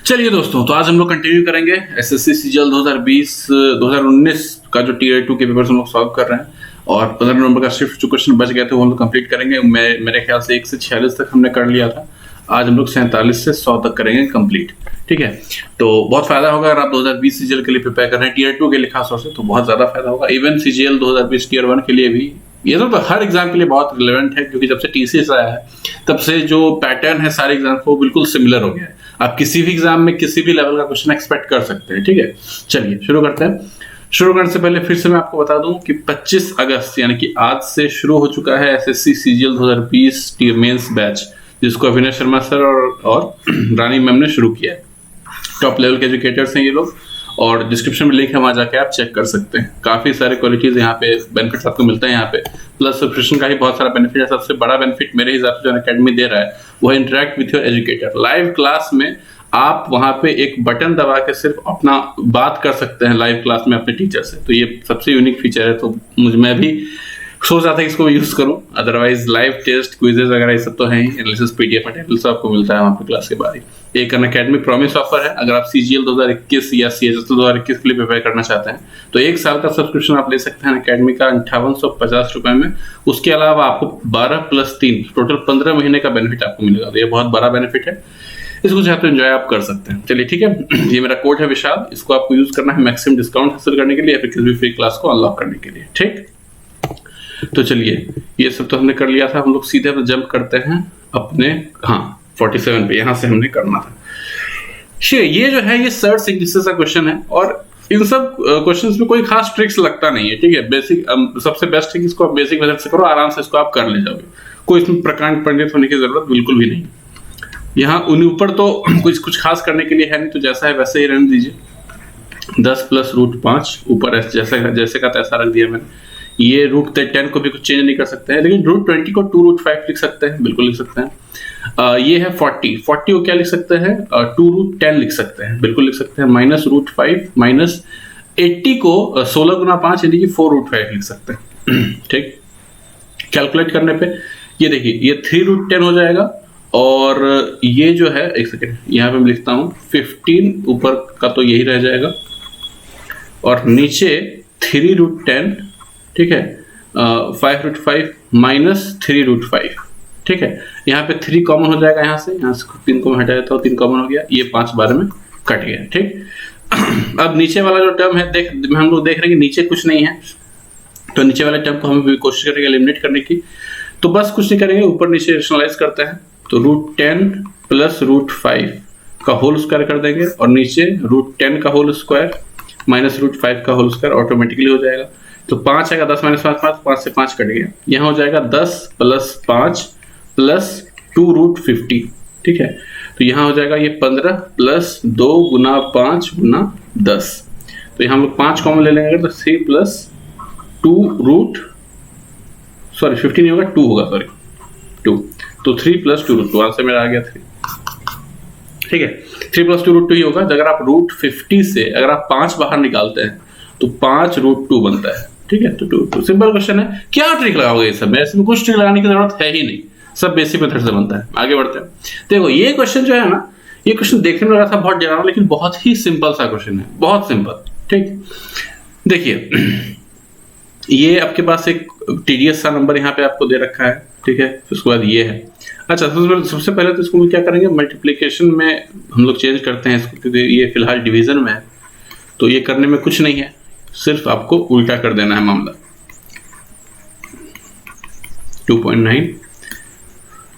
चलिए दोस्तों, तो आज हम लोग कंटिन्यू करेंगे एसएससी सीजीएल 2020-2019 का जो टीयर 2 के पेपर्स हम लोग सॉल्व कर रहे हैं। और 15 नवंबर का शिफ्ट जो क्वेश्चन बच गए थे वो हम लोग कंप्लीट करेंगे। मेरे ख्याल से 1 से 46 तक हमने कर लिया था। आज हम लोग 47 से 100 तक करेंगे कंप्लीट। ठीक है, तो बहुत फायदा होगा अगर आप 2020 सीजीएल के लिए प्रिपेयर कर रहे हैं, टीयर 2 के लिए खास तौर से, तो बहुत ज्यादा फायदा होगा। इवन सीजीएल 2020 टीयर 1 के लिए भी ये तो हर एग्जाम के लिए बहुत रिलेवेंट है, क्योंकि जब से टीसीएस आया है तब से जो पैटर्न है सारे एग्जाम को बिल्कुल सिमिलर हो गया है। आप किसी भी एग्जाम में किसी भी लेवल का क्वेश्चन एक्सपेक्ट कर सकते हैं। ठीक है, चलिए शुरू करते हैं। शुरू करने से पहले फिर से मैं आपको बता दूं कि 25 अगस्त यानी कि आज से शुरू हो चुका है SSC CGL 2020 tier mains batch, जिसको अविनाश शर्मा सर और रानी मैम ने शुरू किया है। टॉप लेवल के एजुकेटर्स हैं ये लोग, और डिस्क्रिप्शन में लिंक है, वहां जाके आप चेक कर सकते हैं। काफी सारे क्वालिटीज यहाँ पे बेनिफिट्स आपको मिलते हैं यहाँ पे, प्लस सब्सक्रिप्शन का ही बहुत सारा बेनिफिट है। सबसे बड़ा बेनिफिट मेरे हिसाब से जो अकेडमी दे रहा है वो है interact with your educator. Live class में आप वहां पे एक बटन दबा के सिर्फ अपना बात कर सकते हैं लाइव क्लास में अपने टीचर से। तो ये सबसे यूनिक फीचर है। तो मैं भी सोच रहा था कि इसको यूज करूं। अदरवाइज लाइव टेस्ट, क्विजेज वगैरह ये सब तो है ही, एनालिसिस, पीडीएफ मटेरियल सब आपको मिलता है वहां पे क्लास के बाद ही। एक अनअकैडमी प्रॉमिस ऑफर है, अगर आप सीजीएल 2021 या सीएचएस 2021 के लिए प्रिपेयर करना चाहते हैं तो 1 साल का सब्सक्रिप्शन आप ले सकते हैं अनअकैडमी का 5850 रुपए में। उसके अलावा आपको 12+3 टोटल 15 महीने का बेनिफिट आपको मिलेगा। तो ये बहुत बड़ा बेनिफिट है, इसको चाहे तो एंजॉय आप कर सकते हैं। चलिए ठीक है, ये मेरा कोड है विशाल, इसको आपको यूज करना है मैक्सिमम डिस्काउंट हासिल करने के लिए या फिर किसी भी फ्री क्लास को अनलॉक करने के लिए। ठीक, तो चलिए ये सब तो हमने कर लिया था। हम लोग सीधे जंप करते हैं अपने 47 पे, यहां से हमने करना था। ये जो है ये सर्च सिग्नेचर का क्वेश्चन है, और इन सब क्वेश्चंस में कोई खास ट्रिक्स लगता नहीं है। ठीक है, बेसिक सबसे बेस्ट है कि इसको आप बेसिक मेथड से करो, आराम से इसको आप कर ले जाओगे। कोई इसमें प्रकांड पंडित होने की जरूरत बिल्कुल भी नहीं। यहाँ ऊपर तो कुछ खास करने के लिए है नहीं, तो जैसा है वैसे ही रहने दीजिए। 10 + √5 ऊपर जैसे का तैसा रख दिया मैंने। ये √10 को भी कुछ चेंज नहीं कर सकते हैं, लेकिन √20 को 2√5 लिख सकते हैं, बिल्कुल लिख सकते हैं। ये है 40 को क्या लिख सकते हैं, 2√10 लिख सकते हैं, बिल्कुल लिख सकते हैं। -√5 -80 को 16 × 5 यानी कि 4√5 लिख सकते हैं। ठीक, कैलकुलेट करने पे ये देखिए ये 3√10 हो जाएगा। और ये जो है, एक सेकेंड यहाँ पे मैं लिखता हूँ 15 ऊपर का तो यही रह जाएगा, और नीचे 3√10। ठीक है, 5√5 -3√5। ठीक है, यहाँ पे 3 कॉमन हो जाएगा, यहाँ से 3 कॉमन हटा देता हूँ, 3 कॉमन हो गया, ये 5 बार में कट गया। ठीक, अब नीचे वाला जो टर्म है हम लोग देख रहे हैं कि नीचे कुछ नहीं है, तो नीचे वाले टर्म को हम भी कोशिश करेंगे एलिमिनेट करने की। तो बस कुछ नहीं करेंगे, ऊपर नीचे रेशनलाइज करते हैं। तो √10 + √5 का होल स्क्वायर कर देंगे, और नीचे √10 का होल स्क्वायर -√5 का होल स्क्वायर ऑटोमेटिकली हो जाएगा। तो 5 आएगा, 10 - 5 5 से 5 कट गया। यहाँ हो जाएगा 10 + 5 + 2√50। ठीक है, तो यहाँ हो जाएगा ये 15 + 2 × 5 × 10। तो यहाँ हम लोग 5 कॉमन ले लेंगे, तो 3 + 15 नहीं होगा, 2 होगा, सॉरी 2। तो 3 + 2√2 आंसर मेरा आ गया 3। ठीक है, 3 + 2√2 ही होगा। अगर आप √50 से अगर आप 5 बाहर निकालते हैं तो 5√2 बनता है। ठीक है, तो 2 सिंपल क्वेश्चन है। क्या ट्रिक लगाओगे इस सब में? इसमें कुछ ट्रिक लगाने की जरूरत है ही नहीं, सब बेसिक मेथड से बनता है। आगे बढ़ते हैं। देखो ये क्वेश्चन जो है ना, ये क्वेश्चन देखने में लगा था बहुत डरावना, लेकिन बहुत ही सिंपल सा क्वेश्चन है, बहुत सिंपल। ठीक, देखिए ये आपके पास एक टीडीएस सा नंबर यहाँ पे आपको दे रखा है। ठीक है, उसके बाद ये है। अच्छा, सबसे पहले तो इसको क्या करेंगे, मल्टीप्लिकेशन में हम लोग चेंज करते हैं इसको, क्योंकि ये फिलहाल डिवीजन में है। तो ये करने में कुछ नहीं है, सिर्फ आपको उल्टा कर देना है मामला। 2.9।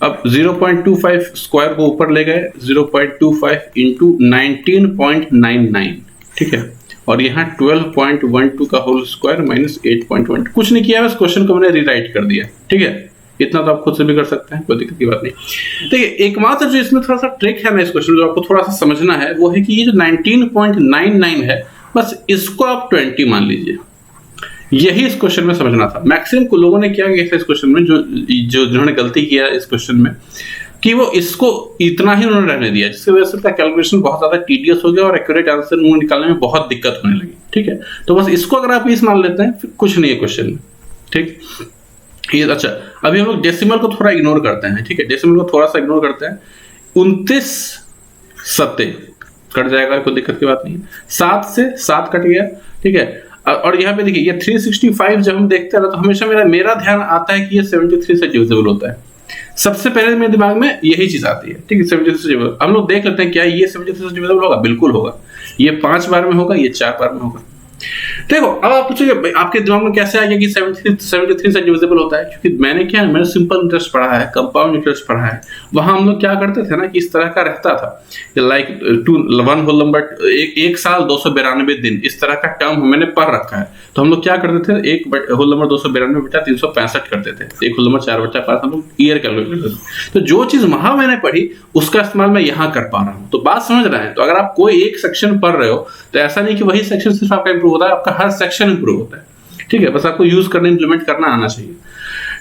अब 0.25 स्क्वायर को ऊपर ले गए, 0.25 × 19.99। ठीक है, और यहाँ 12.12 का होल स्क्वायर -8.1। कुछ नहीं किया, बस क्वेश्चन को मैंने रीराइट कर दिया। ठीक है, इतना तो आप खुद से भी कर सकते हैं, कोई दिक्कत की बात नहीं। देखिए एकमात्र जो इसमें थोड़ा सा ट्रिक है ना इस क्वेश्चन, जो आपको थोड़ा सा समझना है, वो है कि ये जो 19.99 है, बस इसको आप 20 मान लीजिए। यही इस क्वेश्चन में समझना था। मैक्सिमम लोगों ने क्या किया था इस क्वेश्चन में, जिन्होंने गलती किया इस क्वेश्चन में, कि वो इसको इतना ही उन्होंने रहने दिया, जिसकी वजह से उसका कैलकुलेशन बहुत ज्यादा टीडियस हो गया और एक्यूरेट आंसर निकालने में बहुत दिक्कत होने लगी। ठीक है, तो बस इसको अगर आप 20 मान लेते हैं, फिर कुछ नहीं है क्वेश्चन में। ठीक, ये अच्छा, अभी हम लोग डेसिमल को थोड़ा इग्नोर करते हैं। ठीक है, डेसिमल को थोड़ा सा इग्नोर करते हैं। 29 सत्ते कट जाएगा, कोई दिक्कत की बात नहीं है। 7 से 7 कट गया, ठीक है। और यहाँ पे देखिए ये 365 जब हम देखते हैं ना, तो हमेशा मेरा ध्यान आता है कि ये 73 से डिविजिबल होता है। सबसे पहले मेरे दिमाग में यही चीज आती है, ठीक है, 73 से डिविजिबल। हम लोग देख लेते हैं क्या ये 73 से डिविजिबल होगा, बिल्कुल होगा। ये 5 बार में होगा, ये 4 बार में होगा। देखो अब आप पूछोगे आपके दिमाग में कैसे आ गया कि 73 से डिविजिबल होता है, क्योंकि मैंने सिंपल इंटरेस्ट पढ़ा है, कंपाउंड इंटरेस्ट पढ़ा है। वहां हम लोग क्या करते थे ना कि इस तरह का रहता था, लाइक 1 होल नंबर, एक साल 292 दिन, इस तरह का टर्म मैंने पढ़ रखा है। तो हम लोग क्या करते थे, 1 होल नंबर 292 बटा 365 करते थे, 1 होल नंबर 4/5 हम लोग ईयर कैलकुलेट करते थे। तो जो चीज वहां मैंने पढ़ी उसका इस्तेमाल मैं यहाँ कर पा रहा हूँ। तो बात समझ रहे हैं। तो अगर आप कोई एक सेक्शन पढ़ रहे हो तो ऐसा नहीं कि वही सेक्शन सिर्फ आपका इंप्रूव होता है, आपका हर सेक्शन इंप्रूव होता है, ठीक है। बस आपको यूज करना, इंप्लीमेंट करना आना चाहिए,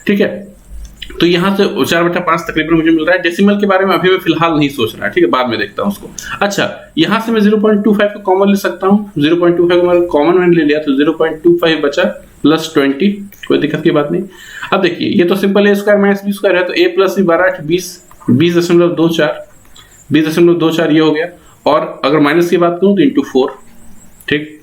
ठीक है। तो यहाँ से 4/5 तकरीबन मुझे मिल रहा है। डेसिमल के बारे में अभी मैं फिलहाल नहीं सोच रहा, ठीक है, बाद में देखता हूँ उसको। अच्छा, यहाँ से मैं 0.25 को कॉमन ले सकता हूँ। 0.25 को कॉमन मैंने ले लिया, तो 0.25 बचा प्लस 20, कोई दिक्कत की बात नहीं। अब देखिए ये तो सिंपल a² माइनस b² है, तो a प्लस b 12 20, 20.24 ये हो गया। और अगर माइनस की बात करूँ तो इंटू 4, ठीक।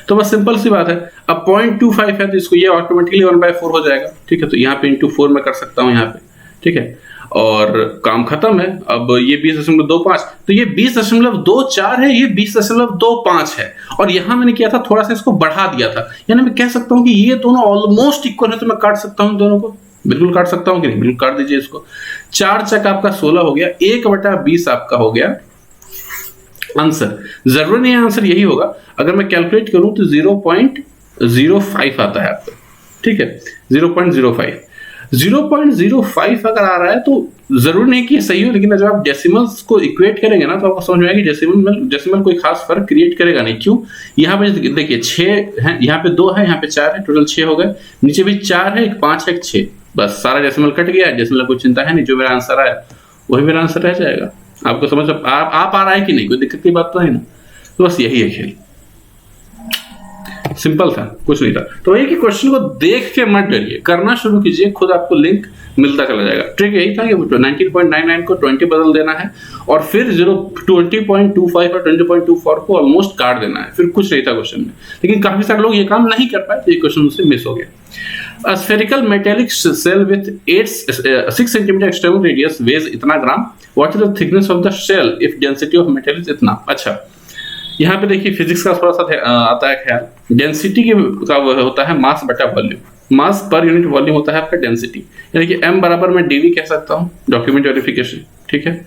तो बस सिंपल सी बात है। अब 0.25 है तो इसको ये ऑटोमेटिकली 1/4 हो जाएगा, ठीक है। तो यहाँ पे इंटू 4 मैं कर सकता हूँ यहाँ पे, ठीक है। और काम खत्म है। अब ये 20.25, तो ये 20.24 है, ये 20.25 है। और यहाँ मैंने किया था थोड़ा सा इसको बढ़ा दिया था, यानी मैं कह सकता हूँ कि ये दोनों ऑलमोस्ट इक्वल है, तो मैं काट सकता हूँ दोनों को। बिल्कुल काट सकता हूँ कि नहीं, बिल्कुल काट दीजिए इसको। 4 चक आपका 16 हो गया, 1/20 आपका हो गया आंसर। जरूरी नहीं आंसर यही होगा, अगर मैं कैलकुलेट करूं तो 0.05 आता है आपका, ठीक है। 0.05 अगर आ रहा है तो जरूर नहीं कि ये सही हो, लेकिन जब आप डेसिमल्स को इक्वेट करेंगे ना तो आपको समझ में आएगा कि डेसिमल कोई खास फर्क क्रिएट करेगा नहीं। क्यों? यहाँ पे देखिए 6 है, यहाँ पे 2 है, यहाँ पे 4 है, टोटल 6 हो गए। नीचे भी 4 है, एक 5 है, एक 6, बस सारा डेसिमल कट गया। डेसिमल कोई चिंता है नहीं, जो मेरा आंसर आया वही मेरा आंसर रह जाएगा। आपको समझ आ पा रहा है कि नहीं, कोई दिक्कत की बात तो है ना। तो बस यही है खेल, सिंपल था, कुछ नहीं था। तो एक ही क्वेश्चन को देख के मत डरिए, करना शुरू कीजिए, खुद आपको लिंक मिलता चला जाएगा। ट्रिक यही था कि 19.99 को 20 बदल देना है और फिर 20.25 और 20.24 को ऑलमोस्ट काट देना है, फिर कुछ नहीं था क्वेश्चन में। लेकिन काफी सारे लोग ये काम नहीं कर पाए, तो ये क्वेश्चन मुझसे मिस हो गया। A spherical metallic shell with 6 cm external radius weighs इतना ग्राम. What is the thickness of the shell if density of metal is इतना? अच्छा, यहाँ पे देखिए फिजिक्स का थोड़ा सा आता है ख्याल। डेंसिटी का होता है मास बटा वॉल्यूम, मास पर यूनिट वॉल्यूम होता है आपका डेंसिटी, यानी कि m बराबर मैं dv कह सकता हूँ, डॉक्यूमेंट वेरिफिकेशन, ठीक है।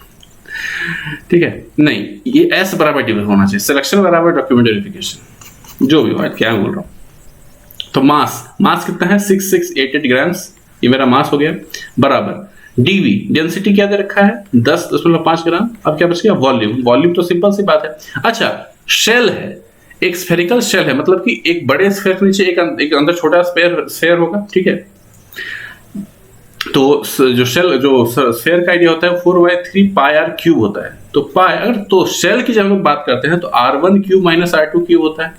ठीक है, नहीं, ये s बराबर dv होना चाहिए, सिलेक्शन बराबर डॉक्यूमेंट वेरिफिकेशन, जो भी हो, क्या बोल रहा हूँ। तो मास कितना है 6688 ग्राम्स, ये मेरा मास हो गया, बराबर डीवी, डेंसिटी क्या दे रखा है 10.5 ग्राम। अब क्या बच गया वॉल्यूम तो सिंपल सी बात है। अच्छा, शेल है, एक स्फेरिकल शेल है, मतलब कि एक बड़े स्फेयर के नीचे एक अंदर छोटा स्फेयर होगा, ठीक है। तो जो स्फेयर का आइडिया होता है 4/3 πr³ होता है। तो अगर तो शेल की जब हम लोग बात करते हैं तो r1³ माइनस r2³ होता है,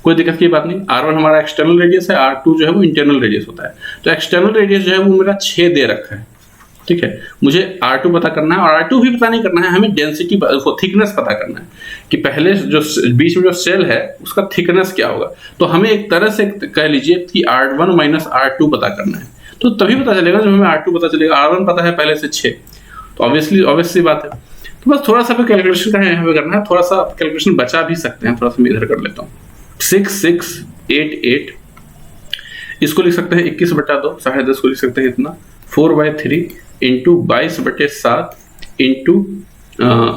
कोई दिक्कत की बात नहीं। R1 हमारा एक्सटर्नल रेडियस है, R2 जो है वो इंटरनल रेडियस होता है। तो एक्सटर्नल रेडियस जो है वो मेरा 6 दे रखा है, ठीक है। मुझे R2 पता करना है, और R2 भी पता नहीं करना है, हमें डेंसिटी थिकनेस पता करना है कि पहले जो बीच में जो सेल है उसका थिकनेस क्या होगा। तो हमें एक तरह से कह लीजिए कि R1 माइनस R2 पता करना है, तो तभी पता चलेगा जब हमें R2 पता चलेगा। R1 पता है पहले से 6, तो ऑब्वियसली बात है। तो बस थोड़ा सा कैलकुलेशन का यहाँ पे करना है, थोड़ा सा कैलकुलेशन बचा भी सकते हैं, थोड़ा सा मैं इधर कर लेता हूँ। 6688, इसको लिख सकते हैं 21/2, 10.5 को लिख सकते हैं इतना, 4/3 इंटू 22/7 इंटू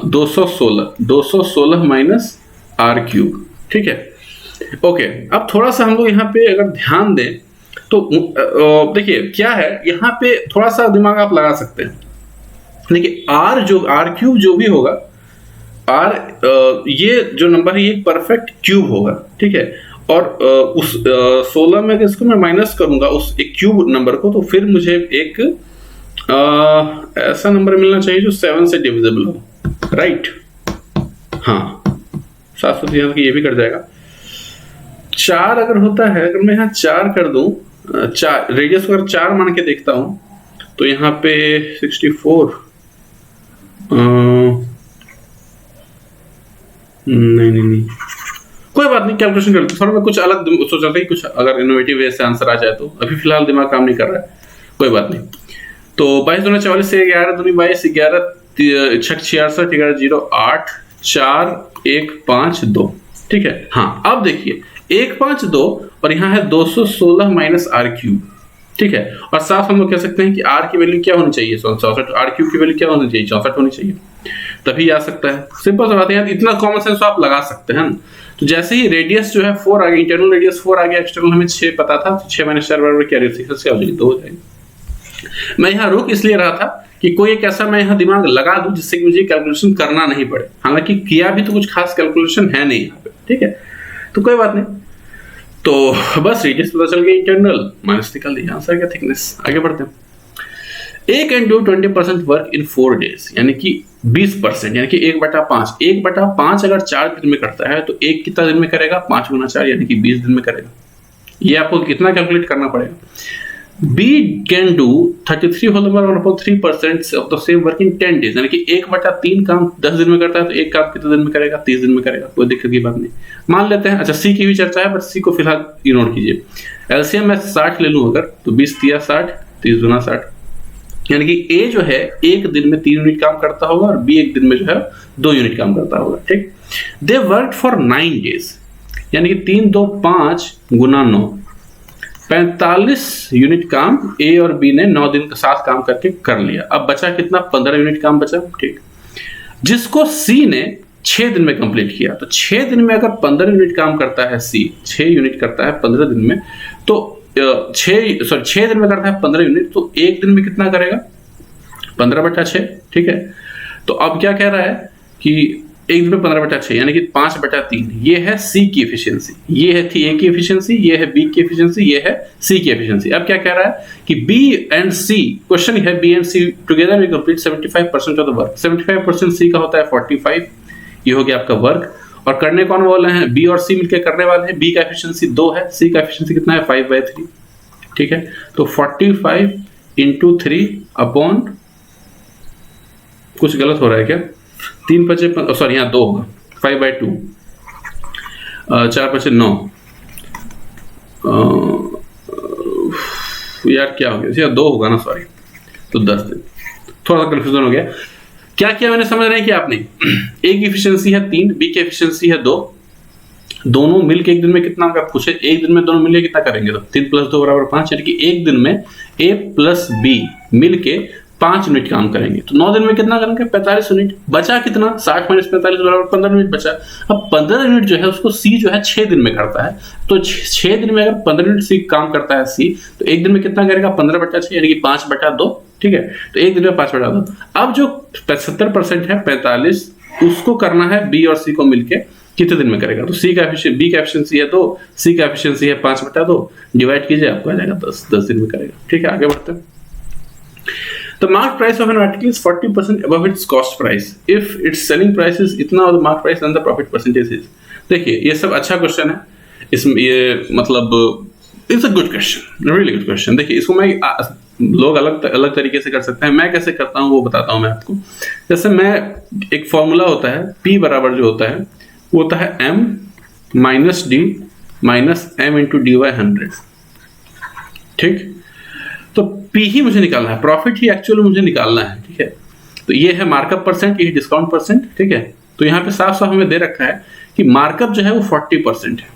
216 माइनस r³, ठीक है। ओके, अब थोड़ा सा हम लोग यहाँ पे अगर ध्यान दें तो देखिए क्या है, यहाँ पे थोड़ा सा दिमाग आप लगा सकते हैं। देखिए r³ जो भी होगा, ये जो नंबर है ये परफेक्ट क्यूब होगा, ठीक है। और उस 16 में इसको मैं माइनस करूंगा उस एक क्यूब नंबर को, तो फिर मुझे एक ऐसा नंबर मिलना चाहिए जो 7 से डिविजिबल हो, राइट। हाँ, 700 की ये भी कट जाएगा। 4 अगर होता है, अगर मैं यहाँ 4 कर दूं, 4 रेडियस को अगर 4 मान के देखता हूं, तो यहाँ पे 64 नहीं नहीं नहीं, कोई बात नहीं, कैलकुलेशन कर लेते। थोड़ा मैं कुछ अलग सोच रहा था कि कुछ अगर इनोवेटिव वे से आंसर आ जाए, तो अभी फिलहाल दिमाग काम नहीं कर रहा है, कोई बात नहीं। तो 22 दूना 44 से 11 दूनी 22, 11 छक 66, 11 0 8 4 1 5 2, ठीक है। हाँ अब देखिए 1 5 2 और यहाँ है 216 माइनस आर क्यूब, ठीक है। और साफ हम लोग कह सकते हैं कि आर की वैल्यू क्या होनी चाहिए, 64, आर क्यूब की वैल्यू क्या होनी चाहिए, 64 होनी चाहिए, तभी आ सकता है। सिंपल सा बात है यार, इतना कॉमन सेंस आप लगा सकते हैं ना। तो जैसे ही रेडियस जो है 4 आ गया, इंटरनल रेडियस 4 आ गया, एक्सटर्नल हमें 6 पता था, 6 माइनस 4 बराबर क्या रेडियस क्या हो जाएगी, 2 हो जाएगी। मैं यहाँ रुक इसलिए रहा था कि कोई एक ऐसा मैं यहाँ दिमाग लगा दूं जिससे कि मुझे कैलकुलेशन करना नहीं पड़े, हालांकि किया भी तो कुछ खास कैलकुलेशन है नहीं यहाँ पे, ठीक है। तो कोई बात नहीं, तो बस रेडियस पता चल गया, इंटरनल माइनस निकाल दिया, आंसर क्या थिकनेस। आगे बढ़ते हैं। A can do 20% work in 4 days, यानी कि 20%, यानी कि 1/5। 1/5 अगर 4 दिन में करता है तो एक कितना दिन में करेगा, 5 गुना 4 यानी कि 20 दिन में करेगा। ये आपको कितना कैलकुलेट करना पड़ेगा। B can do 33 whole number 1/3% of the same work in 10 days, यानी कि 1/3 काम 10 दिन में करता है, तो एक काम कितने दिन में करेगा, 30 दिन में करेगा। कोई दिक्कत की बात नहीं, मान लेते हैं। अच्छा सी की भी चर्चा है, बट सी को फिलहाल इग्नोर कीजिए। एलसीएम में 60 ले लूं अगर, तो 20 तिया 60, 30 गुना 60, यानी कि ए जो है एक दिन में 3 यूनिट काम करता होगा और बी एक दिन में जो है 2 यूनिट काम करता होगा, ठीक। दे वर्क फॉर 9 डेज, यानी कि 3 2 5 गुना 9, 45 यूनिट काम ए और बी ने 9 दिन के साथ काम करके कर लिया। अब बचा कितना, 15 यूनिट काम बचा, ठीक। जिसको सी ने 6 दिन में कंप्लीट किया। तो 6 दिन में अगर 15 यूनिट काम करता है सी, 6 यूनिट करता है 15 दिन में, तो 6 दिन में करता है 15 यूनिट, तो एक दिन में कितना करेगा, 15/6, ठीक है। तो अब क्या कह रहा है कि एक दिन में 15/6 यानी कि 5/3, ये है सी की एफिशिएंसी, ये है थी ए की एफिशिएंसी, ये है बी की एफिशिएंसी, ये है सी की एफिशिएंसी। अब क्या कह रहा है कि बी एंड सी, क्वेश्चन है B and C together we complete 75% of the work. 75% C का होता है 45, ये हो गया आपका वर्क। और करने कौन वाले हैं, बी और सी मिलकर करने वाले हैं। बी का एफिशिएंसी 2 है, सी का एफिशिएंसी कितना है, 5/3, ठीक है। तो 45 × 3 अपॉन, कुछ गलत हो रहा है क्या, 3 5 सॉरी यहाँ 2 होगा, 5/2, 4 5 9, यार क्या हो गया, 2 होगा ना, सॉरी, तो 10 दिन, थोड़ा सा कंफ्यूजन हो गया। क्या किया मैंने, समझ रहे हैं कि आपने, ए की एफिशिएंसी है 3, बी की एफिशिएंसी है 2, दोनों मिलके एक दिन में कितना, अगर पूछे एक दिन में दोनों मिलके कितना करेंगे, तो 3 + 2 = 5, यानी कि एक दिन में ए प्लस बी मिलके 5 यूनिट काम करेंगे। तो 9 दिन में कितना करेंगे, 45 यूनिट। बचा कितना, 60 - 45 = 15 यूनिट बचा। अब 15 यूनिट जो है उसको सी जो है 6 दिन में करता है, तो 6 दिन में अगर 15 यूनिट सी काम करता है सी, तो एक दिन में कितना करेगा, 15/6 यानी कि 5/2, ठीक है। तो एक दिन में 5/2। अब जो 70% है 45, उसको करना है बी और सी को मिलके कितने दिन में करेगा। तो सी का बी का एफिशिएंसी है 2, सी का एफिशिएंसी है 5/2, डिवाइड कीजिए, आपको आ जाएगा 10 दिन में करेगा, ठीक है। आगे बढ़ते हैं। The market price of an article is 40% above its cost price. If its selling price is इतना और market price, then the profit percentage is. देखिए ये सब अच्छा क्वेश्चन है, इसमें ये मतलब it's a good question, really good question. देखिए इसको मैं लोग अलग तरीके से कर सकते हैं, मैं कैसे करता हूँ वो बताता हूँ मैं आपको। जैसे मैं एक फॉर्मूला होता है P बराबर जो होता है वो होता है M - D - M × dy/100, ठीक। तो P ही मुझे निकालना है, प्रॉफिट ही एक्चुअली मुझे निकालना है, ठीक है। तो ये है मार्कअप परसेंट, ये डिस्काउंट परसेंट, ठीक है। तो यहाँ पे साफ साफ हमें दे रखा है कि मार्कअप जो है वो 40% है,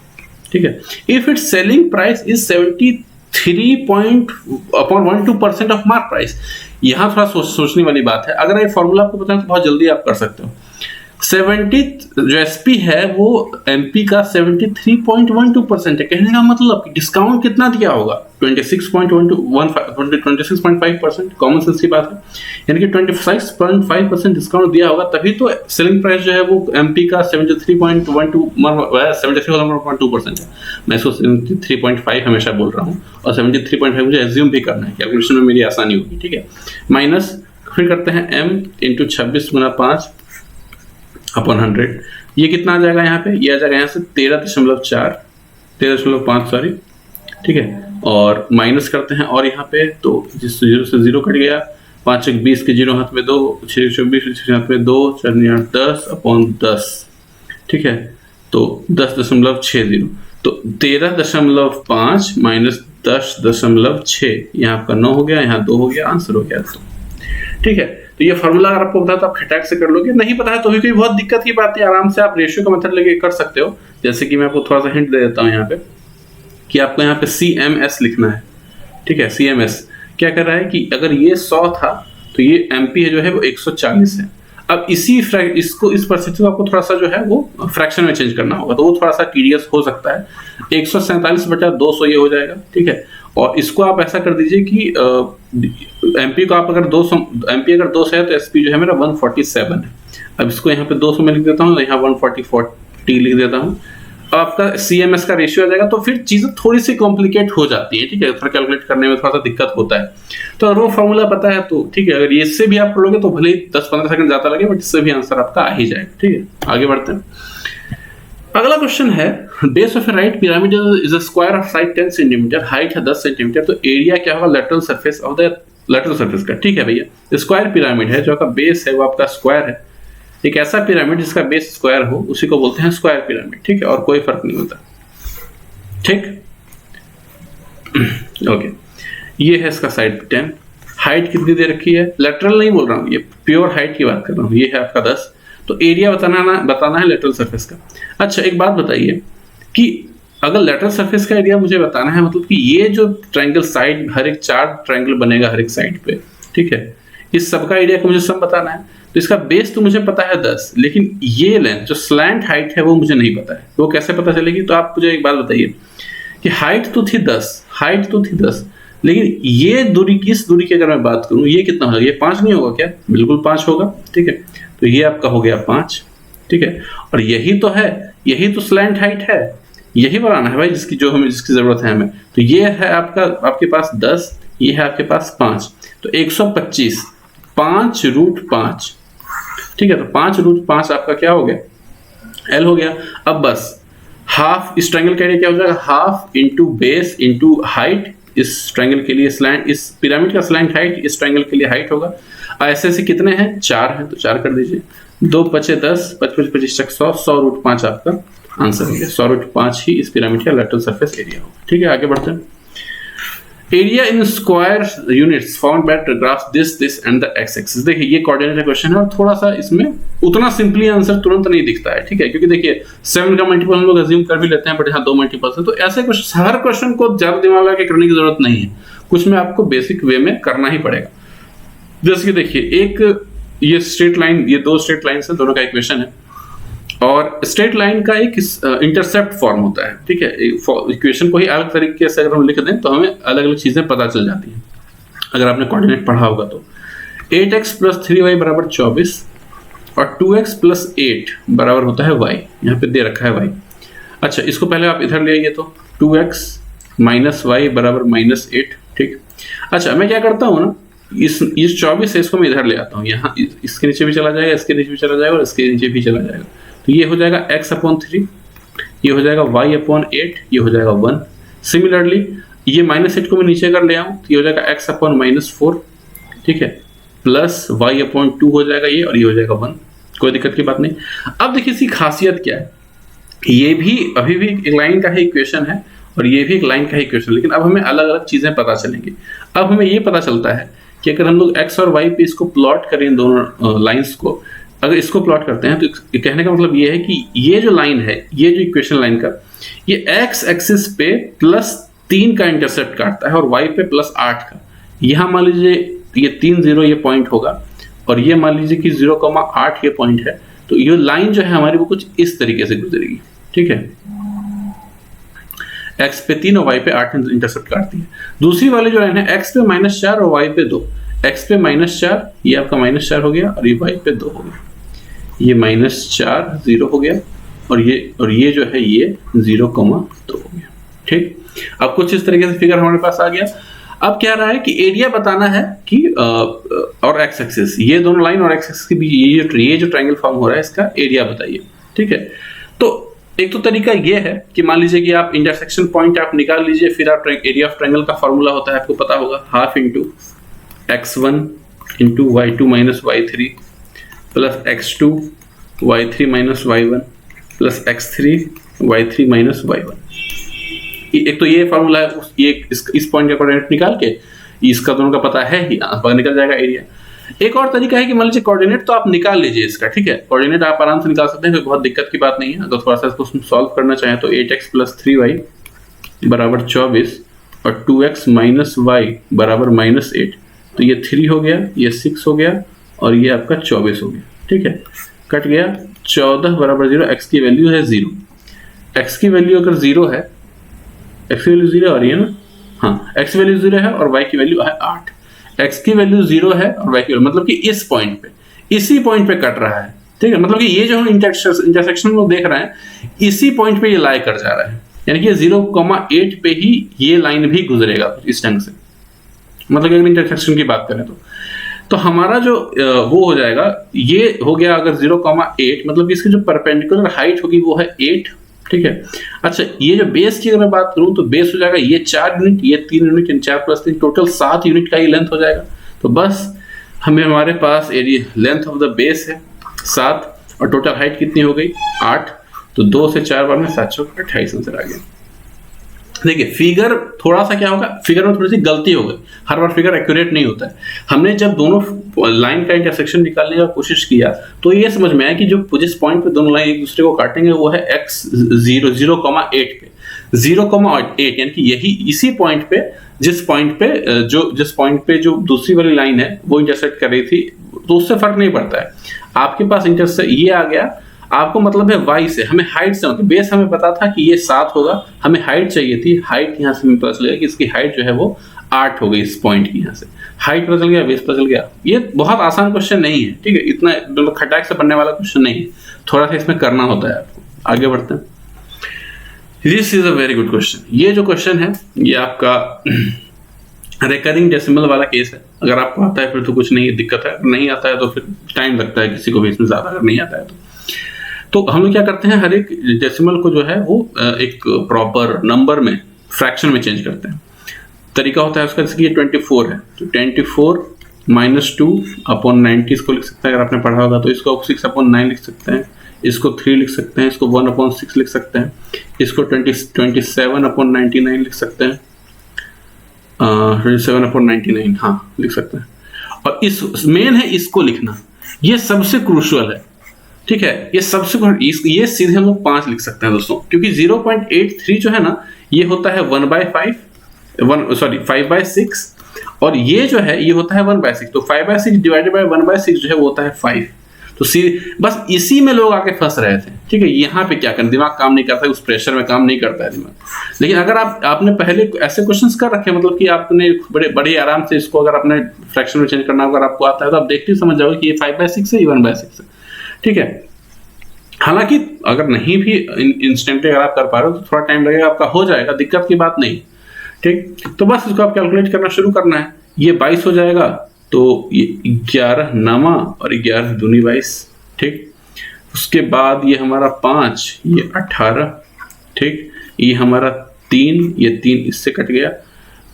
ठीक है। If it's selling price is 73.12% of mark price. यहाँ थोड़ा सोचने वाली बात है, अगर ये फॉर्मूला आपको पता है तो बहुत जल्दी आप कर सकते हो। 70 जो एसपी है वो एमपी का 73.12% है। कहने का मतलब कि डिस्काउंट कितना दिया होगा, 26.5%। कॉमन सेंस की बात है, यानी कि 26.5% डिस्काउंट दिया होगा, तभी तो सेलिंग प्राइस जो है वो एमपी का 73.12% है। मैं इसको 73.5 हमेशा बोल रहा हूँ, और 73.5 मुझे एज्यूम भी करना है, कैलकुलेशन में मेरी आसानी होगी, ठीक है। माइनस फिर करते हैं m × 26 × 5 अपॉन 100, ये कितना आ जाएगा यहाँ पे, ये आ जाएगा यहाँ से 13.5 सॉरी, ठीक है। और माइनस करते हैं, और यहाँ पे तो जिस 0 से 0 कट गया, 5 × 20 के 0 हाथ में 2, 6 × 24 हाथ में 2, 4 × 8 10 अपॉन 10, ठीक है, तो 10.60, तो 13.5 माइनस 10.6, यहाँ आपका 9 हो गया, यहाँ 2 हो गया, आंसर हो गया 2। ठीक है, तो ये फॉर्मूला अगर आपको पता है तो आप खटाक से कर लोगे, नहीं पता है तो भी कोई बहुत दिक्कत की बात है, आराम से आप रेशियो का मेथड लेके कर सकते हो। जैसे कि मैं आपको थोड़ा सा हिंट दे देता हूँ यहाँ पे कि आपको यहाँ पे CMS लिखना है। ठीक है, CMS क्या कर रहा है कि अगर ये 100 था तो ये MP है जो है वो 140 है। अब इसको इस परिस्थिति को आपको थोड़ा सा जो है वो फ्रैक्शन में चेंज करना होगा, तो वो थोड़ा सा टीडियस हो सकता है। 147/200 ये हो जाएगा। ठीक है, और इसको आप ऐसा कर दीजिए कि MP को आप अगर 200 MP अगर 200 है तो SP जो है मेरा 147 है। अब इसको यहाँ पे 200 में लिख देता हूँ, यहाँ 140 लिख देता हूँ। आपका CMS का रेशियो आ जाएगा, तो फिर चीजें थोड़ी सी कॉम्प्लिकेट हो जाती है। ठीक है, थोड़ा कैलकुलेट करने में थोड़ा सा दिक्कत होता है। तो अगर वो फॉर्मूला पता है तो ठीक है, अगर इससे भी आप करोगे तो भले ही 10-15 सेकंड ज्यादा लगे, बट इससे भी आंसर आपका आ ही जाएगा। ठीक है, आगे बढ़ते हैं। अगला क्वेश्चन है, base of A right pyramid is a square of side 10 centimetre, height है 10 सेंटीमीटर, तो एरिया क्या होगा lateral surface of the lateral surface का। ठीक है भैया, स्क्वायर पिरामिड है, जो आपका बेस है वो आपका स्क्वायर है। एक ऐसा पिरामिड जिसका बेस स्क्वायर हो उसी को बोलते हैं स्क्वायर पिरामिड। ठीक है, और कोई फर्क नहीं होता। ठीक, ओके, ये है इसका साइड 10, हाइट कितनी दे रखी है, लेटरल नहीं बोल रहा हूँ, ये प्योर हाइट की बात कर रहा हूँ। ये है आपका 10, तो एरिया बताना है लेटरल सरफेस का। अच्छा, एक बात बताइए कि अगर लेटरल सरफेस का एरिया मुझे बताना है, मतलब कि ये जो ट्रायंगल साइड, हर एक 4 ट्रायंगल बनेगा हर एक साइड पे। ठीक है, इस सबका एरिया को मुझे सम बताना है। तो इसका बेस तो मुझे पता है 10, लेकिन ये लेंथ जो स्लैंट हाइट है वो मुझे नहीं पता है, वो कैसे पता चलेगी? तो आप मुझे एक बात बताइए कि हाइट तो थी 10, लेकिन ये दूरी, इस दूरी की अगर मैं बात करूं, ये कितना होगा? ये 5 नहीं होगा क्या? बिल्कुल 5 होगा। ठीक है, तो ये आपका हो गया 5। ठीक है, और यही तो है, यही तो स्लैंट हाइट है, यही बनाना है भाई, जिसकी जरूरत है हमें। तो ये है आपके पास 10, ये है आपके पास 5, तो 125, 5√5। ठीक है, तो 5√5 आपका क्या हो गया? L हो गया। अब बस हाफ, इस ट्रायंगल का एरिया क्या हो जाएगा? Half into base into height. इस ट्रायंगल के लिए स्लैंट, इस पिरामिड का स्लैंट हाइट इस ट्रायंगल के लिए हाइट होगा। ऐसे कितने हैं? 4 हैं, तो 4 कर दीजिए। 2 5 10, 25 25 100, 100√5 आपका आंसर हो गया। 100√5 ही इस पिरामिड का लेटरल सरफेस एरिया होगा। ठीक है, आगे बढ़ते हैं। Area in square units found by graph this and the x axis. देखिए, ये कोऑर्डिनेट क्वेश्चन है और थोड़ा सा इसमें उतना सिंपली आंसर तुरंत नहीं दिखता है। ठीक है, क्योंकि देखिए 7 का मल्टीपल हम लोग अज्यूम कर भी लेते हैं, बट यहाँ 2 मल्टीपल्स है, तो ऐसे क्वेश्चन, हर क्वेश्चन को ज्यादा दिमाग लगा के करने की जरूरत नहीं है, कुछ में आपको बेसिक वे में करना ही पड़ेगा। जैसे कि देखिए, एक ये स्ट्रेट लाइन, ये 2 स्ट्रेट लाइन है, दोनों का इक्वेशन है, और स्ट्रेट लाइन का एक इंटरसेप्ट फॉर्म होता है। ठीक है, इक्वेशन को ही अलग तरीके से अगर हम लिख दें तो हमें अलग अलग चीजें पता चल जाती हैं, अगर आपने कोऑर्डिनेट पढ़ा होगा तो। 8x + 3y = 24 और 2x + 8 बराबर होता है y। यहाँ पे दे रखा है y। अच्छा, इसको पहले आप इधर ले आइए, तो 2x - y = -8। ठीक, अच्छा, मैं क्या करता हूँ ना, इस 24 है, इसको मैं इधर ले आता हूँ, यहाँ इसके नीचे भी चला जाएगा, इसके नीचे भी चला जाएगा और इसके नीचे भी चला जाएगा, तो ये हो जाएगा x/3, ये हो जाएगा y/8, ये हो जाएगा 1। सिमिलरली ये -8 को मैं नीचे कर ले आऊँ, तो ये हो जाएगा x/-4। ठीक है, प्लस y/2 हो जाएगा ये, और ये हो जाएगा 1। कोई दिक्कत की बात नहीं। अब देखिए इसकी खासियत क्या है, ये भी अभी भी एक लाइन का ही इक्वेशन है और ये भी एक लाइन का ही इक्वेशन, लेकिन अब हमें अलग अलग चीजें पता चलेंगी। अब हमें ये पता चलता है कि अगर हम लोग x और y पे इसको प्लॉट करें, दोनों लाइंस को, अगर इसको प्लॉट करते हैं, तो कहने का मतलब ये है कि ये जो लाइन है, ये जो इक्वेशन लाइन का, ये x एक्सिस पे +3 का इंटरसेप्ट काटता है और y पे +8 का। यहाँ मान लीजिए ये 3 0 ये पॉइंट होगा, और ये मान लीजिए कि 0,8 ये पॉइंट है, तो ये लाइन जो है हमारी वो कुछ इस तरीके से गुजरेगी। ठीक है, x पे 3 और y पे 8 इंटरसेप्ट काटती है। दूसरी वाली जो लाइन है, x पे -4 और y पे 2, x पे -4, ये आपका -4 हो गया, और ये y पे 2 हो गया, ये -4 0 हो गया, और ये जो है ये 0,2 हो गया। ठीक, अब कुछ इस तरीके से फिगर हमारे पास आ गया। अब क्या रहा है कि एरिया बताना है कि और एक्स एक्सिस, ये दोनों लाइन और एक्स एक्सिस के बीच ये जो ट्रायंगल फॉर्म हो रहा है, इसका एरिया बताइए। ठीक है, तो एक तो तरीका ये है कि मान लीजिए कि आप इंटरसेक्शन पॉइंट आप निकाल लीजिए, फिर आप एरिया ऑफ ट्रायंगल का फॉर्मूला होता है, आपको पता होगा, half into x1 into y2 - y3 plus x2 y3 - y1 plus x3 y3 minus y1। एक तो ये फॉर्मूला है, ये इस पॉइंट का कोऑर्डिनेट निकाल के इसका दोनों का पता है ही, निकल जाएगा एरिया। एक और तरीका है कि मान लीजिए कोऑर्डिनेट तो आप निकाल लीजिए इसका, ठीक है, कोऑर्डिनेट आप आराम से निकाल सकते हैं, कोई बहुत दिक्कत की बात नहीं है। अगर थोड़ा सा इसको सॉल्व करना चाहें तो 8x प्लस 3y बराबर 24 और 2x माइनस y बराबर माइनस 8, तो ये 3 हो गया, ये 6 हो गया और ये आपका 24 हो गया, ठीक है, कट गया। 14 बराबर 0, x की वैल्यू है 0, x की वैल्यू अगर 0 है, x की वैल्यू 0 आ रही है ना, हाँ, x की वैल्यू 0 है और y की वैल्यू है 8। x की वैल्यू 0 है और y की वैल्यू, मतलब कि इस पॉइंट पे, इसी पॉइंट पे कट रहा है, ठीक है, मतलब कि ये जो हम इंटरसेक्शन को देख रहे हैं इसी पॉइंट पे ये लाई कर जा रहा है, यानी कि 0,8 पे ही ये लाइन भी गुजरेगा इस ढंग से। मतलब कि अगर इंटरसेक्शन की बात करें तो हमारा जो वो हो जाएगा, ये हो गया अगर 0,8, मतलब कि इसकी जो परपेंडिकुलर हाइट होगी वो है 8, ठीक है। अच्छा, ये जो बेस की अगर मैं बात करूं तो बेस हो जाएगा ये 4 यूनिट, ये 3 यूनिट, 4 प्लस 3 टोटल 7 यूनिट का ही लेंथ हो जाएगा। तो बस हमारे पास area length of the base है 7 और टोटल हाइट कितनी हो गई 8, तो 2 से 4 बार में 7 चौक 28 आंसर आ गया। देखिए फिगर थोड़ा सा क्या होगा, फिगर में थोड़ी सी गलती हो गई, हर बार फिगर एक्यूरेट नहीं होता है। हमने जब दोनों लाइन का इंटरसेक्शन निकालने का कोशिश किया तो ये समझ में आया कि जो जिस पॉइंट पे दोनों लाइन एक दूसरे को काटेंगे वो है x 0,8 पे, 0,8 यानी कि यही इसी पॉइंट पे जिस पॉइंट पे जो दूसरी वाली लाइन है वो इंटरसेक्ट कर रही थी, तो उससे फर्क नहीं पड़ता है। आपके पास इंटरसेक्ट ये आ गया, आपको मतलब है y से, हमें हाइट से, बेस हमें पता था कि ये 7 होगा, हमें हाइट चाहिए थी, हाइट यहाँ से हमें पता चलेगा कि इसकी हाइट जो है वो 8 हो गई इस पॉइंट की, यहाँ से हाइट पता चल गया, बेस पता चल गया। ये बहुत आसान क्वेश्चन नहीं है, ठीक है, इतना मतलब खटाक से बनने वाला क्वेश्चन नहीं है, थोड़ा सा इसमें करना होता है आपको। आगे बढ़ते हैं। This is a very good question. ये जो क्वेश्चन है ये आपका रिकरिंग डेसिमल वाला केस है। अगर आपको आता है फिर तो कुछ नहीं दिक्कत है, नहीं आता है तो फिर टाइम लगता है किसी को भी इसमें ज्यादा, अगर नहीं आता है तो हम लोग क्या करते हैं, हर एक डेसिमल को जो है वो एक प्रॉपर नंबर में, फ्रैक्शन में चेंज करते हैं। तरीका होता है उसका, जैसे कि ये 24 है तो 24 माइनस 2 अपॉन 90 इसको लिख सकते हैं, अगर आपने पढ़ा होगा तो इसको 6/9 लिख सकते हैं, इसको 3 लिख सकते हैं, इसको 1/6 लिख सकते हैं, इसको 27/99 लिख सकते हैं, 27/99 हाँ लिख सकते हैं। और इस मेन है इसको लिखना, ये सबसे क्रूशियल है, ठीक है, ये सबसे ये सीधे हम लोग 5 लिख सकते हैं दोस्तों, क्योंकि 0.83 जो है ना ये होता है 5/6 और ये जो है ये होता है 1/6, तो 5/6 डिवाइडेड बाय 1/6 जो है वो होता है 5। तो बस इसी में लोग आके फंस रहे थे, ठीक है। यहाँ पे क्या करें, दिमाग काम नहीं करता, उस प्रेशर में काम नहीं करता है दिमाग। लेकिन अगर आपने पहले ऐसे क्वेश्चंस कर रखे, मतलब कि आपने बड़े आराम से इसको अगर आपने फ्रैक्शन में चेंज करना अगर आपको आता है तो आप देखते ही समझ जाओगे कि ये 5/6 है, ये 1/6 है, ठीक है। हालांकि अगर नहीं भी इंस्टेंटली अगर आप कर पा रहे हो तो थोड़ा टाइम लगेगा, आपका हो जाएगा, दिक्कत की बात नहीं, ठीक। तो बस इसको आप कैलकुलेट करना शुरू करना है। ये 22 हो जाएगा, तो ये 11 नामा और 11 दूनी 22, ठीक। उसके बाद ये हमारा 5, ये 18, ठीक। ये हमारा 3, ये 3 इससे कट गया,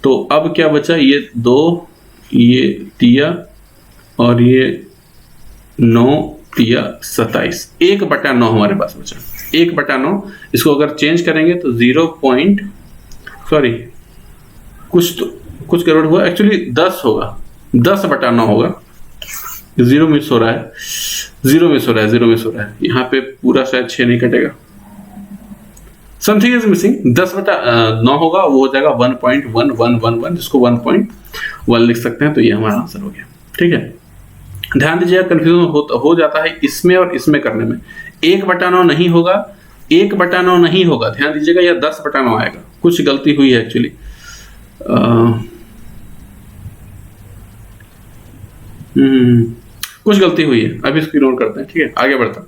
तो अब क्या बचा, ये 2, ये 3 और ये 9 3 27, 1/9 हमारे पास बचा, 1/9। इसको अगर चेंज करेंगे तो कुछ गड़बड़ हुआ, एक्चुअली 10 होगा, 10/9 होगा। 0 मिस हो रहा है, 0 मिस हो रहा है, यहाँ पे पूरा शायद 6 नहीं कटेगा, समथिंग इज मिसिंग। 10/9 होगा, वो हो जाएगा 1.1111, जिसको 1.1 लिख सकते हैं, तो ये हमारा आंसर हो गया, ठीक है। ध्यान दीजिएगा, कंफ्यूजन हो जाता है इसमें और इसमें करने में। 1/9 नहीं होगा, 1/9 नहीं होगा, ध्यान दीजिएगा, या 10/9 आएगा। कुछ गलती हुई है एक्चुअली, कुछ गलती हुई है, अभी इसको इग्नोर करते हैं, ठीक है, आगे बढ़ता है।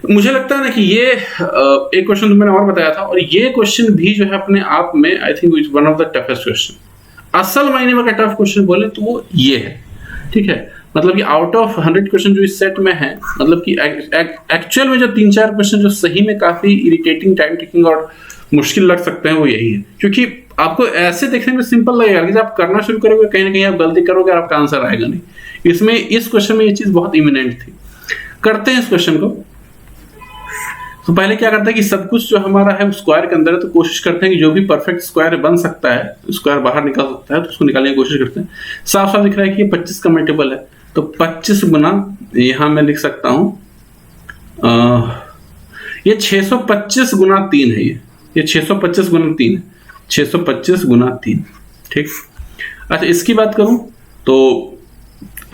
मुझे लगता है ना कि ये एक क्वेश्चन तो मैंने और बताया था, और ये क्वेश्चन भी जो है अपने आप में I think is one of the toughest question. असल मायने में टफ क्वेश्चन बोले तो वो ये है, ठीक है। मतलब कि आउट ऑफ 100 क्वेश्चन जो इस सेट में है, मतलब कि एक्चुअल में जो 3-4 क्वेश्चन जो सही में काफी इरिटेटिंग, टाइम टेकिंग और मुश्किल लग सकते हैं वो यही है, क्योंकि आपको ऐसे देखने में सिंपल लगेगा, कि जब आप करना शुरू करोगे कहीं ना कहीं आप गलती करोगे और आपका आंसर आएगा नहीं। इसमें इस क्वेश्चन में ये चीज बहुत इमिनेंट थी। करते हैं इस क्वेश्चन को। तो पहले क्या करता है कि सब कुछ जो हमारा है स्क्वायर के अंदर है, तो कोशिश करते हैं कि जो भी परफेक्ट स्क्वायर बन सकता है, स्क्वायर बाहर निकल सकता है, तो उसको निकालने की कोशिश करते हैं। साफ साफ दिख रहा है कि ये 25 का मल्टीपल है, तो 25 गुना यहां मैं लिख सकता हूं ये 625 गुना 3 है। ये 625 गुना 3 है, 625 गुना 3। ठीक, अच्छा इसकी बात करूं तो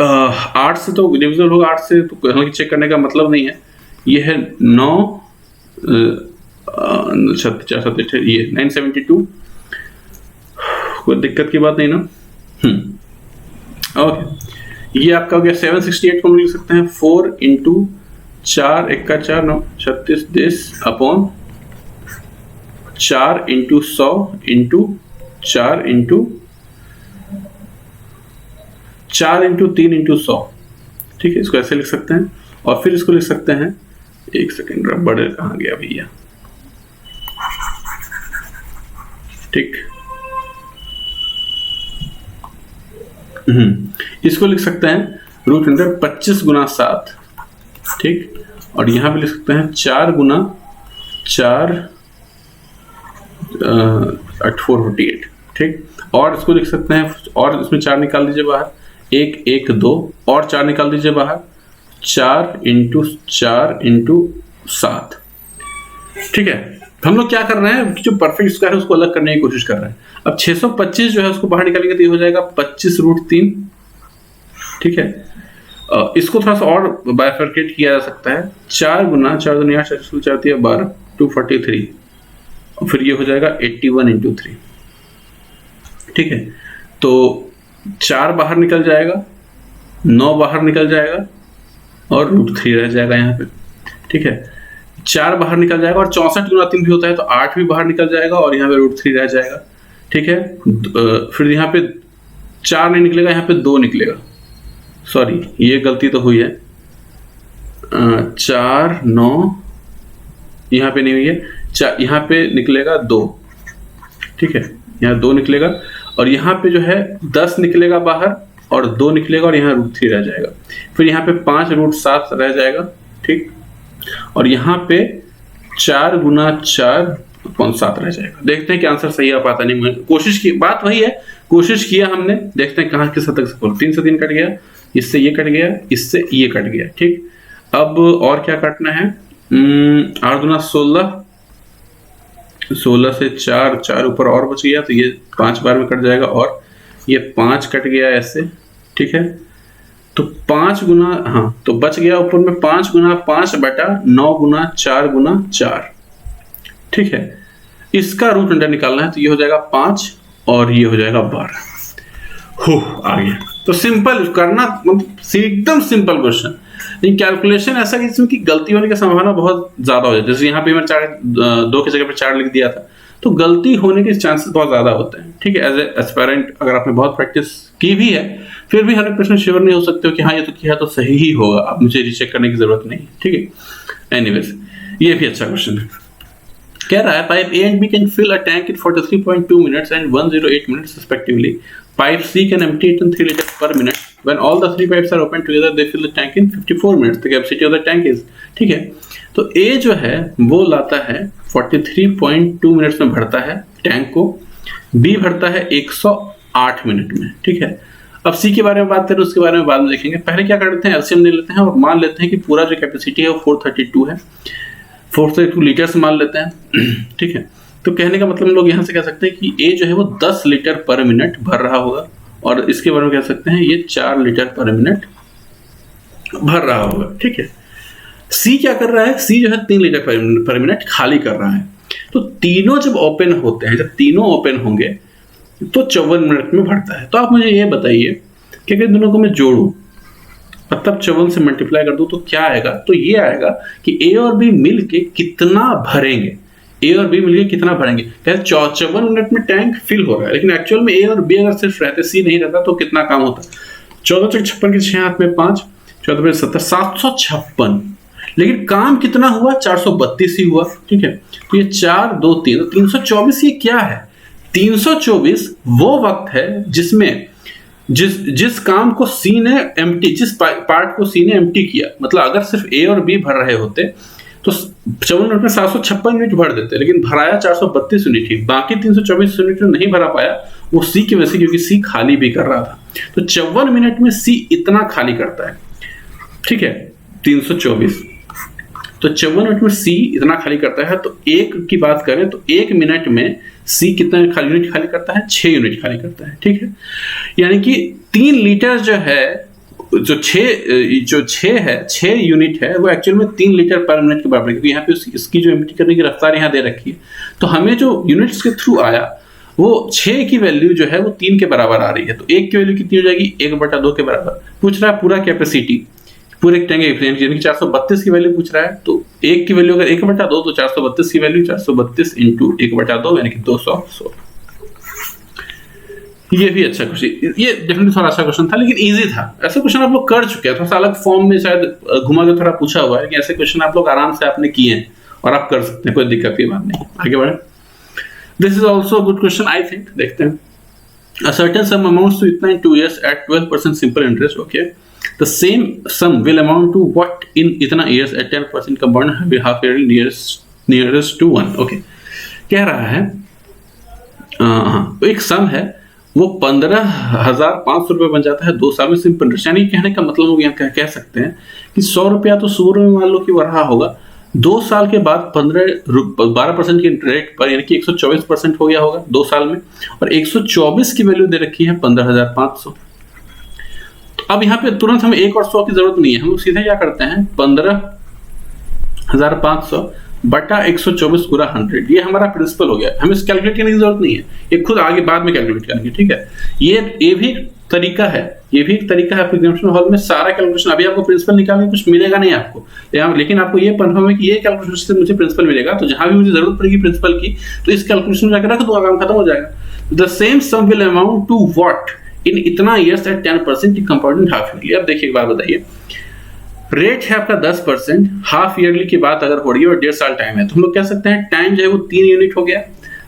8 से तो डिविजिबल होगा, 8 से तो हालांकि चेक करने का मतलब नहीं है। ये है 9 ये 972, कोई दिक्कत की बात नहीं ना। ओके, ये आपका हो गया 768 को हम लिख सकते हैं 4 इंटू 4 1 का 4 9 36 10 upon 4 into 100 into 4 into 3 into 100। ठीक है, इसको ऐसे लिख सकते हैं। और फिर इसको लिख सकते हैं, एक सेकेंड, रबड़ कहाँ गया भैया। ठीक, इसको लिख सकते हैं रूट अंडर 25 गुना 7। ठीक, और यहां पे लिख सकते हैं 4 गुना 4 448। ठीक, और इसको लिख सकते हैं, और इसमें 4 निकाल दीजिए बाहर, 1 1 2 और 4 निकाल दीजिए बाहर, 4 इंटू 4 इंटू 7। ठीक है, हम लोग क्या कर रहे हैं, जो परफेक्ट स्क्वायर है उसको अलग करने की कोशिश कर रहे हैं। अब 625 जो है उसको बाहर निकालेंगे तो ये हो जाएगा 25 रूट 3। ठीक है, इसको थोड़ा सा और बाइफरकेट किया जा सकता है, 4 गुना 4 दुनिया 4 12 243, और फिर ये हो जाएगा 81 इंटू 3। ठीक है, तो 4 बाहर निकल जाएगा, 9 बाहर निकल जाएगा और रूट 3 रह जाएगा यहाँ पे। ठीक है, 4 बाहर निकल जाएगा और 64 गुना 3 भी होता है, तो 8 भी बाहर निकल जाएगा और यहाँ पे रूट 3 रह जाएगा। ठीक है, फिर यहाँ पे 4 नहीं निकलेगा, यहाँ पे 2 निकलेगा। सॉरी, ये गलती तो हुई है, 4 9 यहाँ पे नहीं हुई है, यहाँ पे निकलेगा 2। ठीक है, यहाँ 2 निकलेगा और यहाँ पे जो है 10 निकलेगा बाहर और 2 निकलेगा और यहाँ रूट 3 रह जाएगा। फिर यहाँ पे 5 रूट 7 रह जाएगा। ठीक, और यहाँ पे 4 गुना 4 7 रह जाएगा। देखते हैं कि आंसर सही आ पाता नहीं, कोशिश की, बात वही है, कोशिश किया हमने, देखते हैं कहाँ किस हद तक सफल। 3 से 3 कट गया, इससे ये कट गया, इससे ये कट गया। ठीक, अब और क्या काटना है, 8 गुना 16, 16 से 4 ऊपर और बच गया, तो ये 5 बार में कट जाएगा और ये 5 कट गया ऐसे। ठीक है, तो 5 गुना, हाँ, तो बच गया ऊपर में 5 गुना 5 बटा 9 गुना 4 गुना 4। ठीक है, इसका रूट अंडर निकालना है, तो ये हो जाएगा 5 और ये हो जाएगा 12। हो, आ गया। तो सिंपल करना, मतलब एकदम सिंपल क्वेश्चन, लेकिन कैलकुलेशन ऐसा कि जिसमें कि गलती होने की संभावना बहुत ज्यादा हो जाती है। जैसे यहाँ पे मैं 2 की जगह पे 4 लिख दिया था, तो गलती होने के चांसेस बहुत ज्यादा होते हैं। ठीक है, एज ए एस्पायरेंट अगर आपने बहुत प्रैक्टिस की भी है, फिर भी 100% श्योर नहीं हो सकते हो कि हाँ ये तो किया तो सही ही होगा, अब मुझे रीचेक करने की जरूरत नहीं। ठीक है, एनीवेज ये भी अच्छा क्वेश्चन है। कह रहा है pipe A and B can fill a tank in 43.2 minutes and 108 minutes respectively. Pipe C can empty it in 3 liters per minute. When all the 3 pipes are open together, they fill the tank in 54 minutes. The capacity of the tank is, ठीक है, तो A जो है वो लाता है 43.2 minutes में भरता है टैंक को, B भरता है 108 मिनट में। ठीक है, अब C के बारे में बात करें, उसके बारे में बाद में देखेंगे। पहले क्या करते हैं, एलसीएम ले लेते हैं और मान लेते हैं कि पूरा जो कैपेसिटी है वो 432 है, 432 लीटर्स मान लेते हैं। ठीक है, तो कहने का मतलब हम लोग यहाँ से कह सकते हैं कि A जो है वो 10 लीटर पर मिनट भर रहा होगा, और इसके बारे में कह सकते हैं ये 4 लीटर पर मिनट भर रहा होगा। ठीक है, C क्या कर रहा है, C जो है 3 लीटर पर मिनट खाली कर रहा है। तो तीनों जब ओपन होते हैं, जब तीनों ओपन होंगे तो 54 मिनट में भरता है। तो आप मुझे ये बताइए कि अगर दोनों को मैं जोड़ूं और तब 54 से मल्टीप्लाई कर दूं तो क्या आएगा, तो ये आएगा कि A और B मिलके कितना भरेंगे, A और B मिलके कितना भरेंगे। 54 मिनट में टैंक फिल हो रहा है, लेकिन एक्चुअल में A और B अगर सिर्फ रहते, C नहीं रहता, तो कितना काम होता। 14 चौक 56 के 6 हाथ में 5, 14 में 70, 756। लेकिन काम कितना हुआ, 432 ही हुआ। ठीक है, तो ये 4 2 3, तो 324 ये क्या है, 324 वो वक्त है जिसमें जिस काम को सी ने एम्प्टी, जिस पार्ट को सी ने एम्प्टी किया। मतलब अगर सिर्फ ए और बी भर रहे होते तो 54 यूनिट में 756 यूनिट भर देते, लेकिन भराया 432 यूनिट ही, बाकी 324 यूनिट जो नहीं भरा पाया वो सी की वजह से, क्योंकि सी खाली भी कर रहा था। तो 54 मिनट में सी इतना खाली करता है, ठीक है, 324, तो 54 मिनट में सी इतना खाली करता है। तो एक की बात करें तो 1 मिनट में सी कितना यूनिट खाली करता है, 6 यूनिट खाली करता है, ठीक है। यानी कि 3 लीटर जो है, जो 6 यूनिट है वो एक्चुअल में 3 लीटर पर मिनट के बराबर है, क्योंकि यहाँ पे इसकी जो एम्प्टी करने की रफ्तार यहाँ दे रखी है। तो हमें जो यूनिट्स के थ्रू आया वो 6 की वैल्यू जो है वो 3 के बराबर आ रही है। तो 1 की वैल्यू कितनी हो जाएगी, 1/2 के बराबर। पूछ रहा है पूरा कैपेसिटी, पूरे टैंक यानी कि 432 की वैल्यू पूछ रहा है। तो 1 की वैल्यू अगर 1/2 तो 432 की वैल्यू 432 इंटू 1/2 यानी कि 216। ये भी अच्छा क्वेश्चन, ये डेफिनेटली थोड़ा अच्छा क्वेश्चन था, लेकिन इजी था। ऐसे क्वेश्चन आप लोग कर चुके हैं, थोड़ा सा अलग फॉर्म में शायद घुमा के थोड़ा पूछा हुआ है, लेकिन ऐसे क्वेश्चन आप लोग आराम से आपने किए हैं और आप कर सकते हैं, कोई दिक्कत की बात नहीं। आगे बढ़े। This is also good question I think, देखते हैं। A certain sum amounts to इतना in 2 years at 12% simple interest, okay. The same sum will amount to what in इतना years at 10% compound half yearly nearest to 1, okay. कह रहा है एक सम है, वो 15,500 रुपये बन जाता है 2 साल में सिंपल इंटरेस्ट। यानी कहने का मतलब हो गया, कह सकते हैं कि 100 रुपया तो शुरू में मान लो कि रहा होगा, 2 साल के बाद 12% के रेट पर, यानी कि 124% हो गया होगा 2 साल में, और 124 की वैल्यू दे रखी है 15,500। तो अब यहाँ पे तुरंत हमें 1 और 100 की जरूरत नहीं है, हम लोग सीधे क्या करते हैं, 15,500 बटा 124 पूरा 100, ये हमारा प्रिंसिपल हो गया। हमें इस कैलकुलेट करने की जरूरत नहीं है, ये खुद आगे बाद में कैलकुलेट करेंगे, ठीक है। ये भी तरीका है, ये भी एक तरीका है एग्जामिनेशन हॉल में सारा कैलकुलेशन। अभी आपको प्रिंसिपल निकालने कुछ मिलेगा नहीं आपको, लेकिन आपको ये कंफर्म है कि ये कैलकुलेशन से मुझे प्रिंसिपल मिलेगा, तो जहां भी मुझे जरूरत पड़ेगी प्रिंसिपल की तो इस कैलकुलेशन में जाकर रख दूंगा, काम खत्म हो जाएगा। The same sum will amount to what in इतना years at 10% compounding half yearly. अब देखिए एक बात बताइए, रेट है आपका 10%, हाफ ईयरली की बात अगर हो रही है और 1.5 साल टाइम है, तो हम लोग कह सकते हैं टाइम जो है वो 3 यूनिट हो गया,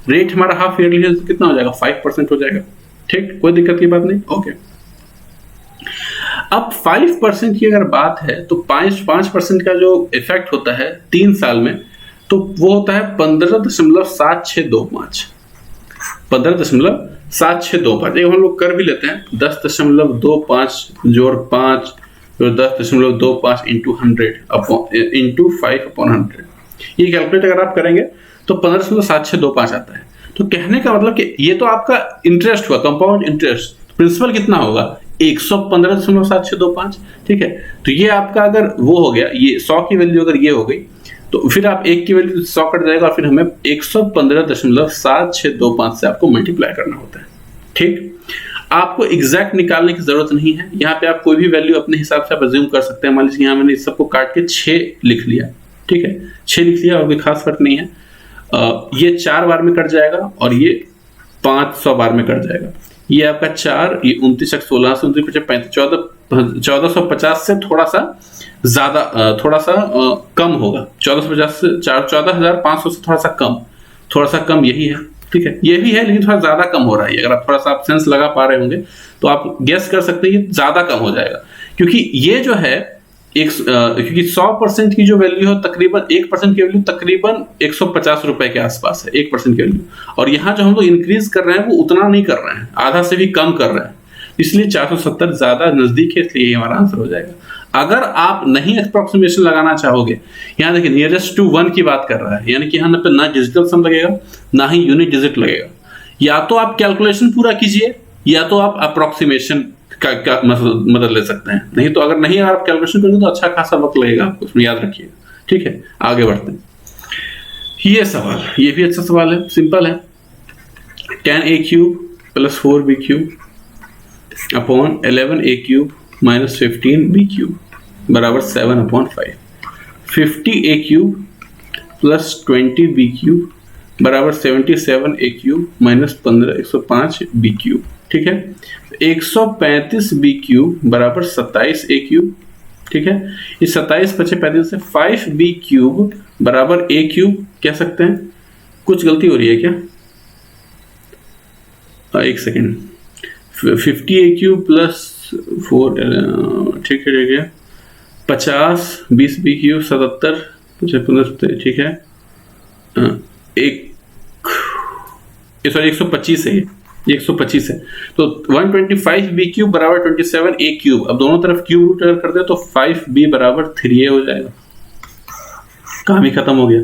रेट हमारा हाफ ईयरली है तो कितना हो जाएगा, 5% हो जाएगा, ठीक, कोई दिक्कत की बात नहीं, ओके। अब 5% की अगर बात है तो 5% का जो इफेक्ट होता है 3 साल में, तो वो होता है 15.7625, 15.7625। हम लोग कर भी लेते हैं, 10.25 जोड़ 5 जो 10.25 इंटू 100 इंटू 5/100। ये कैलकुलेट अगर आप करेंगे तो 15.7625 आता है। तो कहने का मतलब कि ये तो आपका इंटरेस्ट हुआ, कंपाउंड इंटरेस्ट, प्रिंसिपल कितना होगा, 115.7625, ठीक है। तो ये आपका अगर वो हो गया, ये 100 की वैल्यू अगर ये हो गई, तो फिर आप 1 की वैल्यू 100 कट जाएगा और फिर हमें 115.7625 से आपको मल्टीप्लाई करना होता है, ठीक। आपको एग्जैक्ट निकालने की जरूरत नहीं है, यहाँ पे आप कोई भी वैल्यू अपने हिसाब से आप अज्यूम कर सकते हैं। मान लीजिए यहाँ मैंने इस सबको काट के 6 लिख लिया, ठीक है, 6 लिख लिया और कोई खास फर्क नहीं है। ये 4 बार में कट जाएगा और ये 500 बार में कट जाएगा। ये आपका 4, ये 29, 16, 29, 35, 1450 से थोड़ा सा ज्यादा, थोड़ा सा कम होगा, 1450 से 14,500 से थोड़ा सा कम यही है, ठीक है। ये भी है लेकिन थोड़ा ज्यादा कम हो रहा है। अगर आप थोड़ा सा आप सेंस लगा पा रहे होंगे तो आप गेस कर सकते हैं कि ज्यादा कम हो जाएगा, क्योंकि ये जो है क्योंकि 100% की जो वैल्यू है तकरीबन 1% की वैल्यू तकरीबन 150 रुपए के आसपास है 1% की वैल्यू, और यहाँ जो हम लोग इंक्रीज कर रहे हैं वो उतना नहीं कर रहे हैं, आधा से भी कम कर रहे हैं, इसलिए 470 ज्यादा नजदीक है, इसलिए हमारा आंसर हो जाएगा। अगर आप नहीं अप्रोक्सीमेशन लगाना चाहोगे, यहाँ देखिए नियरेस्ट टू 1 की बात कर रहा है, यानी कि यहाँ पे ना डिजिटल सम लगेगा ना ही यूनिट डिजिट लगेगा। या तो आप कैलकुलेशन पूरा कीजिए या तो आप अप्रोक्सीमेशन का मदद ले सकते हैं, नहीं तो अगर आप कैलकुलेशन करेंगे तो अच्छा खासा वक्त लगेगा आपको, उसमें याद रखिएगा, ठीक है। आगे बढ़ते हैं। ये सवाल, ये भी अच्छा सवाल है, सिंपल है। 10a³ + 4b³ upon 11a³ - 15b³ बराबर 7/5। 50a³ + 20b³ बराबर 77a³ - 15 105b³, ठीक है। 135b³ बराबर 27a³, ठीक है। इस 27 + 35 से 5b³ बराबर a³ कह सकते हैं। कुछ गलती हो रही है क्या? एक सेकेंड, 50a³ + 4, ठीक है, 50 20b³ 77 ठीक है, एक सॉरी 125 है, ये 125 है, तो 125 बी क्यूब बराबर 27 ए क्यूब। अब दोनों तरफ क्यूब रूट अगर कर दे तो 5b बराबर 3a हो जाएगा, काम ही खत्म हो गया।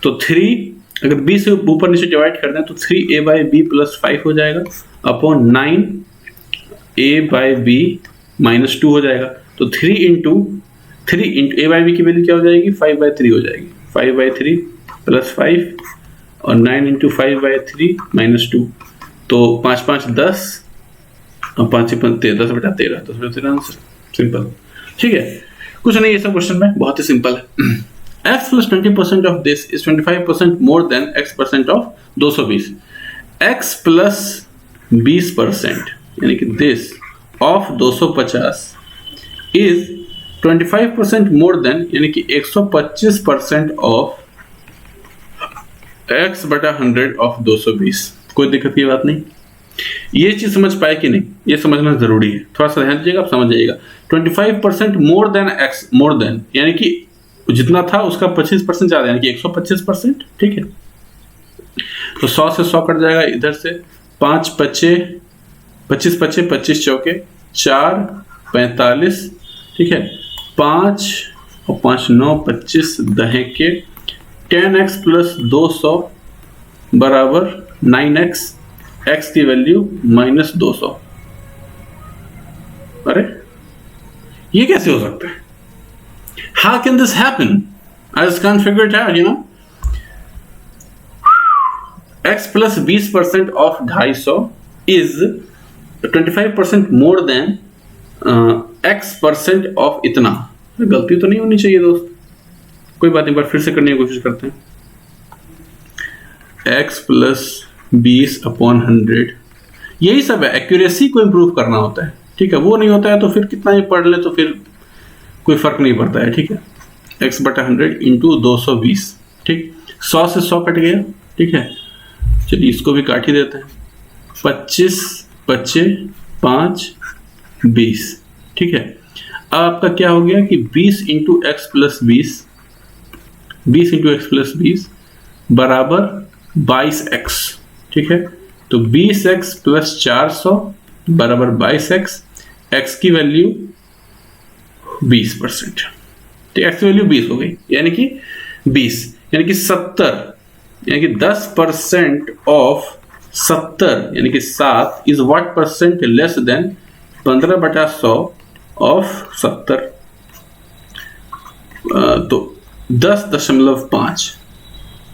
तो 3 अगर b से ऊपर नीचे डिवाइड कर दें तो 3a बाई बी प्लस 5 हो जाएगा upon 9a by B minus 2 हो जाएगा। तो 3 इंटू a बाई बी की वैल्यू क्या हो जाएगी, 5 बाई 3 हो जाएगी, 5 बाई 3 प्लस 5 और 9 इंटू 5 बाई 3 माइनस 2, तो 5 5 10 और 5 5 10 बटा 13, 10 बटा 13 आंसर। सिंपल, ठीक है, कुछ नहीं, ये सब क्वेश्चन में बहुत ही सिंपल है। x plus 20% of this is 25% more than x% of 220। x plus 20% यानी कि this of 250 is 25% more than यानी कि 125% of x बटा 100 of 220। कोई दिक्कत की बात नहीं, ये चीज समझ पाए कि नहीं, ये समझना जरूरी है, थोड़ा सा ध्यान दीजिएगा, आप समझ जाइएगा। 25% more than x, more than यानी कि जितना था उसका 25% ज्यादा, यानी कि 125%, ठीक है। तो 100 से 100 कट जाएगा, इधर से 5 पच्चे 25 पच्चे 25 चौके 4 45, ठीक है, 5 और 5 9 25 दहे के 10x प्लस 200 बराबर 9x, x की वैल्यू माइनस 200। अरे ये कैसे हो सकता है? How can this happen? I just can't figure it out, you know. x plus 20% of 250 is 25% more than x% of इतना। गलती तो नहीं होनी चाहिए दोस्त, कोई बात नहीं, बार फिर से करने की कोशिश करते हैं। x प्लस 20 अपॉन 100, यही सब है, एक्यूरेसी को इम्प्रूव करना होता है, ठीक है। वो नहीं होता है तो फिर कितना ही पढ़ ले तो फिर कोई फर्क नहीं पड़ता है, ठीक है। x बटा 100 इंटू 220, ठीक, 100 से 100 कट गया, ठीक है। चलिए इसको भी काट ही देते हैं, 25 25 5 20, ठीक है। अब आपका क्या हो गया कि 20 into x plus 20 into x plus 20 बराबर 22x, ठीक है। तो 20x प्लस 400 बराबर 22x, x की वैल्यू 20%, तो x की वैल्यू 20 हो गई, यानी कि 20 यानी कि 70, यानी कि 10% ऑफ 70 यानी कि 7 is what percent less then 15/100 of 70, तो 10.5,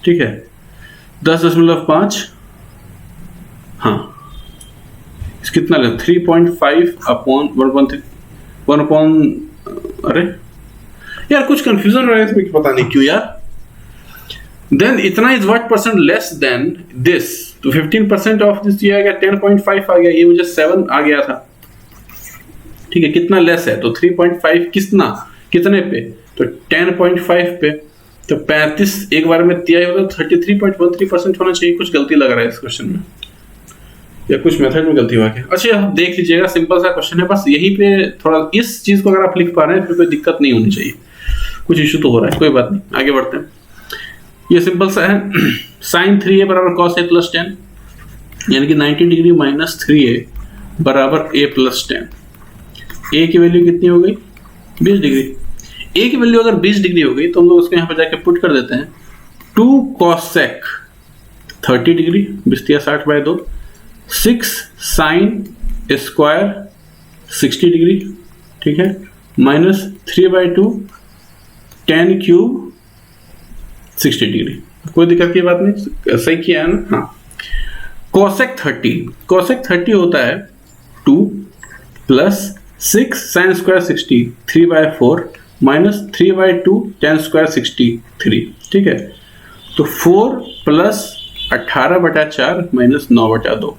ठीक है, 10.5, हाँ कितना ले 3.5 अपॉन 1 अपॉन, अरे यार कुछ कंफ्यूजन रहा है इसमें, पता नहीं क्यों यार। देन इतना is what percent less then this, तो 15% ऑफ दिस ये आ गया 10.5 आ गया, ये मुझे 7 आ गया था, ठीक है। कितना लेस है तो 3.5 कितने पे, तो 10.5 पे, तो 35 एक बार में दिया होगा, 33.13% होना चाहिए। कुछ गलती लग रहा है इस क्वेश्चन में, या कुछ मेथड में गलती हुआ क्या। अच्छा आप देख लीजिएगा, सिंपल सा क्वेश्चन है, बस यहीं पे थोड़ा इस चीज को अगर आप लिख पा रहे हैं फिर कोई दिक्कत नहीं होनी चाहिए, कुछ इशू तो हो रहा है, कोई बात नहीं, आगे बढ़ते हैं। ये सिंपल सा है, sin 3a बराबर cos a प्लस 10, यानी कि 90 डिग्री माइनस 3a बराबर a प्लस 10। a की वैल्यू कितनी हो गई, 20 डिग्री। a की वैल्यू अगर 20 डिग्री हो गई तो हम लोग उसको यहाँ पर जाके पुट कर देते हैं, 2 cosec 30 degree 20/60/2, 6 sin square 60 degree, ठीक है, माइनस 3/2 10 क्यूब 60 डिग्री। कोई दिक्कत की बात नहीं, सही किया है ना। हाँ, cosec 30 होता है 2 plus 6 sin square 60 3/4 minus 3/2 10 square 63, ठीक है। तो 4 प्लस 18/4 माइनस 9/2,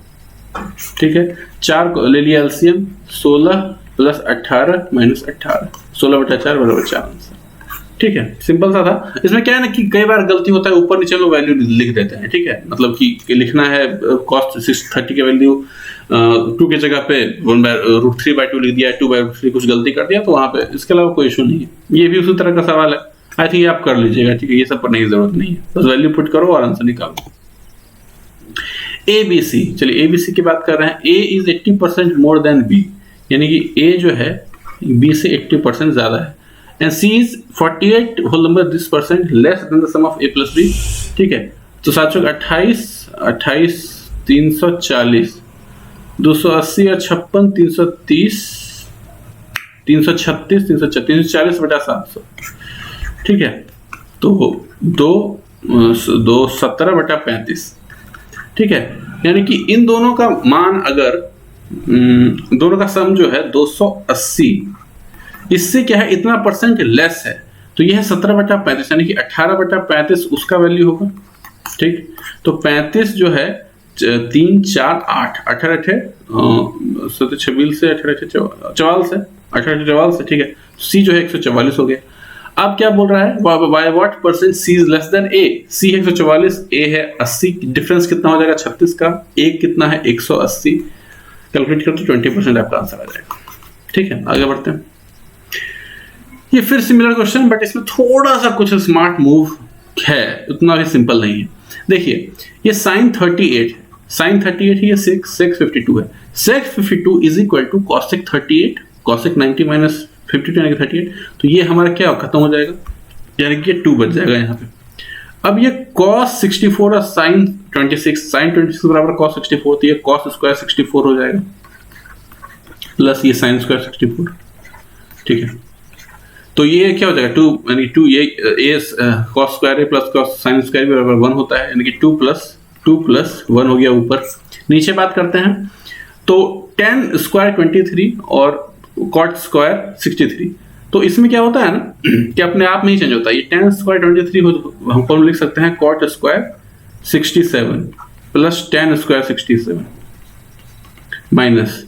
ठीक है। 4 को ले लिया एलसीएम, 16 प्लस 18 माइनस 18, 16/4 बराबर 4 आंसर, ठीक है। सिंपल सा था। इसमें क्या है ना कि कई बार गलती होता है, ऊपर नीचे लोग वैल्यू लिख देते हैं, ठीक है। मतलब कि लिखना है कॉस्ट 630 की वैल्यू 2 की जगह पे 1/√3/2 लिख दिया, 2/√3 कुछ गलती कर दिया, तो वहां पे इसके अलावा कोई इशू नहीं है। ये भी उसी तरह का सवाल है, आई थिंक आप कर लीजिएगा, ठीक है, ये सब पर नहीं जरूरत नहीं है, बस वैल्यू पुट करो और आंसर निकालो। ए बी सी, चलिए ए बी सी की बात कर रहे हैं। ए इज 80% मोर देन बी, यानी कि ए जो है बी से 80% ज्यादा है, and C is 48 whole number this percent less than the sum of A plus B, ठीक है। तो 728 28 340 280 और 56 330 336 340 बटा 700, ठीक है। तो 2 17 बटा 35, ठीक है। यानी कि इन दोनों का मान अगर दोनों का सम जो है 280, इससे क्या है इतना परसेंट लेस है, तो यह है 17 बटा 35, यानी कि 18 बटा 35 उसका वैल्यू होगा, ठीक। तो 35 जो है 3 4 8 18 26 से 18 44 से 18 से, ठीक है। सी जो है 144 हो गया। अब क्या बोल रहा है, by what percent C is less than A. C है 144, ए है 80, डिफरेंस कितना हो जाएगा 36 का, ए कितना है 180, कैलकुलेट करो तो 20% आपका आंसर आ जाएगा, ठीक है। आगे बढ़ते हैं। ये फिर सिमिलर क्वेश्चन, बट इसमें थोड़ा सा कुछ स्मार्ट मूव है, उतना भी सिंपल नहीं है। देखिए ये sin 38 है, ये sec 52 है। sec 52 is equal to cosec 38, cosec 90 minus 52 यानी कि 38, तो ये हमारा क्या खत्म हो जाएगा, यानी कि ये 2 बच जाएगा यहाँ पे। अब ये cos 64 और sin 26 बराबर cos 64, तो ये cos स्क्वायर 64 हो जाएगा प्लस ये sin स्क्वायर 64, ठीक है। तो ये क्या हो जाएगा 2, यानी 2 ये a cos square plus cos sin square बराबर 1 होता है, यानी कि 2 प्लस 1 हो गया ऊपर। नीचे बात करते हैं, तो tan स्क्वायर 23 और cot स्क्वायर 63, तो इसमें क्या होता है ना कि अपने आप में ही चेंज होता है। ये tan स्क्वायर 23 हम कौन लिख सकते हैं, cot square 67 plus tan square 67 minus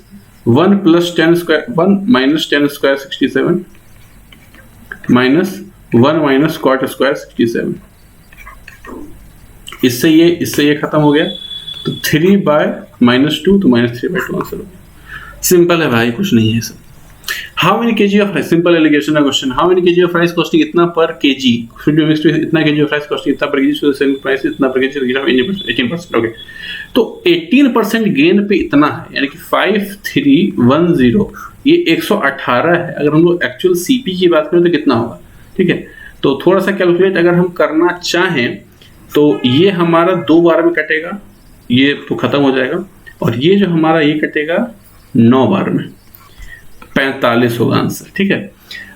1 plus tan square 1 minus tan square 67 minus 1 minus cot square 67। इससे ये खत्म हो गया, तो 3 बाय -2, तो -3/2 आंसर हो गया। सिंपल है भाई, कुछ नहीं है सब। How many kg of rice, simple alligation का question, how many kg of rice costing इतना per kg, should be mixed इतना केजी ऑफ राइस कॉस्टिंग इतना per KG, so selling price इतना पर केजी, 18%, ओके। तो 18% gain पे इतना है, यानी कि 5310, ये 118 है। अगर हम लोग एक्चुअल सीपी की बात करें तो कितना होगा, ठीक है। तो थोड़ा सा कैलकुलेट अगर हम करना चाहें तो ये हमारा 2 बार में कटेगा, ये तो खत्म हो जाएगा, और ये जो हमारा ये कटेगा 9 बार में, 45 होगा आंसर, ठीक है।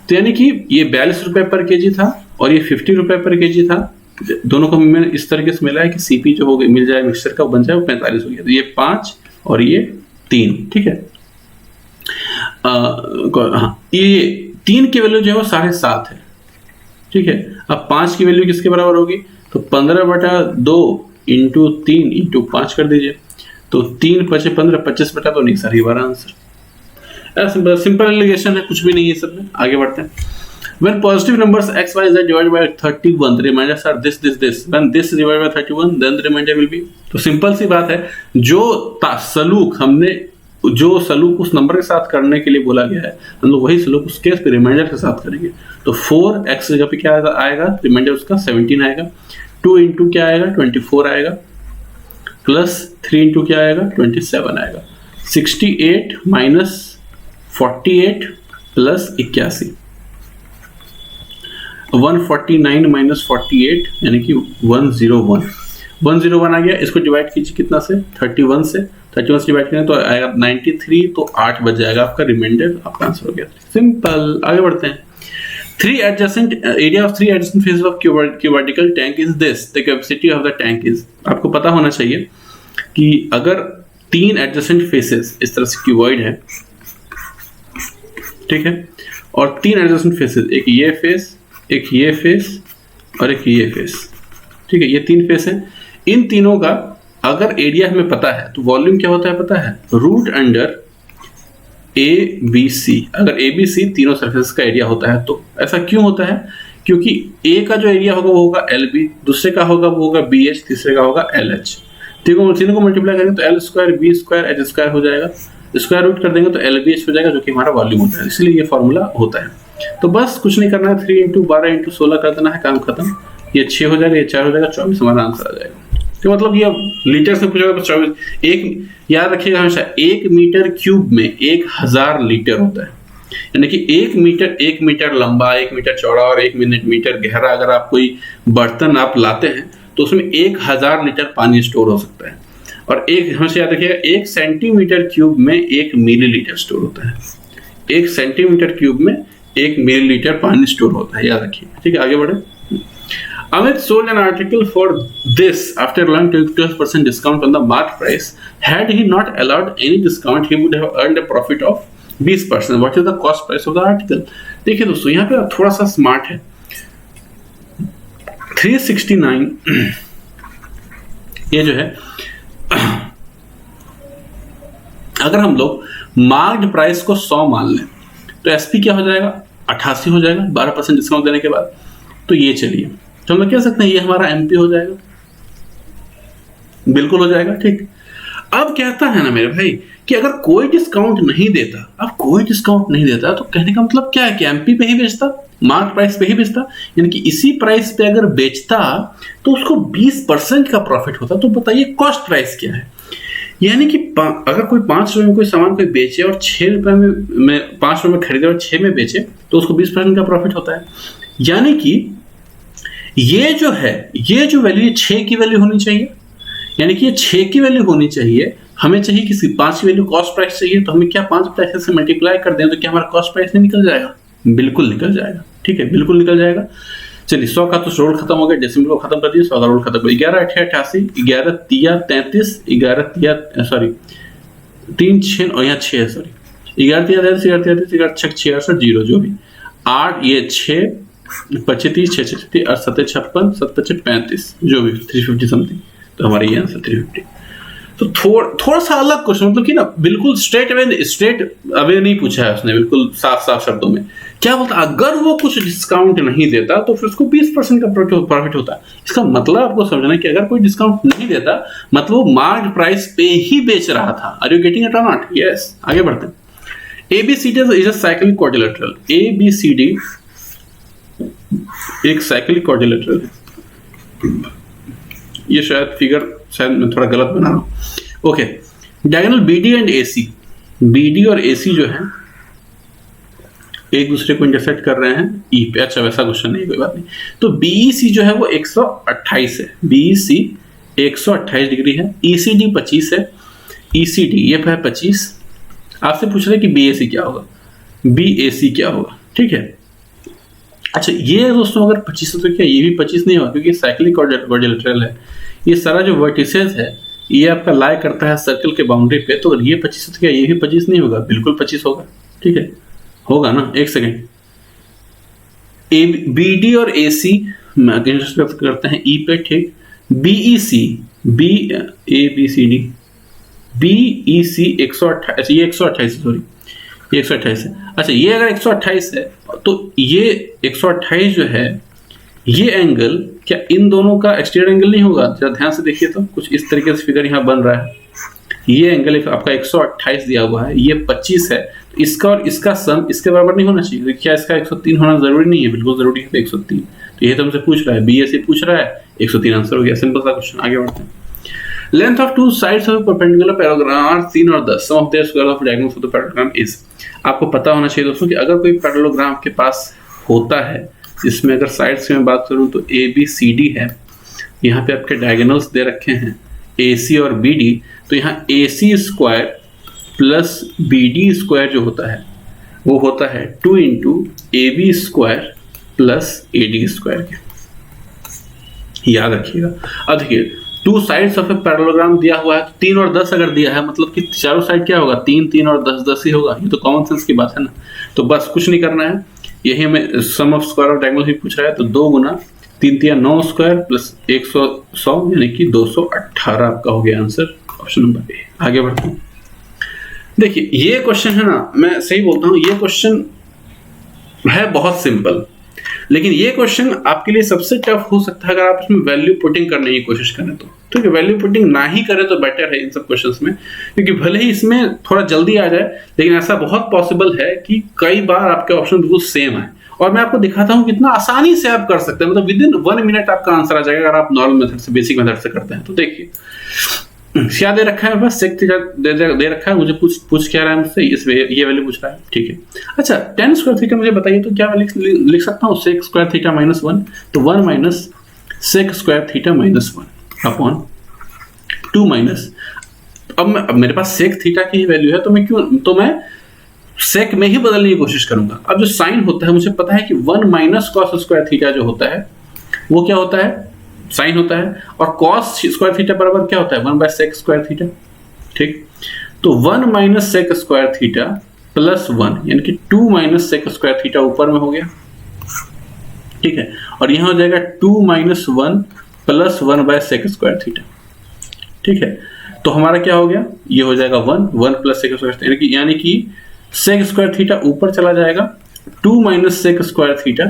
तो यानी कि ये 42 रुपए पर केजी था और ये 50 रुपए पर केजी था। दोनों को मैंने इस तरीके से मिला है कि सीपी जो हो गई मिल जाए मिक्सचर का बन जाए, वो 45 हो गया। तो ये 5 और ये 3, ठीक है। हाँ, ये 3 की वैल्यू जो है वो 7.5 है, ठीक है। अब 5 की वैल्यू किसके बराबर होगी, तो 15/2 इंटू 3 इंटू 5 कर दीजिए, तो 3 5 15, 25 बटा तो नहीं सर, ये बारा आंसर। सिंपल एलिगेशन है, कुछ भी नहीं है सब में। आगे बढ़ते हैं। When positive numbers x, y, z divided by 31, the remainders are this. When this is divided by 31, then the remainder will be. तो सिंपल सी बात है, जो सलूक उस नंबर के साथ करने के लिए बोला गया है, हम लोग वही सलूक उस केस पे रिमाइंडर के साथ करेंगे। तो 4x जगह पे क्या आएगा, रिमाइंडर उसका 17 आएगा, 2 इंटू क्या आएगा 24 आएगा, प्लस 3 इंटू क्या आएगा 27 आएगा, 68 माइनस 48 प्लस 81, 149 माइनस 48 यानी कि 101 आ गया। इसको डिवाइड कीजिए कितना से, 31 से डिवाइड करें तो आएगा 93, तो 8 बच जाएगा आपका, रिमाइंडर आपका आंसर हो गया। सिंपल। आगे बढ़ते हैं। area of three adjacent faces of cubical tank is this, the capacity of the tank is। आपको पता होना चाहिए कि अगर 3 adjacent faces इस तरह से क्यूबॉइड है, ठीक है, और 3 adjacent faces, एक ये फेस, एक ये फेस और एक ये फेस, ठीक है, ये 3 फेस है। इन तीनों का अगर एरिया हमें पता है तो वॉल्यूम क्या होता है पता है, रूट अंडर ABC। अगर ABC तीनों सरफेस का एरिया होता है, तो ऐसा क्यों होता है, क्योंकि A का जो एरिया होगा वो होगा LB, दूसरे का होगा वो होगा BH, तीसरे का होगा LH। तीनों को मल्टीप्लाई करेंगे तो L square B square H square हो जाएगा, स्क्वायर रूट कर देंगे तो LBH हो जाएगा, जो कि हमारा वॉल्यूम होता है। इसलिए ये फॉर्मूला होता है। तो बस कुछ नहीं करना है, 3 इंटू 12 इंटू 16 कर देना है, काम खत्म। ये 6 हो जाएगा, ये 4 हो जाएगा, 24 हमारा आंसर आ जाएगा। तो मतलब ये लीटर से पूछा तो 24, एक याद रखिएगा हमेशा 1 मीटर क्यूब में 1000 लीटर होता है। यानी कि 1 मीटर लंबा, 1 मीटर चौड़ा और 1 मीटर गहरा अगर आप कोई बर्तन आप लाते हैं तो उसमें 1000 लीटर पानी स्टोर हो सकता है। और एक हमेशा याद रखिएगा 1 सेंटीमीटर क्यूब में 1 मिलीलीटर स्टोर होता है। 1 सेंटीमीटर क्यूब में 1 मिलीलीटर पानी स्टोर होता है, याद रखिए। ठीक है, आगे बढ़े। Amit sold an article for this after allowing 12% discount on the market price. Had he not allowed any discount, he would have earned a profit of 20%. What is the cost price of the article? देखिए दोस्तों, यहाँ पे थोड़ा सा smart है। 369 ये जो है, अगर हम लोग मार्क्ड प्राइस को 100 मान लें तो एसपी क्या हो जाएगा, 88 हो जाएगा 12% डिस्काउंट देने के बाद। तो ये चलिए, तो हम कह सकते हैं ये हमारा एमपी हो जाएगा, बिल्कुल हो जाएगा। ठीक, अब कहता है ना मेरे भाई कि अगर कोई डिस्काउंट नहीं देता, अब कोई डिस्काउंट नहीं देता तो कहने का मतलब क्या है कि एमपी पे ही बेचता, मार्क प्राइस पे ही बेचता, यानी कि इसी प्राइस पे अगर बेचता तो उसको 20% का प्रॉफिट होता। तो बताइए कॉस्ट प्राइस क्या है। यानी कि अगर कोई 5 रुपए में कोई सामान कोई बेचे और 6 रुपए में 5 रुपए में खरीदे और 6 में बेचे तो उसको 20% का प्रॉफिट होता है। यानी कि ये जो है, ये जो वैल्यू 6 की वैल्यू होनी चाहिए, यानी कि ये 6 की वैल्यू होनी चाहिए। हमें चाहिए किसी 5 की वैल्यू कॉस्ट प्राइस चाहिए, तो हमें क्या 5 प्राइस से मल्टीप्लाई कर दें तो क्या हमारा कॉस्ट प्राइस नहीं निकल जाएगा? बिल्कुल निकल जाएगा। ठीक है, बिल्कुल निकल जाएगा। चलिए 100 का तो रोल खत्म हो गया, डेसिमल को खत्म कर दिया, 100 का रोल खत्म हो गया। 11 8 88, 11 तिया 33, 11 तिया सॉरी 3 6 और यहाँ 6 सॉरी 11 तिया 33, 11 तिया 33, 11 6 66 0 जो भी 8 ये 6 25 6 36 और 7 56 7 35 जो भी 350 समथिंग। तो हमारा ये आंसर 350। तो थोड़ा सा अलग क्वेश्चन, मतलब कि ना बिल्कुल स्ट्रेट अवे नहीं पूछा है उसने, बिल्कुल साफ साफ शब्दों में क्या बोलता, अगर वो कुछ डिस्काउंट नहीं देता तो फिर उसको 20% का प्रॉफिट होता है। इसका मतलब आपको समझना है कि अगर कोई डिस्काउंट नहीं देता मतलब वो मार्केट प्राइस पे ही बेच रहा था। आर यू गेटिंग इट और नॉट? यस, आगे बढ़ते हैं। ABCD is a cyclic quadrilateral. ABCD एक साइक्लिक क्वाड्रिलेटरल है। ये शायद फिगर मैं थोड़ा गलत बना रहा हूं। Okay, diagonal BD and AC, BD और AC जो है एक दूसरे को इंटरसेक्ट कर रहे हैं E पे। अच्छा, वैसा क्वेश्चन नहीं, कोई बात नहीं। तो BEC जो है वो 128 है, BEC 128 डिग्री है, ECD 25 है, ECD ये है 25। आपसे पूछ रहे कि BAC क्या होगा, BAC क्या होगा। ठीक है, अच्छा ये दोस्तों अगर 25 है तो क्या ये भी 25 नहीं होगा, क्योंकि साइक्लिक क्वाड्रिलेटरल है। ये सारा जो वर्टिसेस है ये आपका लाई करता है सर्कल के बाउंड्री पे, तो अगर ये 25 है तो क्या ये भी 25 नहीं होगा? बिल्कुल 25 होगा। ठीक है, होगा ना। एक सेकेंड, BD और AC करते हैं E पे। ठीक, BEC ABCD BEC 128, ये 128 सॉरी ये 128 है। अच्छा, ये अगर 128 है तो ये 128 जो है ये एंगल क्या इन दोनों का एक्सटीरियर एंगल नहीं होगा? जरा ध्यान से देखिए तो कुछ इस तरीके से फिगर यहाँ बन रहा है। ये एंगल आपका 128 दिया हुआ है, ये 25 है, तो इसका और इसका सम इसके बराबर नहीं होना चाहिए। क्या इसका 103 होना जरूरी नहीं है? बिल्कुल जरूरी है 103। तो ये तो हमसे पूछ रहा है, BAC पूछ रहा है, 103 आंसर हो गया। सिंपल सा क्वेश्चन, आगे बढ़ते हैं। Length of two sides of perpendicular parallelogram are 3 और 10, sum of their square of diagonals of the parallelogram is. आपको पता होना चाहिए दोस्तों कि अगर कोई पैरेललोग्राम के पास होता है जिसमें अगर साइड्स की मैं बात करूं तो ABCD है, यहाँ पे आपके डायगोनल्स दे रखे हैं AC और BD, तो यहाँ AC square plus BD square जो होता है वो होता है 2 into AB square plus AD square के। याद रखिएगा। अब देखिए 2 साइड्स ऑफ ए पैरेललोग्राम दिया हुआ है, 3 और 10 अगर दिया है मतलब कि चारों साइड क्या होगा? 3 3 और 10 10 ही होगा। ये तो कॉमन सेंस की बात है ना। तो बस कुछ नहीं करना है, यही हमें सम ऑफ स्क्वायर ऑफ डायगोनल भी पूछ रहा है। तो 2 गुना 3 3 9 स्क्वायर प्लस 100 यानी कि 218 आपका हो गया आंसर, ऑप्शन नंबर ए। आगे बढ़ते हैं। देखिए ये क्वेश्चन है ना, मैं सही बोलता हूँ, ये क्वेश्चन है बहुत सिंपल। लेकिन ये क्वेश्चन आपके लिए सबसे टफ हो सकता है अगर आप इसमें वैल्यू पुटिंग करने की कोशिश करें तो। ठीक है, वैल्यू पुटिंग ना ही करें तो बेटर है इन सब क्वेश्चंस में, क्योंकि भले ही इसमें थोड़ा जल्दी आ जाए लेकिन ऐसा बहुत पॉसिबल है कि कई बार आपके ऑप्शन बिल्कुल सेम आए। और मैं आपको दिखाता हूं कितना आसानी से आप कर सकते हैं, मतलब विद इन 1 मिनट आपका आंसर आ जाएगा अगर आप नॉर्मल मेथड से, बेसिक मेथड से करते हैं। तो देखिए क्या दे रखा है, बस सेक थीटा दे रखा है, मुझे पूछ क्या रहा है मुझसे, इस ये वैल्यू पूछ रहा है। ठीक है, अच्छा tan स्क्वायर थीटा मुझे बताइए तो क्या लिख सकता हूँ, सेक स्क्वायर थीटा माइनस 1, तो 1 minus sec square theta minus 1 upon 2 minus, अब मेरे पास सेक थीटा की वैल्यू है तो मैं सेक में ही बदलने की कोशिश करूंगा। अब जो साइन होता है मुझे पता है कि 1 माइनस कॉस स्क्वायर थीटा जो होता है वो क्या होता है, साइन होता है, और कॉस स्क्वायर थीटा बराबर क्या होता है, 1 बाय सेक स्क्वायर थीटा। ठीक, तो 1 minus sec square theta plus 1 यानी कि 2 माइनस सेक स्क्वायर थीटा ऊपर में हो गया। ठीक है, और यहां हो जाएगा 2 minus 1 plus 1 by sec square theta. ठीक है, तो हमारा क्या हो गया, ये हो जाएगा 1 प्लस सेक स्क्वायर, यानी कि सेक स्क्वायर थीटा ऊपर चला जाएगा, 2 माइनस सेक स्क्वायर थीटा।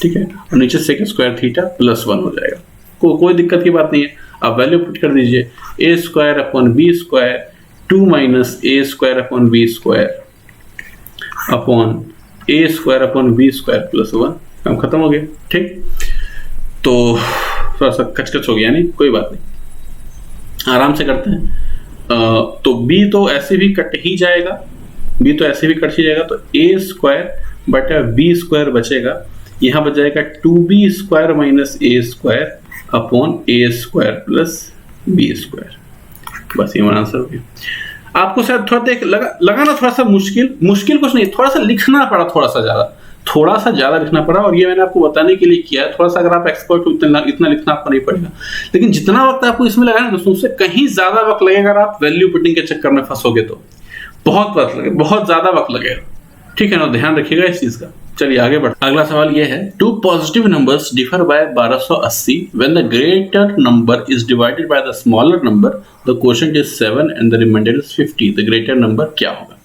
ठीक है, और नीचे सेक स्क्वायर थीटा प्लस 1 हो जाएगा। कोई दिक्कत की बात नहीं है, आप वैल्यू पुट कर दीजिए, A square upon B square 2 minus A square upon B square upon A square upon B square plus 1, काम खत्म हो गया। ठीक, तो थोड़ा सा कचकच हो गया, नहीं कोई बात नहीं, आराम से करते हैं। तो बी तो ऐसे भी कट ही जाएगा, बी तो ऐसे भी कट ही जाएगा, तो ए स्क्वायर बटा बी स्क्वायर बचेगा, यहां बच जाएगा 2b square minus A square upon A square plus B square. बस ये आंसर हो गया। आपको शायद थोड़ा देख लगा ना थोड़ा सा मुश्किल कुछ नहीं, थोड़ा सा लिखना पड़ा, थोड़ा सा ज्यादा लिखना पड़ा, और ये मैंने आपको बताने के लिए किया है। थोड़ा सा अगर आप एक्सपर्ट हो इतना लिखना आपको नहीं पड़ेगा, लेकिन जितना वक्त आपको इसमें लगा ना दोस्तों, उससे कहीं ज्यादा वक्त लगेगा अगर आप वैल्यू पुटिंग के चक्कर में फंसोगे तो बहुत वक्त लगेगा, बहुत ज्यादा वक्त लगेगा। ठीक है ना, ध्यान रखिएगा इस चीज का। चलिए आगे बढ़ते, अगला सवाल ये है, 2 positive numbers differ by 1280 when the greater number is divided by the smaller number, the quotient is 7 and the remainder is 50, the greater number क्या होगा।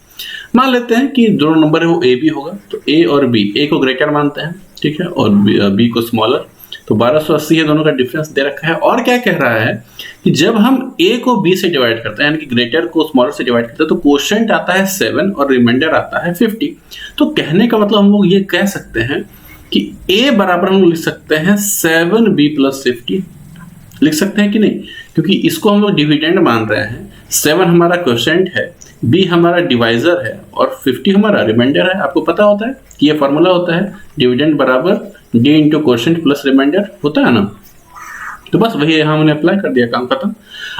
मान लेते हैं कि दोनों नंबर है वो ए बी होगा, तो ए और बी, ए को ग्रेटर मानते हैं, ठीक है, और बी को स्मॉलर, तो 1280 है, दोनों का डिफरेंस दे रखा है। और क्या कह रहा है कि जब हम ए को बी से डिवाइड करते हैं, यानी कि ग्रेटर को स्मॉलर से डिवाइड करते हैं, तो क्वोशिएंट आता है 7 और रिमाइंडर आता है 50। तो कहने का मतलब हम लोग ये कह सकते हैं कि ए बराबर हम लोग लिख सकते हैं 7b प्लस 50, लिख सकते हैं कि नहीं, क्योंकि इसको हम लोग डिविडेंड मान रहे हैं। 7 हमारा क्वोशिएंट है, b हमारा डिवाइजर है, और 50 हमारा रिमाइंडर है। आपको पता होता है कि ये फॉर्मूला होता है डिविडेंड बराबर d into quotient plus remainder, होता है ना। तो बस वही यहाँ हमने अप्लाई कर दिया, काम खत्म।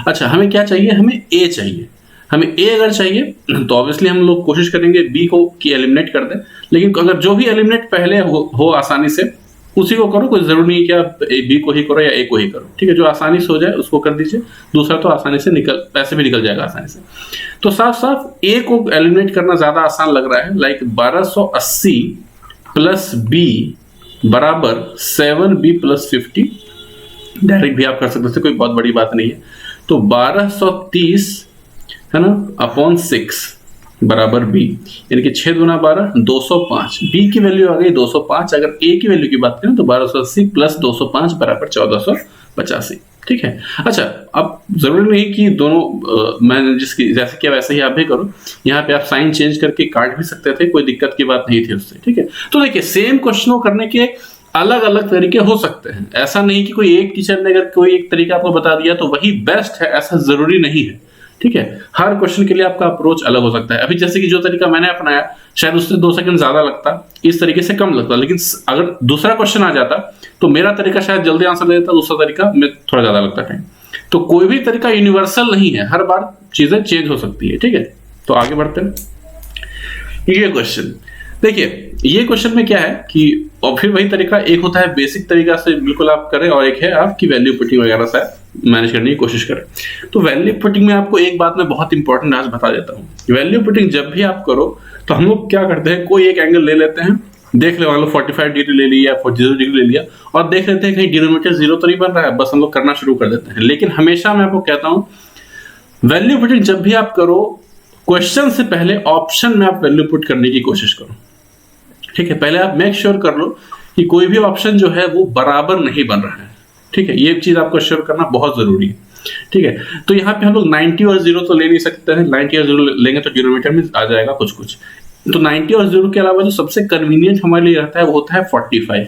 अच्छा, हमें क्या चाहिए, हमें a चाहिए। हमें a अगर चाहिए तो ऑब्वियसली हम लोग कोशिश करेंगे b को कि एलिमिनेट कर दें, लेकिन अगर जो भी एलिमिनेट पहले हो आसानी से उसी को करो, कोई जरूरी नहीं है कि आप b को ही करो या a को ही करो। ठीक है, जो आसानी से हो जाए उसको कर दीजिए, दूसरा तो आसानी से ऐसे भी निकल जाएगा आसानी से। तो साफ साफ a को एलिमिनेट करना ज्यादा आसान लग रहा है, लाइक 1280 प्लस b बराबर 7b प्लस 50, डायरेक्ट भी आप कर सकते हैं, कोई बहुत बड़ी बात नहीं है। तो 1230 है ना अपॉन 6 बराबर b, यानी कि 6 दूना 12 205, b की वैल्यू आ गई 205। अगर a की वैल्यू की बात करें तो 1280 प्लस 205 बराबर 1485। ठीक है, अच्छा अब जरूरी नहीं कि दोनों मैंने जैसे किया वैसे ही आप भी करो, यहाँ पे आप साइन चेंज करके काट भी सकते थे, कोई दिक्कत की बात नहीं थी उससे। ठीक है, तो देखिए सेम क्वेश्चन को करने के अलग अलग तरीके हो सकते हैं, ऐसा नहीं कि कोई एक टीचर ने अगर कोई एक तरीका आपको बता दिया तो वही बेस्ट है, ऐसा जरूरी नहीं है। ठीक है, हर क्वेश्चन के लिए आपका अप्रोच अलग हो सकता है। अभी जैसे कि जो तरीका मैंने अपनाया शायद उससे 2 सेकंड ज्यादा लगता, इस तरीके से कम लगता, लेकिन अगर दूसरा क्वेश्चन आ जाता तो मेरा तरीका शायद जल्दी आंसर दे देता, दूसरा तरीका में थोड़ा ज्यादा लगता टाइम। तो कोई भी तरीका यूनिवर्सल नहीं है, हर बार चीजें चेंज हो सकती है। ठीक है, तो आगे बढ़ते हैं। ये क्वेश्चन देखिए, ये क्वेश्चन में क्या है कि और फिर वही तरीका, एक होता है बेसिक तरीका से बिल्कुल आप करें, और एक है आपकी वैल्यू पुटिंग वगैरह से मैनेज करने की कोशिश करें। तो वैल्यू पुटिंग में आपको एक बात मैं बहुत इंपॉर्टेंट आज बता देता हूँ। वैल्यू पुटिंग जब भी आप करो तो हम लोग क्या करते हैं, कोई एक एंगल ले लेते हैं, देख ले, मान लो 45 डिग्री ले लिया, 40 डिग्री ले लिया, और देख लेते हैं कहीं डिनोमिनेटर 0 तो नहीं बन रहा है, बस हम लोग करना शुरू कर देते हैं। लेकिन हमेशा मैं आपको कहता हूँ वैल्यू पुटिंग जब भी आप करो, क्वेश्चन से पहले ऑप्शन में आप वैल्यू पुट करने की कोशिश करो। ठीक है, पहले आप मेक श्योर कर लो कि कोई भी ऑप्शन जो है वो बराबर नहीं बन रहा है। ठीक है, ये चीज आपको श्योर करना बहुत जरूरी है। ठीक है, तो यहाँ पे हम लोग 90 और 0 तो ले नहीं सकते हैं, 90 और 0 लेंगे तो डिनोमिनेटर में आ जाएगा कुछ कुछ। तो 90 और 0 के अलावा जो सबसे कन्वीनियंट हमारे लिए रहता है वो होता है 45।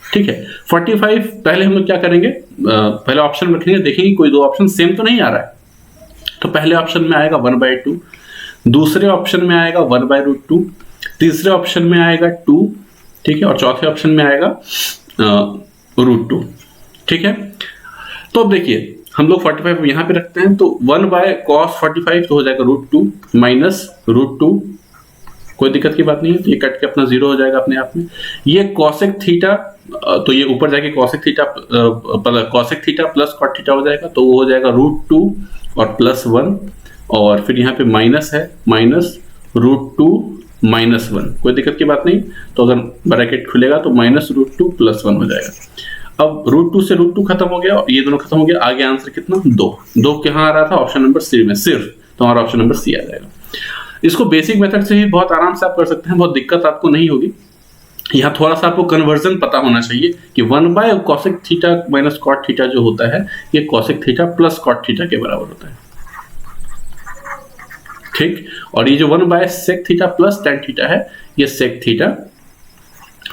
ठीक है, 45 पहले हम लोग क्या करेंगे, पहले ऑप्शन रखेंगे, देखेंगे कोई दो ऑप्शन सेम तो नहीं आ रहा है। तो पहले ऑप्शन में आएगा 1/2, दूसरे ऑप्शन में आएगा 1/√2, तीसरे ऑप्शन में आएगा 2, ठीक है, और चौथे ऑप्शन में आएगा √2। ठीक है, तो अब देखिए हम लोग 45 यहाँ पे रखते हैं, तो 1/cos 45 तो हो जाएगा √2 माइनस √2, कोई दिक्कत की बात नहीं है, ये कट के अपना 0 हो जाएगा अपने आप में। ये cosec थीटा, तो ये ऊपर जाके cosec theta plus cot theta हो जाएगा, तो वो हो जाएगा √2 और +1, और फिर यहाँ पे माइनस है, माइनस √2 -1, कोई दिक्कत की बात नहीं। तो अगर ब्रैकेट खुलेगा तो -√2 +1 हो जाएगा। अब √2 से √2 खत्म हो गया, ये दोनों खत्म हो गया, आगे आंसर कितना 2 कहाँ आ रहा था, ऑप्शन नंबर सी में सिर्फ, तो हमारा ऑप्शन नंबर सी आ जाएगा। इसको बेसिक मेथड से भी बहुत आराम से आप कर सकते हैं, बहुत दिक्कत आपको नहीं होगी। यहाँ थोड़ा सा आपको कन्वर्जन पता होना चाहिए कि 1/cosec theta minus cot theta जो होता है ये cosec theta plus cot theta के बराबर होता है। ठीक, और ये जो 1/sec theta plus tan theta है ये sec theta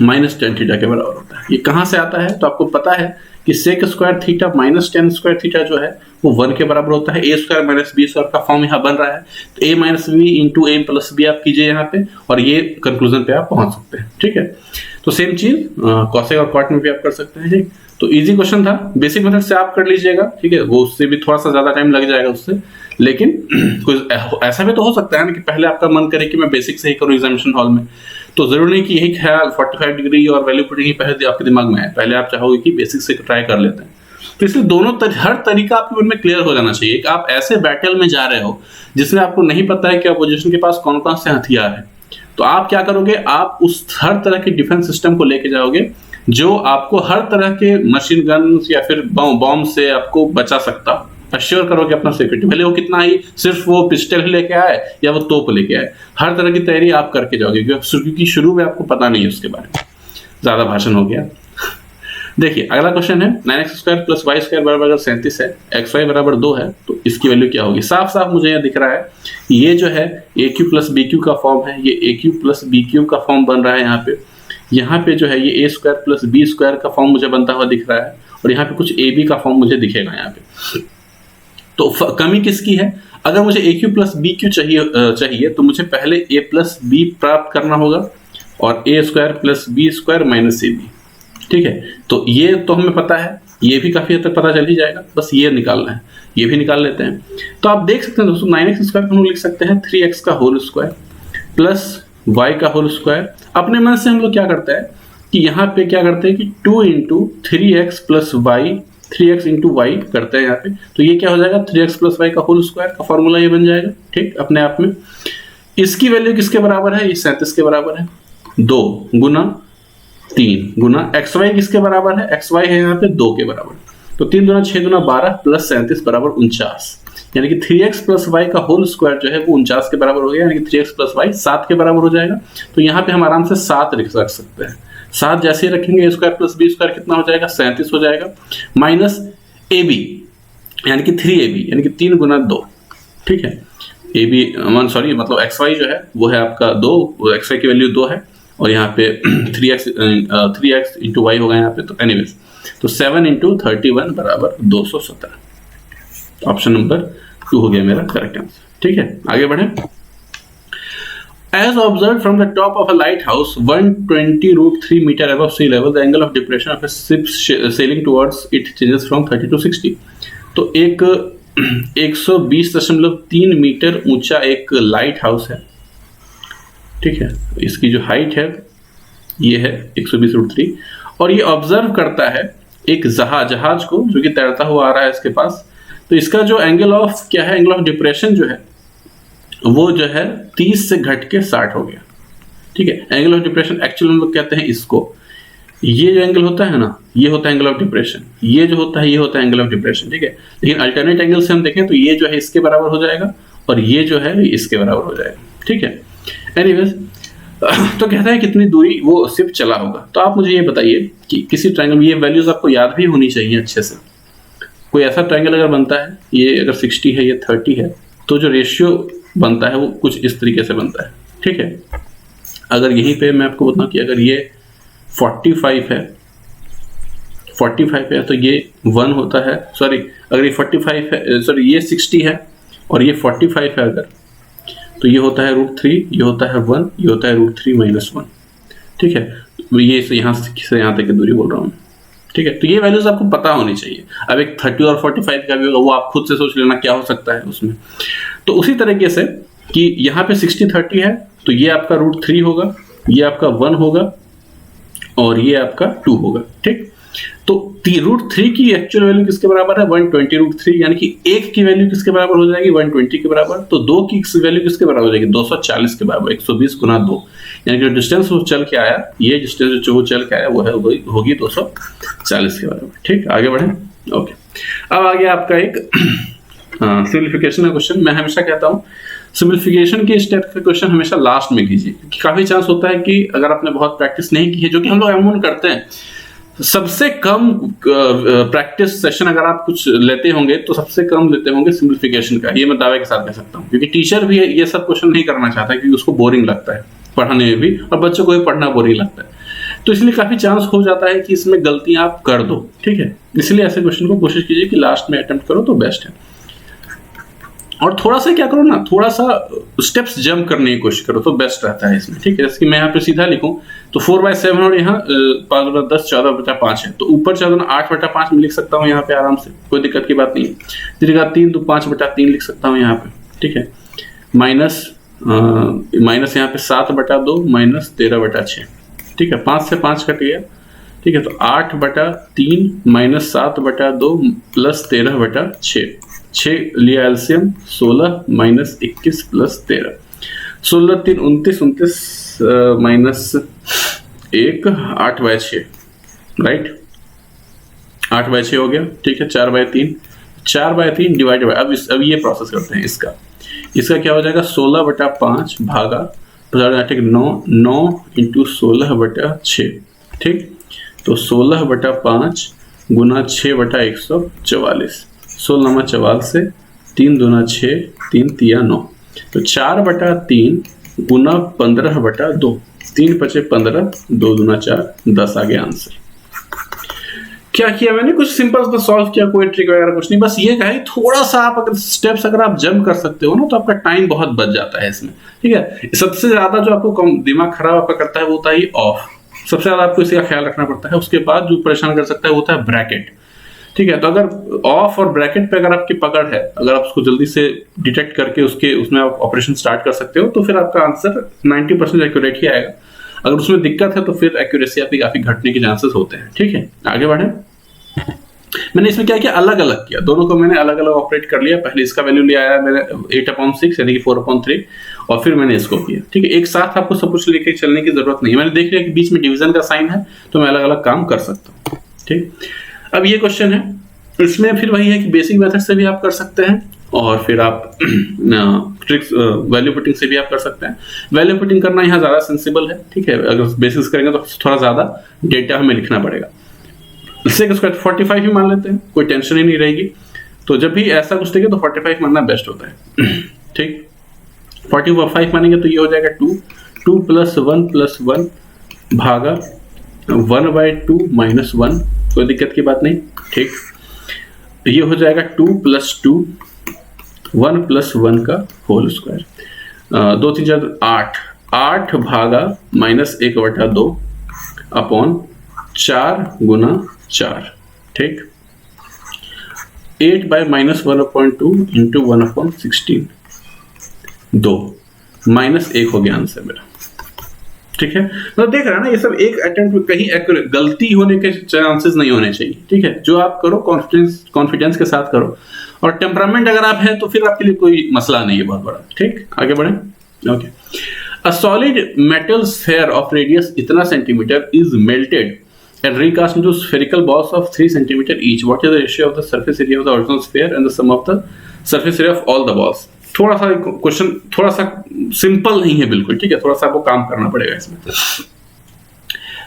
minus tan theta के बराबर होता है। ये कहां से आता है, तो आपको पता है कि sec square theta minus tan square theta जो है वो 1 के बराबर होता है। a square minus b square का फॉर्म यहाँ बन रहा है, तो a minus B into a plus B आप कीजिए यहाँ पे, और ये कंक्लूजन पे आप पहुंच सकते हैं। ठीक है, तो सेम चीज cosec और cot में भी आप कर सकते हैं। ठीक, तो इजी क्वेश्चन था, बेसिक मेथड से आप कर लीजिएगा। ठीक है, वो उससे भी थोड़ा सा ज्यादा टाइम लग जाएगा उससे, लेकिन कुछ ऐसा भी तो हो सकता है ना कि पहले आपका मन करे कि मैं बेसिक से ही करूँ एग्जामिनेशन हॉल में, तो जरूरी नहीं कि यही ख्याल 45 डिग्री और वैल्यू पुटिंग ही पहले आपके दिमाग में है, पहले आप चाहोगे कि बेसिक से ट्राई कर लेते हैं। तो इसलिए दोनों हर तरीका आपके मन में क्लियर हो जाना चाहिए। आप ऐसे बैटल में जा रहे हो जिसमें आपको नहीं पता है कि अपोजिशन के पास कौन कौन से हथियार है, तो आप क्या करोगे, आप उस हर तरह के डिफेंस सिस्टम को लेके जाओगे जो आपको हर तरह के मशीन गन या फिर बॉम्ब से आपको बचा सकता हो। अश्योर करोगे अपना सिक्योरिटी, भले वो कितना ही सिर्फ वो पिस्टल ही लेके आए या वो तोप लेके आए, हर तरह की तैयारी आप करके जाओगे, क्योंकि शुरू में आपको पता नहीं है उसके बारे में। ज्यादा भाषण हो गया। देखिए अगला क्वेश्चन है 9x² + y² बराबर 37 है, xy बराबर 2 है, तो इसकी वैल्यू क्या होगी। साफ साफ मुझे यहाँ दिख रहा है ये जो है AQ + BQ का फॉर्म है, ये AQ + BQ का फॉर्म बन रहा है यहाँ पे जो है ये A² + B² का फॉर्म मुझे बनता हुआ दिख रहा है, और यहाँ पे कुछ AB का फॉर्म मुझे दिखेगा यहाँ पे। तो कमी किसकी है, अगर मुझे AQ + BQ चाहिए तो मुझे पहले A + B प्राप्त करना होगा और A² + B² - AB। ठीक है, तो ये तो हमें पता है, ये भी काफी हद तक पता चल ही जाएगा, बस ये निकालना है, ये भी निकाल लेते हैं। तो आप देख सकते हैं दोस्तों 9x² हम लोग लिख सकते हैं 3x का होल स्क्वायर प्लस y का होल स्क्वायर। अपने मन से हम लोग क्या करते हैं कि यहाँ पे क्या करते हैं कि 2 × 3x + y, 3x × y करते हैं यहाँ पे, तो ये क्या हो जाएगा 3x + y का होल स्क्वायर का फॉर्मूला ये बन जाएगा। ठीक, अपने आप में इसकी वैल्यू किसके बराबर है, ये 37 के बराबर है, 2 × 3 × xy किसके बराबर है, xy है यहाँ पे 2 के बराबर, तो 3 × 6 × 12 + 37 बराबर 49, यानी कि 3x + y का होल स्क्वायर जो है वो 49 के बराबर हो गया, यानी कि 3x + y 7 के बराबर हो जाएगा। तो यहाँ पे हम आराम से 7 रख सकते हैं, 7 जैसे ही रखेंगे A² + B² कितना हो जाएगा 37 हो जाएगा, माइनस AB यानी कि 3AB यानी कि 3 × 2। ठीक है, AB सॉरी मतलब xy जो है वो है आपका 2, xy की वैल्यू 2 है, और यहाँ पे 3x × y होगा यहाँ पे, तो एनीवेज तो 7 × 31 बराबर 217। ऑप्शन नंबर 2 हो गया मेरा करेक्ट आंसर। ठीक है, आगे बढ़े। As observed from the top of a lighthouse 120√3 meter above sea level, the angle of depression of a ship sailing towards it changes from 30 to 60। तो एक 120.3 मीटर ऊंचा एक लाइट हाउस है। ठीक है, इसकी जो हाइट है ये है 120√3, और ये ऑब्जर्व करता है एक जहाज को जो कि तैरता हुआ आ रहा है इसके पास। तो इसका जो एंगल ऑफ क्या है, एंगल ऑफ डिप्रेशन जो है वो जो है 30 से घट के 60 हो गया। ठीक है, एंगल ऑफ डिप्रेशन एक्चुअली हम लोग कहते हैं इसको, ये जो एंगल होता है ना ये होता है एंगल ऑफ डिप्रेशन, ये जो होता है ये होता है एंगल ऑफ डिप्रेशन। ठीक है, लेकिन अल्टरनेट एंगल से हम देखें तो ये जो है इसके बराबर हो जाएगा और ये जो है इसके बराबर हो जाएगा। ठीक है, एनीवेज तो कहता है कितनी दूरी वो शिप चला होगा। तो आप मुझे ये बताइए कि किसी ट्रायंगल, ये वैल्यूज आपको याद भी होनी चाहिए अच्छे से। कोई ऐसा ट्रायंगल अगर बनता है, ये अगर 60 है, ये 30 है, तो जो रेशियो बनता है वो कुछ इस तरीके से बनता है, ठीक है। अगर यहीं पे मैं आपको बताऊं कि अगर ये 45 है, 45 है तो ये 1 होता है, सॉरी अगर ये 45 है, सॉरी ये 60 है और ये 45 है अगर, तो ये होता है √3, ये होता है 1, ये होता है √3 - 1, ठीक है। ये यहाँ से यहाँ तक की दूरी बोल रहा हूँ, ठीक है। तो ये वैल्यूज आपको पता होनी चाहिए। अब एक 30 और 45 का भी होगा, वो आप खुद से सोच लेना क्या हो सकता है उसमें। तो उसी तरीके से कि यहाँ पे 60 30 है, तो ये आपका √3 होगा, ये आपका 1 होगा और ये आपका 2 होगा, ठीक। तो √3 की एक्चुअल वैल्यू किसके बराबर है? 120 √3, यानी कि 1 की वैल्यू किसके बराबर हो जाएगी? 120 के बराबर। तो 2 की वैल्यू किसके बराबर हो जाएगी? 240 के बराबर, 120 गुना 2, यानी कि डिस्टेंस वो चल के आया, ये डिस्टेंस जो वो चल के आया वो है होगी 240 के बराबर, ठीक। आगे बढ़े, ओके। अब आ गया आपका एक सिंप्लीफिकेशन का क्वेश्चन। मैं हमेशा कहता हूँ सिंप्लीफिकेशन के स्टेप का क्वेश्चन हमेशा लास्ट में कीजिए, क्योंकि काफी चांस होता है कि अगर आपने बहुत प्रैक्टिस नहीं की है, जो कि हम लोग अमूमन करते हैं, सबसे कम प्रैक्टिस सेशन अगर आप कुछ लेते होंगे तो सबसे कम लेते होंगे सिंप्लीफिकेशन का, ये मैं दावे के साथ कह सकता हूँ। क्योंकि टीचर भी ये सब क्वेश्चन नहीं करना चाहता, क्योंकि उसको बोरिंग लगता है पढ़ाने में भी, और बच्चों को भी पढ़ना बोरिंग लगता है। तो इसलिए काफी चांस हो जाता है कि इसमें गलतियां आप कर दो, ठीक है। इसलिए ऐसे क्वेश्चन को कोशिश कीजिए कि लास्ट में अटेम्प्ट करो तो बेस्ट है। और थोड़ा सा क्या करो ना, थोड़ा सा स्टेप्स जंप करने की कोशिश करो तो बेस्ट रहता है इसमें, ठीक है। जैसे कि मैं यहाँ पे सीधा लिखूं तो 4/7 और यहाँ 5 × 10 14/5 है, तो ऊपर 8/5 में लिख सकता हूँ यहाँ पे आराम से, कोई दिक्कत की बात नहीं है। 3 तो 5/3 लिख सकता हूँ यहाँ पे, ठीक है। माइनस यहाँ पे 7/2 - 13/6, ठीक है। 5 से 5 कट गया, ठीक है। तो 8/3 - 7/2 + 13/6, 6 लिया एलसीएम, 16 - 21 + 13, 16 3 29, 29 -1 8/6, राइट। 8/6 हो गया, ठीक है। 4/3 डिवाइड बाय, अब ये प्रोसेस करते हैं इसका क्या हो जाएगा? 16/5 भागा 9 × 16/6, ठीक। तो 16/5 गुना 6/144, 16 - 44 से 3 दूना 6, 3 तिया 9, तो 4/3 गुना 15/2, 3 × 5 = 15, 2 दूना 4, 10 आ गया आंसर। क्या किया मैंने? कुछ सिंपल सा सॉल्व किया, कोई ट्रिक वगैरह कुछ नहीं, बस ये कहा थोड़ा सा आप अगर स्टेप्स अगर आप जंप कर सकते हो ना, तो आपका टाइम बहुत बच जाता है इसमें, ठीक है। सबसे ज्यादा जो आपको दिमाग खराब आपका करता है वो होता है ऑफ, सबसे ज्यादा आपको इसका ख्याल रखना पड़ता है। उसके बाद जो परेशान कर सकता है वो होता है ब्रैकेट, ठीक है। तो अगर ऑफ और ब्रैकेट पे अगर आपकी पकड़ है, अगर आप उसको जल्दी से डिटेक्ट करके उसमें आप ऑपरेशन स्टार्ट कर सकते हो, तो फिर आपका आंसर 90% एक्यूरेट ही आएगा। अगर उसमें दिक्कत है तो फिर एक्यूरेसी आपकी काफी घटने के चांसेस होते हैं, ठीक है। आगे बढ़े। मैंने इसमें क्या किया, अलग अलग किया, दोनों को मैंने अलग अलग ऑपरेट कर लिया। पहले इसका वैल्यू ले आया मैंने 8/6 यानी कि 4/3, और फिर मैंने इसको किया, ठीक है। एक साथ आपको सब कुछ लेके चलने की जरूरत नहीं है। मैंने देख लिया कि बीच में डिवीजन का साइन है, तो मैं अलग अलग काम कर सकता हूँ, ठीक। अब ये क्वेश्चन है, इसमें फिर वही है कि बेसिक मेथड से भी आप कर सकते हैं, और फिर आप ट्रिक्स वैल्यू पुटिंग से भी आप कर सकते हैं। वैल्यू पुटिंग करना यहाँ ज्यादा सेंसिबल है, ठीक है। अगर बेसिक्स करेंगे तो थोड़ा ज्यादा डेटा हमें लिखना पड़ेगा। इससे 45 ही मान लेते हैं, कोई टेंशन ही नहीं रहेगी। तो जब भी ऐसा कुछ देखे तो 45 मानना बेस्ट होता है, ठीक। 45 मानेंगे तो ये हो जाएगा 2 + 1 + 1 भागा 1/2 - 1, कोई दिक्कत की बात नहीं, ठीक। ये हो जाएगा 2 + 2 1 + 1 का होल स्क्वायर, 2 3 4 8 भागा -1/2 अपॉन 4 गुना 4, ठीक। 8/-1/2 × 1/16, 2 -1 हो गया आंसर मेरा, ठीक है। तो देख रहा है ना, ये सब एक अटेम्प्ट में कहीं गलती होने के चांसेस नहीं होने चाहिए, ठीक है। जो आप करो कॉन्फिडेंस के साथ करो, और टेम्परामेंट अगर आप हैं तो फिर आपके लिए कोई मसला नहीं है बहुत बड़ा, ठीक। आगे बढ़े, okay. A solid metal sphere of radius इतना centimetre is melted and recast into spherical balls of 3 cm each. What is the ratio of the surface area of the original sphere and the sum of the surface area of all the balls? थोड़ा सा question थोड़ा सा simple नहीं है बिल्कुल, ठीक है, थोड़ा सा आपको काम करना पड़ेगा इसमें।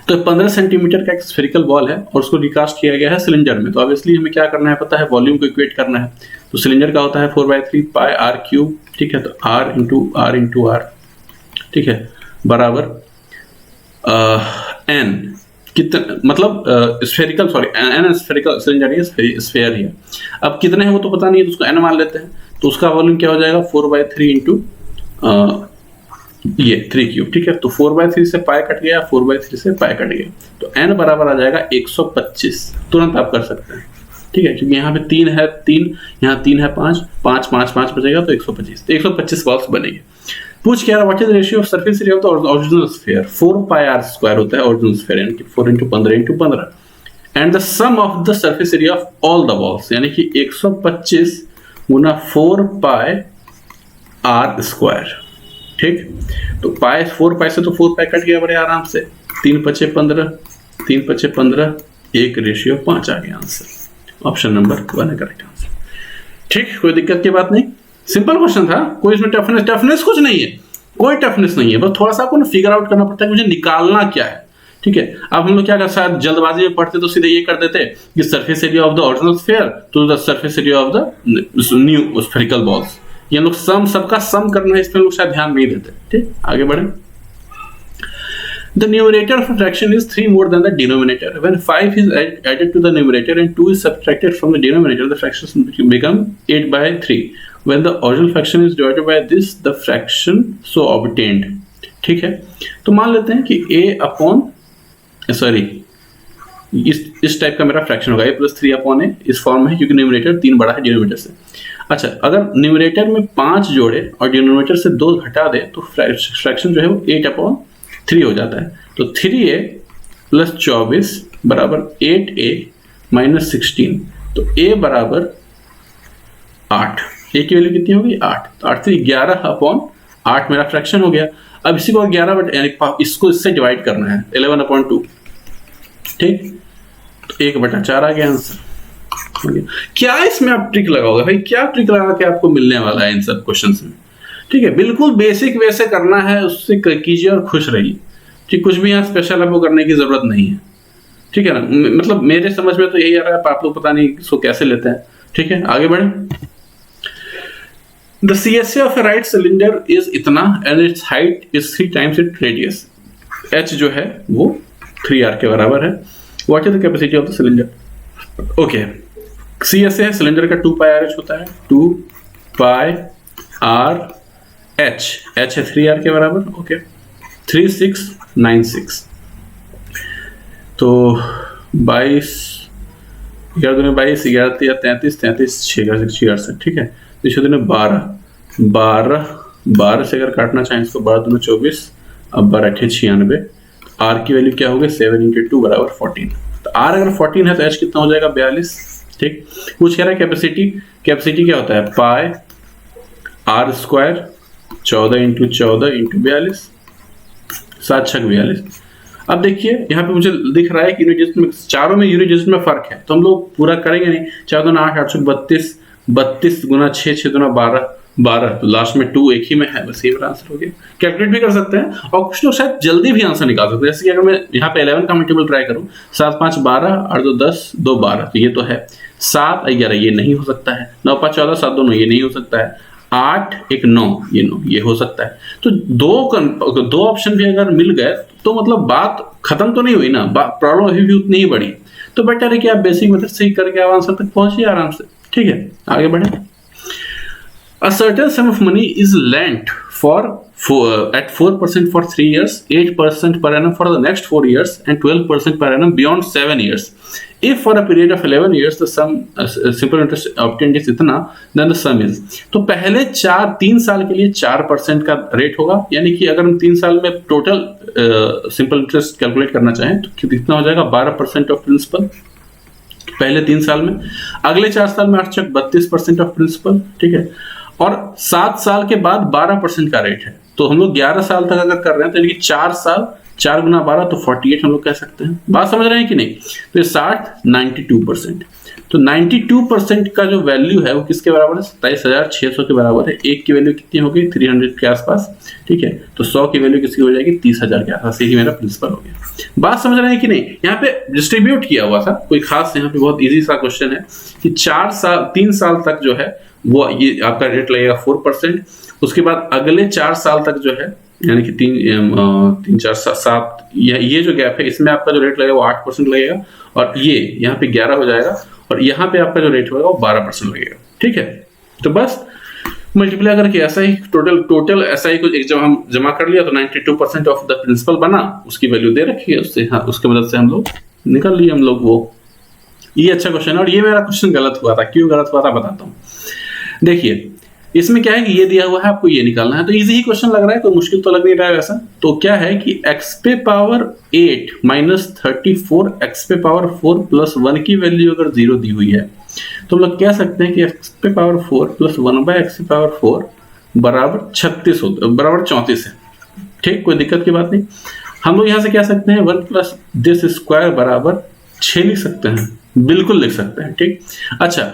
तो 15 सेंटीमीटर का एक स्फेरिकल बॉल है और उसको रिकास्ट किया गया है सिलेंडर में। तो ऑब्वियसली हमें क्या करना है पता है, वॉल्यूम को इक्वेट करना है। तो सिलेंडर का होता है 4/3 पाई आर क्यूब, ठीक है, तो आर इंटू आर, ठीक है, बराबर एन कितना, मतलब spherical, sorry an spherical cylinder है, स्फेयर ही है। अब कितने हैं वो तो पता नहीं है, तो उसको एन मान लेते हैं। तो उसका वॉल्यूम क्या हो जाएगा 4/3 इंटू ये 3 क्यूब, ठीक है। तो 4/3 से पाई कट गया, 4/3 से पाई कट गया, तो n बराबर आ जाएगा 125। तुरंत आप कर सकते हैं, ठीक है, क्योंकि यहाँ पे 3 है, 3 यहाँ 3 है, 5 5 5 5 बचेगा, तो 125, तो 125 बॉल्स बनेंगे। पूछ क्या रहा, what is the ratio of surface area of the original sphere. 4 pi R square होता है ओरिजिनल स्फीयर, यानी कि 4 × 15 × 15, and the sum of the surface area of all the balls, यानी कि 125 गुना 4 पाई आर स्क्वायर, ठीक। तो पाई 4 पाई से तो 4 पाई कट गया बड़े आराम से, 3 × 5 = 15, 3 × 5 = 15, 1:5 आ गया आंसर। ऑप्शन नंबर 1 है करेक्ट आंसर, ठीक। कोई दिक्कत की बात नहीं, सिंपल क्वेश्चन था, कोई इसमें टफनेस कुछ नहीं है, कोई टफनेस नहीं है, बस थोड़ा सा आपको ना फिगर आउट करना पड़ता है कि मुझे निकालना क्या है, ठीक है। अब हम लोग क्या करते हैं, जल्दबाजी में पढ़ते तो सीधे ये कर देते कि surface area of the original sphere to the surface area of the new spherical balls, ये लोग सबका सम करना है, इसमें लोग शायद ध्यान नहीं देते, ठीक। आगे बढ़े। The numerator of a fraction is 3 more than the denominator. When 5 is added to the numerator and 2 is subtracted from the denominator, the fractions become 8/3. When the original fraction is divided by this, the fraction so obtained, ठीक है। तो मान लेते हैं कि इस type का मेरा फ्रैक्शन होगा, a + 3/a इस फॉर्म में, क्योंकि न्यूमरेटर 3 बड़ा है डिनोमिनेटर से। अच्छा, अगर न्यूमरेटर में 5 जोड़े और डिनोमिनेटर से 2 घटा दे तो फ्रैक्शन जो है वो 8/3 हो जाता है। तो 3a + 24 बराबर 8a - 16, तो a बराबर 8, a की वैल्यू कितनी होगी 8, तो 8 से 11/8 मेरा फ्रैक्शन हो गया। अब इसी को 11 इसको इससे डिवाइड करना है 11/2, ठीक, तो 1/4 आ गया आंसर। क्या इसमें आप ट्रिक लगाओगे भाई, क्या ट्रिक लगा के आपको मिलने वाला है इन सब क्वेश्चंस में, ठीक है। बिल्कुल बेसिक वे से करना है, उससे कीजिए और खुश रहिए, ठीक। कुछ भी यहाँ स्पेशल आपको करने की जरूरत नहीं है, ठीक है ना। मतलब मेरे समझ में तो यही आ रहा है, आप लोग पता नहीं इसको कैसे लेते हैं, ठीक है। आगे बढ़े। The CSA of a right cylinder is इतना and its height is 3 times its radius. H जो है वो 3r के बराबर है। What is the capacity of the cylinder? Okay. CSA है सिलेंडर का 2 पाई RH होता है, 2 पाई r h, h है 3r के बराबर, ओके। 3696, तो 22 11 दूनी 22, 11 × 33, 33 6 68, ठीक है। तो 12 से अगर काटना चाहें इसको 12 दूनी 24, अब 12 8 96, r की वैल्यू क्या होगी 7 × 2 बराबर 14। तो r अगर 14 है तो h कितना हो जाएगा 42, ठीक। कुछ कह रहा है कैपेसिटी क्या होता है पाई r स्क्वायर 14 × 14 × 42, 7 × 6 42। अब देखिए यहाँ पे मुझे दिख रहा है कि यूनिट में चारों में यूनिट डिजिट में फर्क है, तो हम लोग पूरा करेंगे नहीं। 4 दूना 8, 832, 32 × 6, 6 दूना 12, 12, तो लास्ट में 2 एक ही में है, बस ये मेरा आंसर हो गया। कैलकुलेट भी कर सकते हैं और कुछ लोग शायद जल्दी भी आंसर निकाल सकते हैं। जैसे कि अगर मैं यहाँ पे 11 का मल्टीपल ट्राई करूँ, 7 5 12, 8 2 10, 2 12, तो ये तो है। 7 11 ये नहीं हो सकता है, 9 5 14, 7 2 9 ये नहीं हो सकता है, 8 1 9 ये 9 ये हो सकता है। तो दो ऑप्शन भी अगर मिल गए तो मतलब बात खत्म तो नहीं हुई ना, प्रॉब्लम अभी भी उतनी ही बड़ी। तो बेटर है कि आप बेसिक मेथड से ही करके आप आंसर तक पहुंचिए आराम से, ठीक है। आगे बढ़े। A certain sum of money is lent at 4% for 3 years, 8% per annum for the next 4 years, and 12% per annum beyond 7 years. If for a period of 11 years the sum simple interest obtained is इतना, then the sum is। तो पहले 3 साल के लिए 4% का rate होगा, यानी कि अगर हम 3 साल में टोटल सिंपल इंटरेस्ट कैलकुलेट करना चाहें तो कितना हो जाएगा 12% ऑफ प्रिंसिपल पहले 3 साल में। अगले 4 साल में 8 32% ऑफ प्रिंसिपल, ठीक है। और 7 साल के बाद 12% का रेट है। तो हम लोग 11 साल तक अगर कर रहे हैं तो यानी कि 4 साल, 4 × 12 तो 48 हम लोग कह सकते हैं। बात समझ रहे हैं कि नहीं। तो ये 60 92%। तो 92% का जो वैल्यू है वो किसके बराबर है? 27,600 के बराबर है। एक की वैल्यू कितनी होगी? 300 के आसपास, ठीक है। तो 100 की वैल्यू किसकी हो जाएगी? 30,000 के आसपास। यही मेरा प्रिंसिपल हो गया। बात समझ रहे हैं कि नहीं? यहाँ पे डिस्ट्रीब्यूट किया हुआ था, कोई खास यहाँ पे बहुत इजी सा क्वेश्चन है कि 3 साल तक जो है वो ये आपका रेट लगेगा 4%। उसके बाद अगले 4 साल तक जो है, यानी कि 3, 4, 7, ये जो गैप है इसमें आपका जो रेट लगेगा वो 8% लगेगा, और ये यहाँ पे 11 हो जाएगा, और यहाँ पे आपका जो रेट होगा वो 12% लगेगा, ठीक है। तो बस मल्टीप्लाई करके ऐसा ही टोटल ऐसा ही कुछ एक जब हम जमा कर लिया तो 92% ऑफ द प्रिंसिपल बना, उसकी वैल्यू दे रखी है, उससे हाँ उसके मदद से हम लोग निकाल लिए हम लोग वो। ये अच्छा क्वेश्चन है, और ये मेरा क्वेश्चन गलत हुआ था। क्यों गलत हुआ था बताता हूँ। देखिए इसमें क्या है कि ये दिया हुआ है, आपको ये निकालना है, तो इजी ही क्वेश्चन लग रहा है, कोई मुश्किल तो लग नहीं रहा है वैसा। तो क्या है कि x पे पावर 8 माइनस 34 x पे पावर 4 प्लस 1 की वैल्यू अगर 0 दी हुई है तो हम लोग कह सकते हैं कि x पे पावर 4 प्लस 1 बाय x पे पावर 4 बराबर 36 होता है, बराबर 34 है, ठीक। कोई दिक्कत की बात नहीं। हम लोग यहाँ से कह सकते हैं 1 प्लस दिस स्क्वायर बराबर 6 लिख सकते हैं, बिल्कुल लिख सकते हैं, ठीक। अच्छा,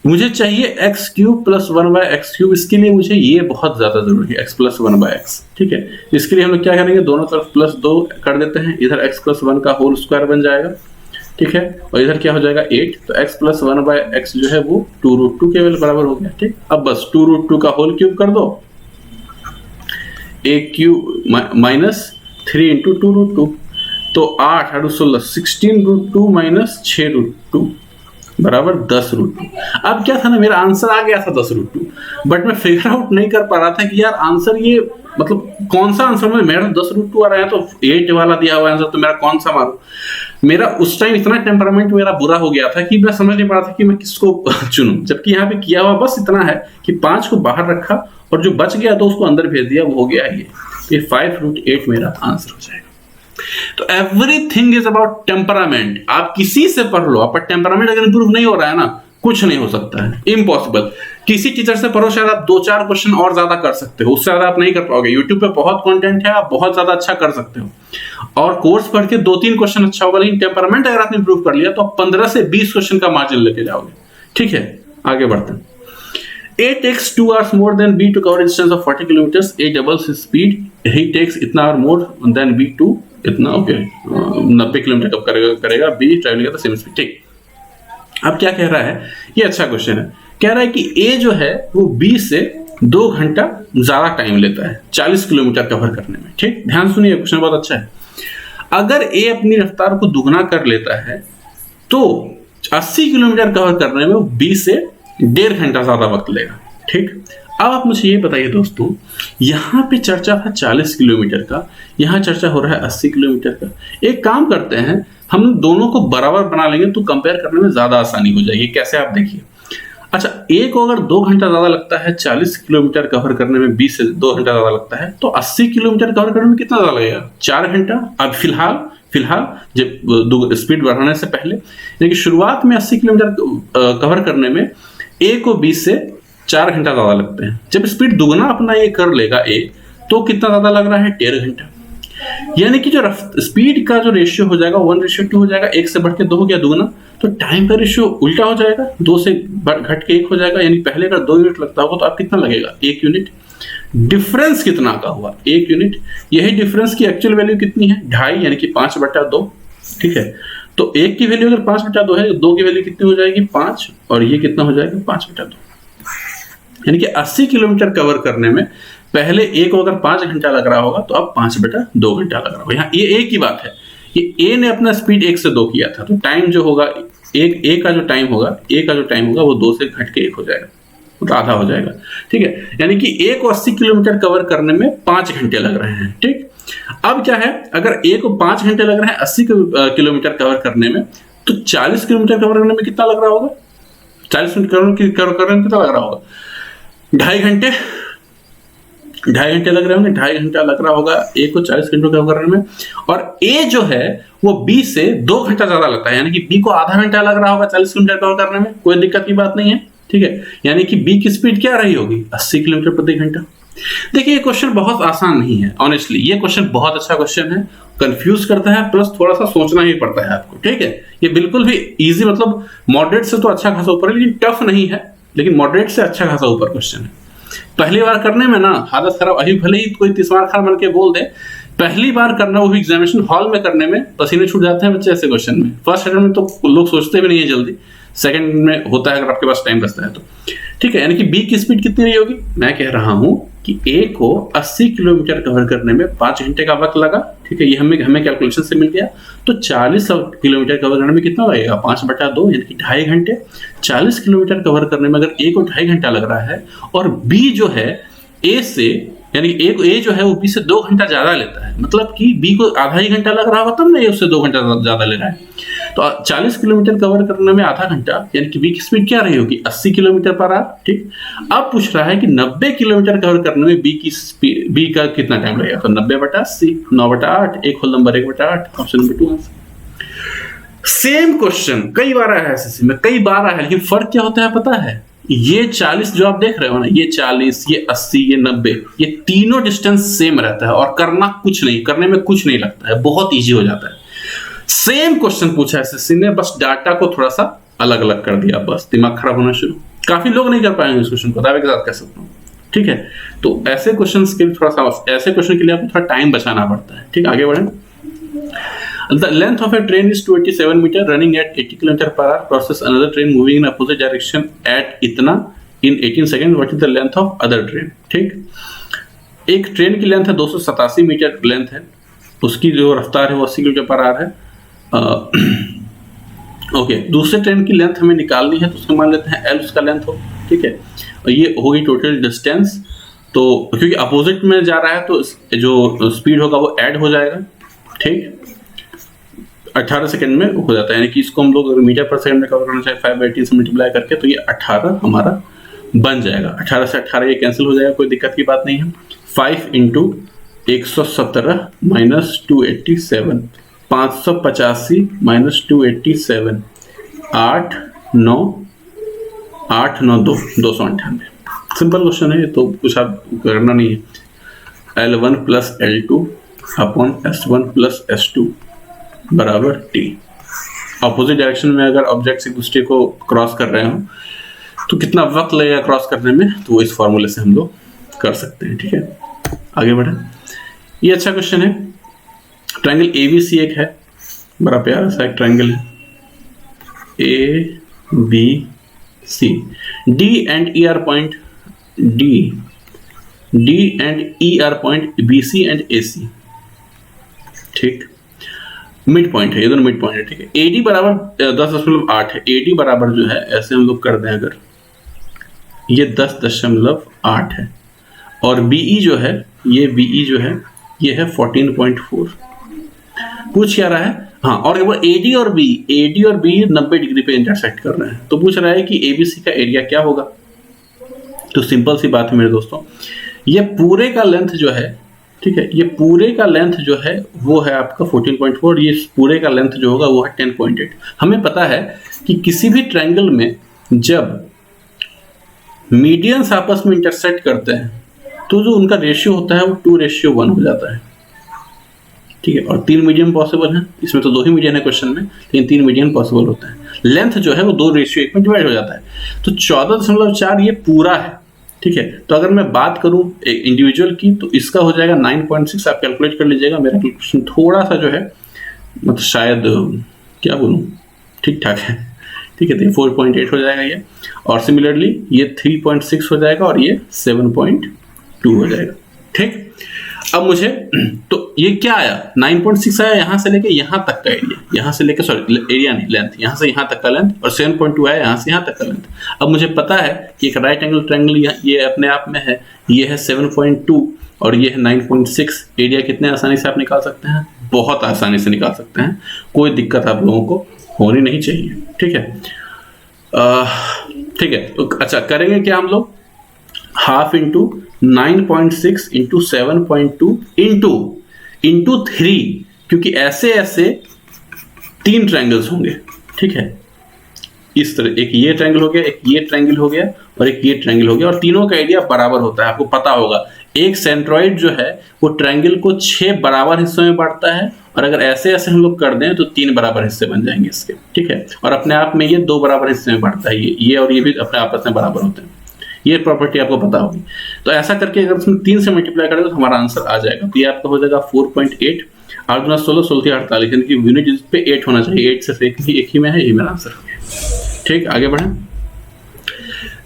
मुझे चाहिए X cube plus 1 by X cube, इसके लिए मुझे ये बहुत ज्यादा जरूरी है, एक्स प्लस 1 बाय एक्स, ठीक है। इसके लिए हम लोग क्या करेंगे, दोनों तरफ प्लस 2 कर देते हैं, इधर एक्स प्लस 1 का होल स्क्वायर बन जाएगा, ठीक है, और इधर क्या हो जाएगा 8, तो एक्स प्लस 1 बाय एक्स जो है वो 2√2 के बराबर हो गया, ठीक। अब बस 2√2 का होल क्यूब कर दो, a क्यूब माइनस 3 इंटू 2√2, तो 8 8 16 16√2 माइनस 6√2 बराबर 10√2। अब क्या था ना, मेरा आंसर आ गया था 10√2, बट मैं फिगर आउट नहीं कर पा रहा था कि यार आंसर ये मतलब कौन सा आंसर में मेरा 10√2 आ रहा है, तो 8 वाला दिया हुआ आंसर, तो मेरा कौन सा मारूं। मेरा उस टाइम इतना टेम्परामेंट मेरा बुरा हो गया था कि मैं समझ नहीं पा रहा था कि मैं किसको चुनूं, जबकि यहाँ पे किया हुआ बस इतना है कि 5 को बाहर रखा और जो बच गया तो उसको अंदर भेज दिया, वो हो गया ये 5√8 मेरा आंसर हो जाएगा। तो एवरीथिंग इज अबाउट टेम्परामेंट। आप किसी से पढ़ लो, आपका टेम्परामेंट अगर इंप्रूव नहीं हो रहा है ना, कुछ नहीं हो सकता है, इम्पॉसिबल। किसी टीचर से पढ़ो, शायद आप 2-4 क्वेश्चन और ज्यादा कर सकते हो, उससे ज्यादा आप नहीं कर पाओगे। यूट्यूब पे बहुत कंटेंट है, आप बहुत ज्यादा अच्छा कर सकते हो, और कोर्स पढ़ के 2-3 क्वेश्चन अच्छा होगा, लेकिन टेम्परामेंट अगर आपने इंप्रूव कर लिया तो आप 15 से 20 क्वेश्चन का मार्जिन लेके जाओगे, ठीक है। आगे बढ़ते हैं। A takes 2 hours more than B to cover a distance of 40 kilometers. A doubles his speed. He takes इतना hour more than B to इतना, ओके 90 किलोमीटर कब करेगा B ट्रैवलिंग का सेम स्पीड, ठीक। अब क्या कह रहा है, ये अच्छा क्वेश्चन है। कह रहा है कि A जो है वो B से 2 घंटा ज्यादा टाइम लेता है 40 किलोमीटर कवर करने में, ठीक। ध्यान सुनिए, क्वेश्चन बहुत अच्छा है। अगर A अपनी रफ्तार को दुगना कर लेता है तो 80 किलोमीटर कवर करने में B से 1.5 घंटा ज्यादा वक्त लेगा, ठीक। अब आप मुझे ये बताइए दोस्तों, यहाँ पे चर्चा था 40 किलोमीटर का, यहाँ चर्चा हो रहा है 80 किलोमीटर का। एक काम करते हैं, हम दोनों को बराबर बना लेंगे तो कंपेयर करने में ज्यादा आसानी हो जाएगी। कैसे, आप देखिए। अच्छा, ए को अगर 2 घंटा ज्यादा लगता है 40 किलोमीटर कवर करने में, 20 से 2 घंटा ज्यादा लगता है, तो 80 किलोमीटर कवर करने में कितना ज्यादा लगेगा? 4 घंटा। अब फिलहाल जब स्पीड बढ़ाने से पहले, यानी कि शुरुआत में 80 किलोमीटर कवर करने में ए को 20 से 4 घंटा ज्यादा लगते हैं। जब स्पीड दुगना अपना ये कर लेगा ए, तो कितना ज्यादा लग रहा है? 1.5 घंटा। यानी कि जो स्पीड का जो रेशियो हो जाएगा 1:2 हो जाएगा, 1 से बढ़ के 2 हो गया दुगना, तो टाइम का रेशियो उल्टा हो जाएगा, 2 से घट के 1 हो जाएगा। यानी पहले अगर 2 यूनिट लगता होगा तो आप कितना लगेगा? 1 यूनिट। डिफरेंस कितना का हुआ? 1 यूनिट। यही डिफरेंस की एक्चुअल वैल्यू कितनी है? 2.5, यानी कि 5/2, ठीक है। तो 1 की वैल्यू अगर 5/2 है, 2 की वैल्यू कितनी हो जाएगी? 5, और ये कितना हो जाएगा? 5/2। यानी कि 80 किलोमीटर कवर करने में पहले ए को अगर 5 घंटा लग रहा होगा, तो अब 5/2 घंटा लग रहा होगा। यहाँ ये ए की बात है, ये ए ने अपना स्पीड 1 से 2 किया था, तो टाइम जो होगा ए का जो टाइम होगा वो 2 से घट के 1 हो जाएगा, तो आधा हो जाएगा, ठीक है। यानी कि ए को 80 किलोमीटर कवर करने में 5 घंटे लग रहे हैं, ठीक। अब क्या है, अगर ए को 5 घंटे लग रहे हैं 80 किलोमीटर कवर करने में, तो 40 किलोमीटर कवर करने में कितना लग रहा होगा? 40 किलोमीटर कवर करने में कितना लग रहा होगा? 2.5 घंटे। 2.5 घंटे लग रहे होंगे, 2.5 घंटा लग रहा होगा ए को 40 किलोमीटर कवर करने में, और ए जो है वो बी से 2 घंटा ज्यादा लगता है, यानी कि बी को आधा घंटा लग रहा होगा 40 किलोमीटर कवर करने में। कोई दिक्कत की बात नहीं है, ठीक है। यानी कि बी की स्पीड क्या रही होगी? 80 किलोमीटर प्रति घंटा। देखिए ये क्वेश्चन बहुत आसान नहीं है, ऑनेस्टली ये क्वेश्चन बहुत अच्छा क्वेश्चन है, कंफ्यूज करता है, प्लस थोड़ा सा सोचना ही पड़ता है आपको, ठीक है। ये बिल्कुल भी इजी, मतलब मॉडरेट से तो अच्छा खासा ऊपर है, लेकिन टफ नहीं है, लेकिन मॉडरेट से अच्छा खासा ऊपर क्वेश्चन है। पहली बार करने में ना हालत खराब, अभी भले ही कोई 30 बार खान बन के बोल दे, पहली बार करना, वो भी एग्जामिनेशन हॉल में करने में पसीने छूट जाते हैं बच्चे ऐसे क्वेश्चन में। फर्स्ट अटेम्प्ट में तो लोग सोचते भी नहीं है जल्दी, सेकंड में होता है अगर आपके पास टाइम बचता है तो, ठीक है। यानी कि बी की स्पीड कितनी रही होगी, मैं कह रहा हूं कि ए को 80 किलोमीटर कवर करने में 5 घंटे का वक्त लगा, ठीक है। ये हमें कैलकुलेशन से मिल गया। तो 40 किलोमीटर कवर करने में कितना लगेगा, 5/2 यानी कि 2.5 घंटे। 40 किलोमीटर कवर करने में अगर ए को 2.5 घंटा लग रहा है, और बी जो है ए से, यानी ए जो है वो बी से 2 घंटा ज्यादा लेता है, मतलब कि बी को आधा ही घंटा लग रहा होगा तब ना ये उससे 2 घंटा ज्यादा ले रहा है। तो 40 किलोमीटर कवर करने में आधा घंटा, यानी कि बी की स्पीड क्या रही होगी, 80 किलोमीटर पर आवर, ठीक। अब पूछ रहा है कि 90 किलोमीटर कवर करने में बी का कितना टाइम लगेगा, तो 90/80, 9/8, 1 whole number 1/8, option number 2 answer. Same question कई बार आया है एसएससी में, कई बार आया है, लेकिन फर्क क्या होता है पता है, ये 40 जो आप देख रहे हो ना, ये 40, ये 80, ये 90, ये तीनों डिस्टेंस सेम रहता है, और करने में कुछ नहीं लगता है, बहुत इजी हो जाता है। सेम क्वेश्चन पूछा एसएससी ने, बस डाटा को थोड़ा सा अलग अलग कर दिया, बस दिमाग खराब होना शुरू। काफी लोग नहीं कर पाएंगे इस क्वेश्चन को, दावे के साथ कह सकता हूँ, ठीक है। तो ऐसे क्वेश्चन के लिए ऐसे क्वेश्चन के लिए आपको थोड़ा टाइम बचाना पड़ता है, ठीक। आगे बढ़े। The length of a train is 287 meter running at 80 km per hour versus another train moving in opposite direction at इतना in 18 seconds. What is the length of other train? ठीक, एक ट्रेन की लेंथ है 287 metre length है, उसकी जो रफ्तार है वो 80 किलोमीटर पर आवर है। ओके, दूसरे ट्रेन की लेंथ हमें निकालनी है, तो उसको मान लेते हैं L उसका लेंथ हो, ठीक है। और ये होगी टोटल डिस्टेंस, तो क्योंकि अपोजिट में जा रहा है तो जो स्पीड होगा वो ऐड हो जाएगा, ठीक। 18 सेकंड में हो जाता है, यानी कि इसको हम लोग मीटर पर सेकंड में कवर करना चाहे 5/18 से मल्टीप्लाई करके, तो ये 18 हमारा बन जाएगा। 18 से 18 ये कैंसिल हो जाएगा, कोई दिक्कत की बात नहीं है। 5 × 117 माइनस 287, 585 माइनस 287, 8 9 2 298। सिंपल क्वेश्चन है, तो कुछ आप करना नहीं है। L1 plus L2 upon S1 plus S2 बराबर T। ऑपोजिट डायरेक्शन में अगर ऑब्जेक्ट्स एक दूसरे को क्रॉस कर रहे हो तो कितना वक्त लगेगा क्रॉस करने में, तो वो इस फॉर्मूले से हम लोग कर सकते हैं, ठीक है। आगे बढ़े। ये अच्छा क्वेश्चन है। ट्रायंगल ABC एक है, बड़ा प्यारा सा एक ट्रायंगल है, ABC, D and E are point, D and E are point BC and AC, ठीक। मिड पॉइंट है, ये दोनों मिड पॉइंट है, ठीक है। AD बराबर 10.8 है, AD बराबर जो है ऐसे हम लोग कर दें अगर, ये 10.8 है, और BE जो है, ये BE जो है ये है 14.4। पूछ क्या रहा है, हाँ, और वो AD और B 90 डिग्री पे इंटरसेक्ट कर रहे हैं, तो पूछ रहा है कि ABC का एरिया क्या होगा। तो सिंपल सी बात है मेरे दोस्तों, ये पूरे का लेंथ जो है, ठीक है, ये पूरे का लेंथ जो है वो है आपका 14.4, ये पूरे का लेंथ जो होगा वो है 10.8। हमें पता है कि किसी भी ट्रायंगल में जब मीडियंस आपस में इंटरसेक्ट करते हैं तो जो उनका रेशियो होता है वो 2:1 हो जाता है, ठीक है। और 3 मीडियन पॉसिबल है, इसमें तो 2 ही मीडियन है क्वेश्चन में, लेकिन 3 मीडियन पॉसिबल होता है। लेंथ जो है वो 2:1 में डिवाइड हो जाता है, तो 14.4 ये पूरा है, ठीक है। तो अगर मैं बात करूं इंडिविजुअल की, तो इसका हो जाएगा 9.6। आप कैलकुलेट कर लीजिएगा, मेरा कैलकुलेशन थोड़ा सा जो है मतलब शायद क्या बोलूं, ठीक ठाक है, ठीक है। तो 4.8 हो जाएगा ये, और सिमिलरली ये 3.6 हो जाएगा, और ये 7.2 हो जाएगा, ठीक। अब मुझे तो ये क्या आया, 9.6 आया यहाँ से लेके यहाँ तक का एरिया, यहाँ से लेके सॉरी एरिया नहीं लेंथ, यहाँ से यहाँ तक का लेंथ, और 7.2 आया यहाँ से यहाँ तक का लेंथ। अब मुझे पता है कि एक राइट एंगल ट्रायंगल ये अपने आप में है, ये है 7.2 और ये है 9.6। एरिया कितने आसानी से आप निकाल सकते हैं, बहुत आसानी से निकाल सकते हैं, कोई दिक्कत आप लोगों को होनी नहीं चाहिए, ठीक है। ठीक है, तो अच्छा करेंगे क्या हम लोग, हाफ इंटू 9.6 इंटू 7.2 इंटू 3, क्योंकि ऐसे ऐसे 3 ट्रायंगल्स होंगे, ठीक है। इस तरह एक ये ट्रायंगल हो गया, एक ये ट्रायंगल हो गया, और एक ये ट्रायंगल हो गया, और तीनों का एरिया बराबर होता है, आपको पता होगा। एक सेंट्रॉइड जो है वो ट्रायंगल को 6 बराबर हिस्सों में बांटता है, और अगर ऐसे ऐसे हम लोग कर दें तो 3 बराबर हिस्से बन जाएंगे इसके, ठीक है। और अपने आप में ये 2 बराबर हिस्से में बांटता है, ये और ये भी अपने आपस में बराबर होते हैं। ये प्रॉपर्टी आपको पता होगी। तो ऐसा करके अगर उसमें 3 से मल्टीप्लाई करेंगे तो हमारा आंसर आ जाएगा। तो ये आपका हो जाएगा 4.8, 8 गुना 16, 16 48, यानी कि यूनिट जिस पे 8 होना चाहिए, 8 से एक ही में है, ये मेरा आंसर हो गया। ठीक, आगे बढ़ें।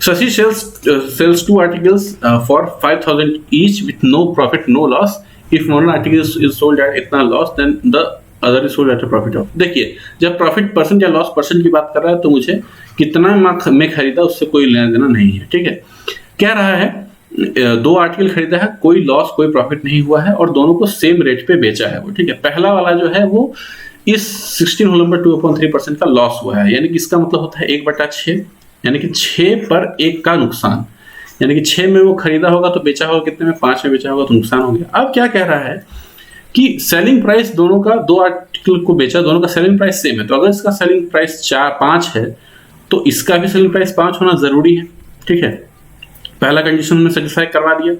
Shashi sells 2 articles for 5,000 each with no profit, no loss. If one article is sold at इतना loss, then the other is sold at a profit of। देखिए, जब प्रॉफिट परसेंट या लॉस परसेंट की बात कर रहा है तो मुझे कितना मैं खरीदा उससे कोई लेना देना नहीं है, ठीक है। कह रहा है 2 आर्टिकल खरीदा है, कोई लॉस कोई प्रॉफिट नहीं हुआ है और दोनों को सेम रेट पे बेचा है वो, ठीक है। पहला वाला जो है वो इस 16 होल नंबर 2/3% का लॉस हुआ है, यानी कि इसका मतलब होता है 1/6, यानी कि 6 पर 1 का नुकसान, यानी कि 6 में वो खरीदा होगा तो बेचा होगा कितने में, 5 में बेचा होगा तो नुकसान हो गया। अब क्या कह रहा है कि सेलिंग प्राइस दोनों का, 2 आर्टिकल को बेचा, दोनों का सेलिंग प्राइस सेम है, तो अगर इसका सेलिंग प्राइस 5 है तो इसका भी सेलिंग प्राइस 5 होना जरूरी है, ठीक है। पहला कंडीशन में सेटिस्फाई करवा दिया,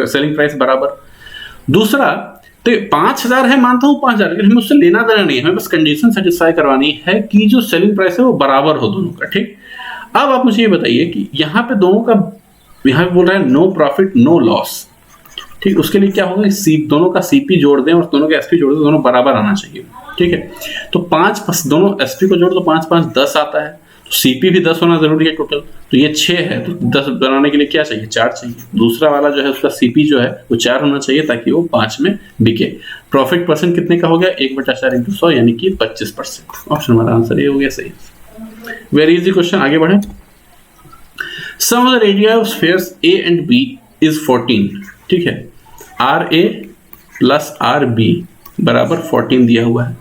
सेलिंग प्राइस बराबर। दूसरा, तो 5,000 है, मानता हूं 5,000, लेकिन हमें उससे लेना देना नहीं है, हमें बस कंडीशन सेटिस्फाई करवानी है कि जो सेलिंग प्राइस है वो बराबर हो दोनों का, ठीक। अब आप मुझे ये बताइए कि यहाँ पे दोनों का, यहाँ पे बोल रहा है नो प्रॉफिट नो लॉस, ठीक। उसके लिए क्या होगा, दोनों का सीपी जोड़ दें और दोनों का एसपी जोड़ दें, दोनों बराबर आना चाहिए, ठीक है। तो 5 दोनों एसपी को जोड़ दो, 5 5 10 आता है, तो सीपी भी 10 होना जरूरी है टोटल, तो ये 6 है, तो 10 बनाने के लिए क्या चाहिए, 4 चाहिए। दूसरा वाला जो है उसका सीपी जो है वो 4 होना चाहिए ताकि वो 5 में बिके। प्रॉफिट परसेंट कितने का हो गया, 1/4 × 100, यानी कि 25%। ऑप्शन हमारा आंसर ये हो गया सही। वेरी इजी क्वेश्चन, आगे बढ़े। Sum of the radii of spheres A and B is 14, ठीक है। RA plus RB बराबर 14 दिया हुआ है।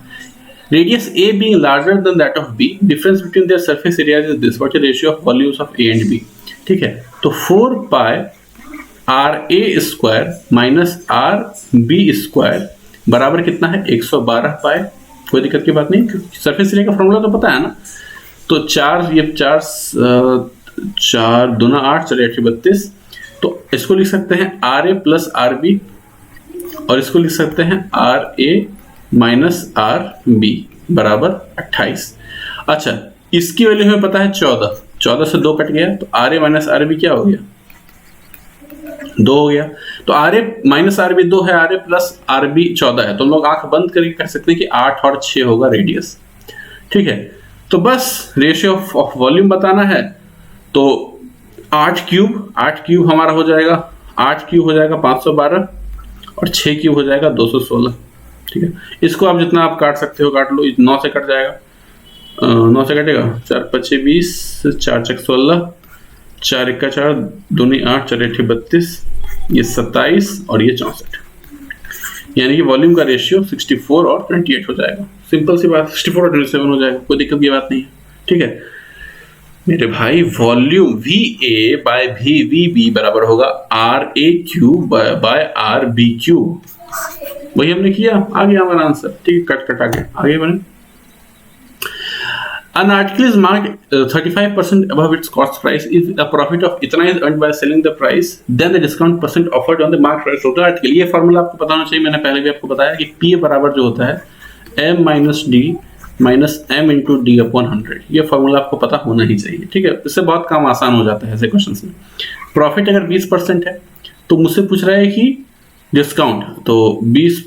Radius A being larger than that of B, difference between their surface areas is this, what is the ratio of volumes of A and B, ठीक है। तो 4 pi RA square minus RB square बराबर कितना है, 112 पाई। कोई दिक्कत की बात नहीं, सरफेस एरिया का फॉर्मूला तो पता है ना। तो 4 ये 4 दूना 8, 4 8 32, तो इसको लिख सकते हैं RA प्लस RB, और इसको लिख सकते हैं RA माइनस RB बराबर 28। अच्छा, इसकी वैल्यू हमें पता है 14, 14 से 2 कट गया, तो RA माइनस RB क्या हो गया, 2 हो गया। तो RA माइनस RB 2 है, RA प्लस RB 14 है, तो हम लोग आंख बंद करके कर सकते हैं कि 8 और 6 होगा रेडियस, ठीक है। तो बस रेशियो ऑफ वॉल्यूम बताना है, तो 8 क्यूब हमारा हो जाएगा, 8 क्यूब हो जाएगा 512, और 6 क्यूब हो जाएगा 216, ठीक है। इसको आप जितना आप काट सकते हो काट लो, 9 से कट जाएगा, 9 से कटेगा, 4 5 20, 4 6 16, 4 1 4, 2 8, 4 8 32, ये 27 और ये 64, यानी कि वॉल्यूम का रेशियो 64 और 28 हो जाएगा। सिंपल सी बात, 64 और 27 हो जाएगा, कोई दिक्कत की बात नहीं है, ठीक है मेरे भाई। वॉल्यूम VA बाय VB बराबर होगा RA cube by RB cube, वही हमने किया, आ गया हमारा आंसर, ठीक है। कट आगे बढ़े। An article is marked 35% above its cost price if a profit of इतना is earned by selling the price, then the discount percent offered on the market price of the article। ये formula आपको पता होना चाहिए, मैंने पहले भी आपको बताया कि P बराबर जो होता है M minus D minus M into D upon 100, ये फॉर्मूला आपको पता होना ही चाहिए, ठीक है। इससे बहुत काम आसान हो जाता है ऐसे क्वेश्चन में। प्रॉफिट अगर 20% है तो मुझसे पूछ रहा है कि डिस्काउंट, तो 20,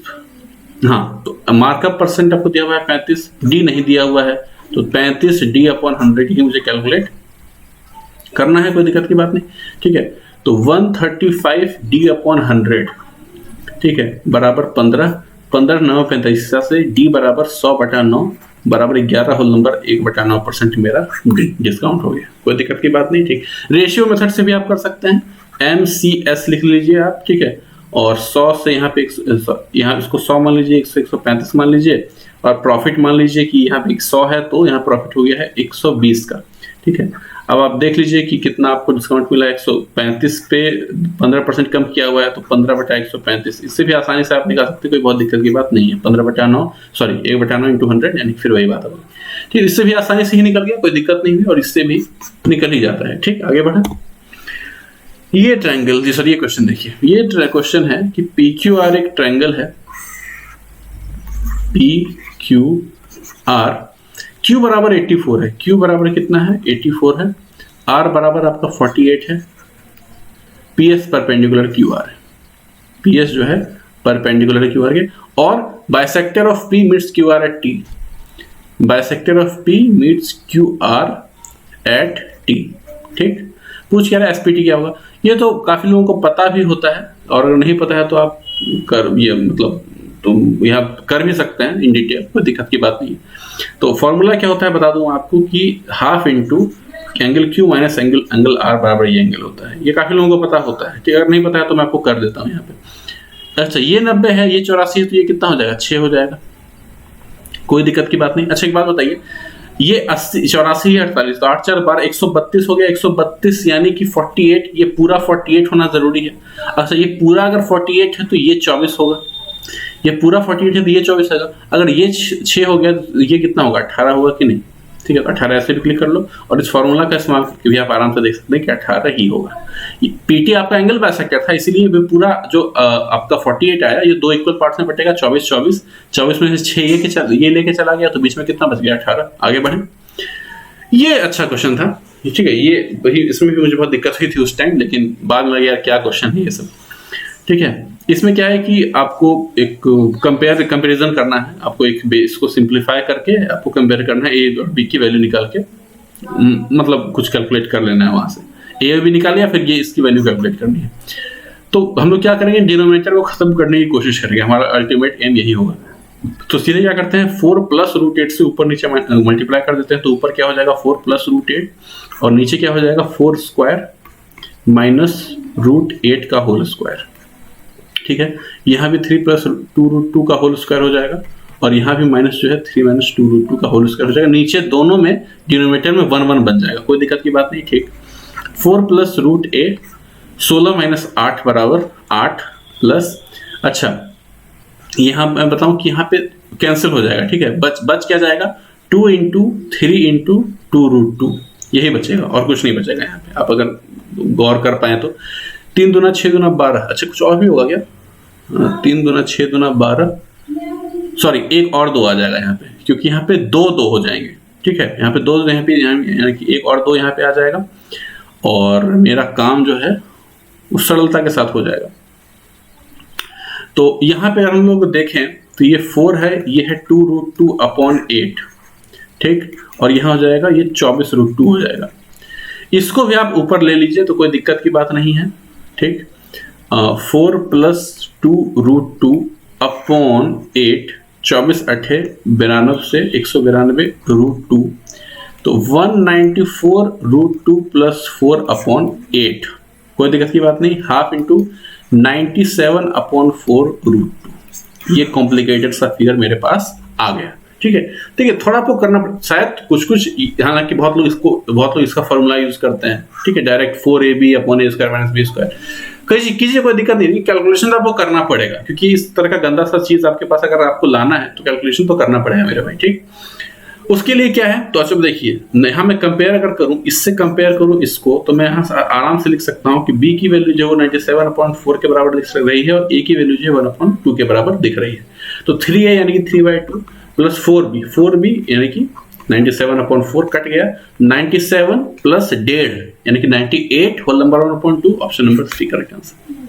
हाँ, तो मार्कअप परसेंट आपको दिया हुआ है 35, D नहीं दिया हुआ है, तो 35 D अपॉन 100 ही मुझे कैलकुलेट करना है, कोई दिक्कत की बात नहीं, ठीक है। तो 135 D अपॉन 100, ठीक है, बराबर 15 9 45 से D बराबर 100/9 बराबर 11 होल नंबर 1/9% मेरा डिस्काउंट हो गया, कोई दिक्कत की बात नहीं, ठीक। रेशियो मेथड से भी आप कर सकते हैं, MCS लिख लीजिए आप, ठीक है, और 100 से यहाँ पे यहाँ इसको 100 मान लीजिए, 135 मान लीजिए, और प्रॉफिट मान लीजिए कि यहाँ पे 100 है तो यहाँ प्रॉफिट हो गया है 120 का, ठीक है। अब आप देख लीजिए कि कितना आपको डिस्काउंट मिला, 135 पे 15% कम किया हुआ है, तो 15/135, इससे भी आसानी से आप निकाल सकते हैं, कोई बहुत दिक्कत की बात नहीं है। 15/9 सॉरी 1/9 इंटू 100, यानी फिर वही बात है, ठीक। इससे भी आसानी से ही निकल गया, कोई दिक्कत नहीं हुई, और इससे भी निकल ही जाता है, ठीक। आगे बढ़े। ये ट्रायंगल जी सर, ये क्वेश्चन देखिए, ये क्वेश्चन है कि पी क्यू आर एक ट्रायंगल है, पी क्यू आर, क्यू बराबर 84 है, क्यू बराबर कितना है 84 है, आर बराबर आपका 48 है, P S perpendicular Q R है, पी एस जो है परपेंडिकुलर क्यू आर के, और bisector of P meets Q R at T, bisector of P meets Q R at T. ठीक, पूछ क्या रहा है एसपीटी क्या होगा, ये तो काफी लोगों को पता भी होता है, और अगर नहीं पता है तो आप कर ये मतलब तो यहाँ कर भी सकते हैं इन डिटेल, कोई दिक्कत की बात नहीं है। तो फॉर्मूला क्या होता है बता दूं आपको कि half into angle Q minus angle R बराबर ये एंगल होता है, ये काफी लोगों को पता होता है। ठीक, अगर नहीं पता है तो मैं आपको कर देता हूँ यहाँ पे। अच्छा, ये 90 है, ये 84 है, तो ये कितना हो जाएगा 6 हो जाएगा, कोई दिक्कत की बात नहीं। अच्छा एक बात बताइए, ये 80 84 है 48, तो 8 4 12 132 हो गया, 132 यानी कि 48, ये पूरा 48 होना जरूरी है। अच्छा ये पूरा अगर 48 है तो ये 24 होगा, ये पूरा 48 है तो ये 24 होगा, अगर ये 6 हो गया तो ये कितना होगा 18 होगा कि नहीं। ठीक है, तो 18 ऐसे भी क्लिक कर लो, और इस फॉर्मूला का इस्तेमाल करके भी आप आराम से देख सकते हैं कि 18 ही होगा। पीटी आपका एंगल बाइसेक्टर था, इसीलिए पूरा जो आपका 48 आया ये दो इक्वल पार्ट्स में बटेगा, 24 24 24 में से 6 ये लेके चला गया, तो बीच में कितना बच गया 18। आगे बढ़े, ये अच्छा क्वेश्चन था। ठीक है, ये वही, इसमें भी मुझे बहुत दिक्कत हुई थी उस टाइम, लेकिन बाद में लगा यार क्या क्वेश्चन है ये सब। ठीक है, इसमें क्या है कि आपको एक कंपैरिजन करना है, आपको एक बेस को सिंप्लीफाई करके आपको कंपेयर करना है, ए और बी की वैल्यू निकाल के, मतलब कुछ कैलकुलेट कर लेना है वहां से, ए और बी निकाल लिया, फिर ये इसकी वैल्यू कैलकुलेट करनी है। तो हम लोग क्या करेंगे, डिनोमिनेटर को खत्म करने की कोशिश करेंगे, हमारा अल्टीमेट एम यही होगा। तो सीधे क्या करते हैं, 4 प्लस रूट 8 से ऊपर नीचे मल्टीप्लाई कर देते हैं, तो ऊपर क्या हो जाएगा 4 प्लस रूट 8, और नीचे क्या हो जाएगा 4 स्क्वायर माइनस रूट 8 का होल स्क्वायर। ठीक है, यहाँ भी 3 प्लस 2 रूट 2 का होल स्क्वायर हो जाएगा, और यहाँ भी माइनस जो है 3 माइनस 2 रूट 2 का होल स्क्वायर हो जाएगा। नीचे दोनों में डिनोमिनेटर में 1 1 बन जाएगा, कोई दिक्कत की बात नहीं। ठीक, 4 प्लस रूट 8, 16 माइनस 8 बराबर 8 प्लस, अच्छा यहाँ मैं बताऊं कि यहाँ पे कैंसिल हो जाएगा। ठीक है, बच क्या जाएगा 2 इंटू 3 इंटू 2 रूट 2, यही बचेगा और कुछ नहीं बचेगा यहाँ पे, आप अगर गौर कर पाए तो। 3 दूना 6 दूना 12, अच्छा कुछ और भी होगा क्या, 3 दूना 6 दूना 12, सॉरी एक और 2 आ जाएगा यहाँ पे, क्योंकि यहाँ पे 2 2 हो जाएंगे। ठीक है, यहाँ पे 2 यहाँ पे यानी कि एक और 2 यहाँ पे आ जाएगा, और मेरा काम जो है उस सरलता के साथ हो जाएगा। तो यहाँ पे हम लोग देखें तो ये 4 है, ये है 2 रूट 2 अपॉन 8। ठीक, और यहाँ हो जाएगा ये 24 रूट 2 हो जाएगा। इसको भी आप ऊपर ले लीजिए तो कोई दिक्कत की बात नहीं है। ठीक, 4 प्लस 2 रूट 2 अपॉन 8, 24 8 92 से 192 रूट 2, तो 194 रूट 2 प्लस 4 अपॉन 8, कोई दिक्कत की बात नहीं। हाफ इंटू 97 अपॉन 4 रूट 2, ये कॉम्प्लिकेटेड सा फिगर मेरे पास आ गया। ठीक है, ठीक है, थोड़ा आपको करना शायद कुछ हालांकि बहुत लोग इसका फॉर्मूला यूज करते हैं। ठीक है, direct 4ab upon a square minus b square, कीजिए कोई दिक्कत नहीं, कैलकुलेशन तो आपको करना पड़ेगा, क्योंकि इस तरह का गंदा सा चीज आपके पास अगर आपको लाना है तो कैलकुलेशन तो करना पड़ेगा मेरे भाई। ठीक, उसके लिए क्या है, तो अच्छा देखिए, यहाँ मैं कंपेयर अगर करूं, इससे कंपेयर करूं इसको, तो मैं यहाँ आराम से लिख सकता हूं कि b की वैल्यू जो 97/4 के बराबर दिख रही है, और a की वैल्यू जो 1/2 के बराबर दिख रही है। तो 3a यानी कि 3/2 प्लस 4b यानी कि 97/4 कट गया, 97 प्लस 1.5 यानी कि 98 whole number 1/2, option number 3 correct answer.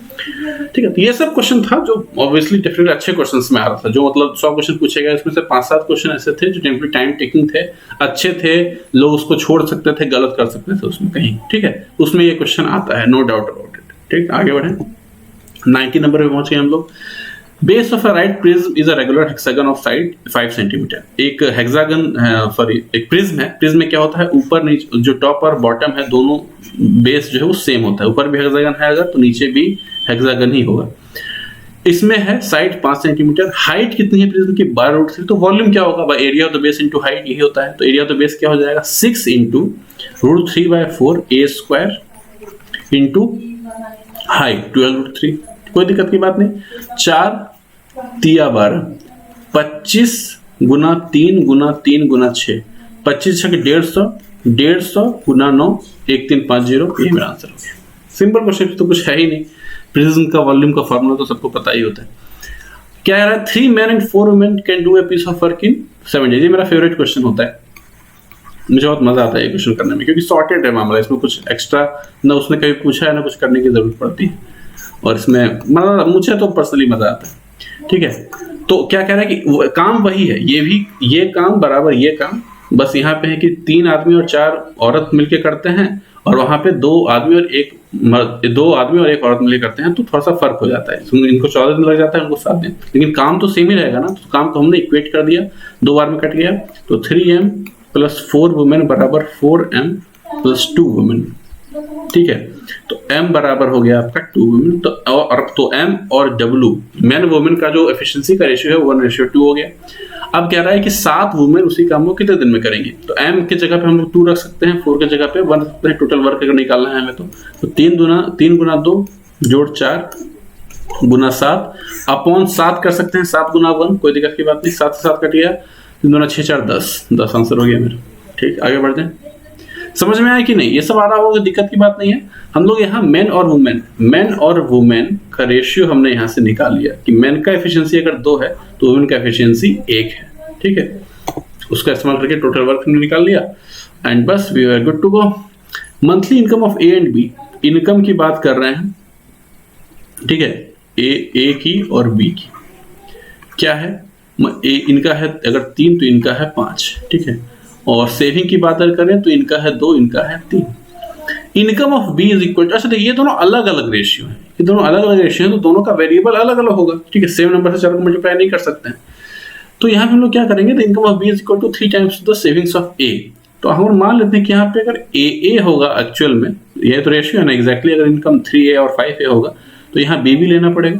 ठीक है, तो ये सब क्वेश्चन था जो ऑब्वियसली डेफिनेटली अच्छे क्वेश्चंस में आ रहा था, जो मतलब 100 क्वेश्चन पूछे गए, इसमें से 5-7 क्वेश्चन ऐसे थे जो डेफिनेटली टाइम टेकिंग थे, अच्छे थे, लोग उसको छोड़ सकते थे, गलत कर सकते थे उसमें कहीं। ठीक है, उसमें ये क्वेश्चन आता है, नो डाउट अबाउट इट। ठीक, आगे बढ़े, 90 नंबर पे पहुंच गए हम लोग। Base of a right prism is a regular hexagon of side 5 centimetre. एक हेक्सागन एक प्रिज्म है, प्रिज्म में क्या होता है, ऊपर नीचे जो टॉप और बॉटम है दोनों बेस जो है वो सेम होता है, ऊपर भी हेक्सागन है अगर तो नीचे भी हेक्सागन ही होगा। इसमें है साइड 5 सेंटीमीटर, हाइट कितनी है प्रिज्म की 12√3, तो वॉल्यूम क्या होगा, area of the base into height, यही होता है। तो एरिया ऑफ द बेस क्या हो जाएगा 6 into √3/4 a square into height 12√3, कोई दिक्कत की बात नहीं। 4 तिया 12, 25 गुना 3 गुना 3 गुना 6, 25 6 150, 150 गुना 9 1350, ये मेरा आंसर हो गया। सिंपल क्वेश्चन तो कुछ है ही नहीं। प्रिज्म का वॉल्यूम का फॉर्मूला तो सबको पता ही होता है। क्या है 3 men and 4 women can do a piece of work in 7 days। ये मेरा फेवरेट क्वेश्चन होता है, मुझे बहुत मजा आता है ये क्वेश्चन करने में, क्योंकि सॉर्टेड है मामला, इसमें कुछ एक्स्ट्रा ना उसने कभी पूछा है ना कुछ करने की जरूरत पड़ती है, और इसमें मतलब मुझे तो पर्सनली मजा आता है। ठीक है, तो क्या कह रहा है कि काम वही है, ये काम बराबर ये काम, बस यहाँ पे है कि 3 आदमी और 4 औरत मिलके करते हैं, और वहां पे 2 आदमी और 1 औरत मिलके करते हैं, तो थोड़ा सा फर्क हो जाता है। इनको 14 दिन लग जाता है, उनको 7 दिन, लेकिन काम तो सेम ही रहेगा ना। तो काम को हमने इक्वेट कर दिया, 2 बार में कट गया, तो 3m + 4 वुमेन बराबर 4m + 2 वुमेन। ठीक है, तो m बराबर हो गया आपका 2 वुमेन। तो m और w मैन वुमेन का जो एफिशिएंसी का रेशियो है 1:2 हो गया। अब कह रहा है कि 7 वुमेन उसी काम को कितने दिन में करेंगे, तो m की जगह पे हम लोग 2 रख सकते हैं, 4 की जगह पे 1 रख सकते हैं। टोटल वर्क अगर निकालना है हमें तो 3 गुना 2 जोड़ 4 गुना 7 अपॉन 7 कर सकते हैं, 7 गुना 1, कोई दिक्कत की बात नहीं। 7 से 7 कट गया, 3 दूना 6 4 10 आंसर हो गया मेरा। ठीक, आगे बढ़ते हैं। समझ में आया कि नहीं? ये सब आ रहा होगा, दिक्कत की बात नहीं है। हम लोग यहाँ मेन और वुमेन का रेशियो हमने यहाँ से निकाल लिया कि मेन का एफिशिएंसी अगर 2 है तो वुमेन का एफिशिएंसी 1 है। ठीक है, उसका इस्तेमाल करके टोटल वर्क हमने निकाल लिया, एंड बस we are good to go. Monthly income of A and B, income की बात कर रहे हैं। ठीक है, ए की और बी की क्या है, इनका है अगर 3 तो इनका है 5। ठीक है, और सेविंग की बात करें तो इनका है 2, इनका है 3। Income of B is equal to, अच्छा ये दोनों अलग अलग रेशियो है, ये दोनों अलग अलग रेशियो है, तो दोनों का वेरिएबल अलग अलग होगा। ठीक है, सेम नंबर से 4 को मल्टीप्लाई नहीं कर सकते हैं, तो यहाँ पे हम लोग क्या करेंगे, तो income of B is equal to 3 times the savings of A. तो हम मान लेते हैं कि यहाँ पे अगर ए होगा एक्चुअल में, ये तो रेशियो है ना एग्जैक्टली, अगर इनकम 3a और 5a होगा तो यहाँ बी भी लेना पड़ेगा।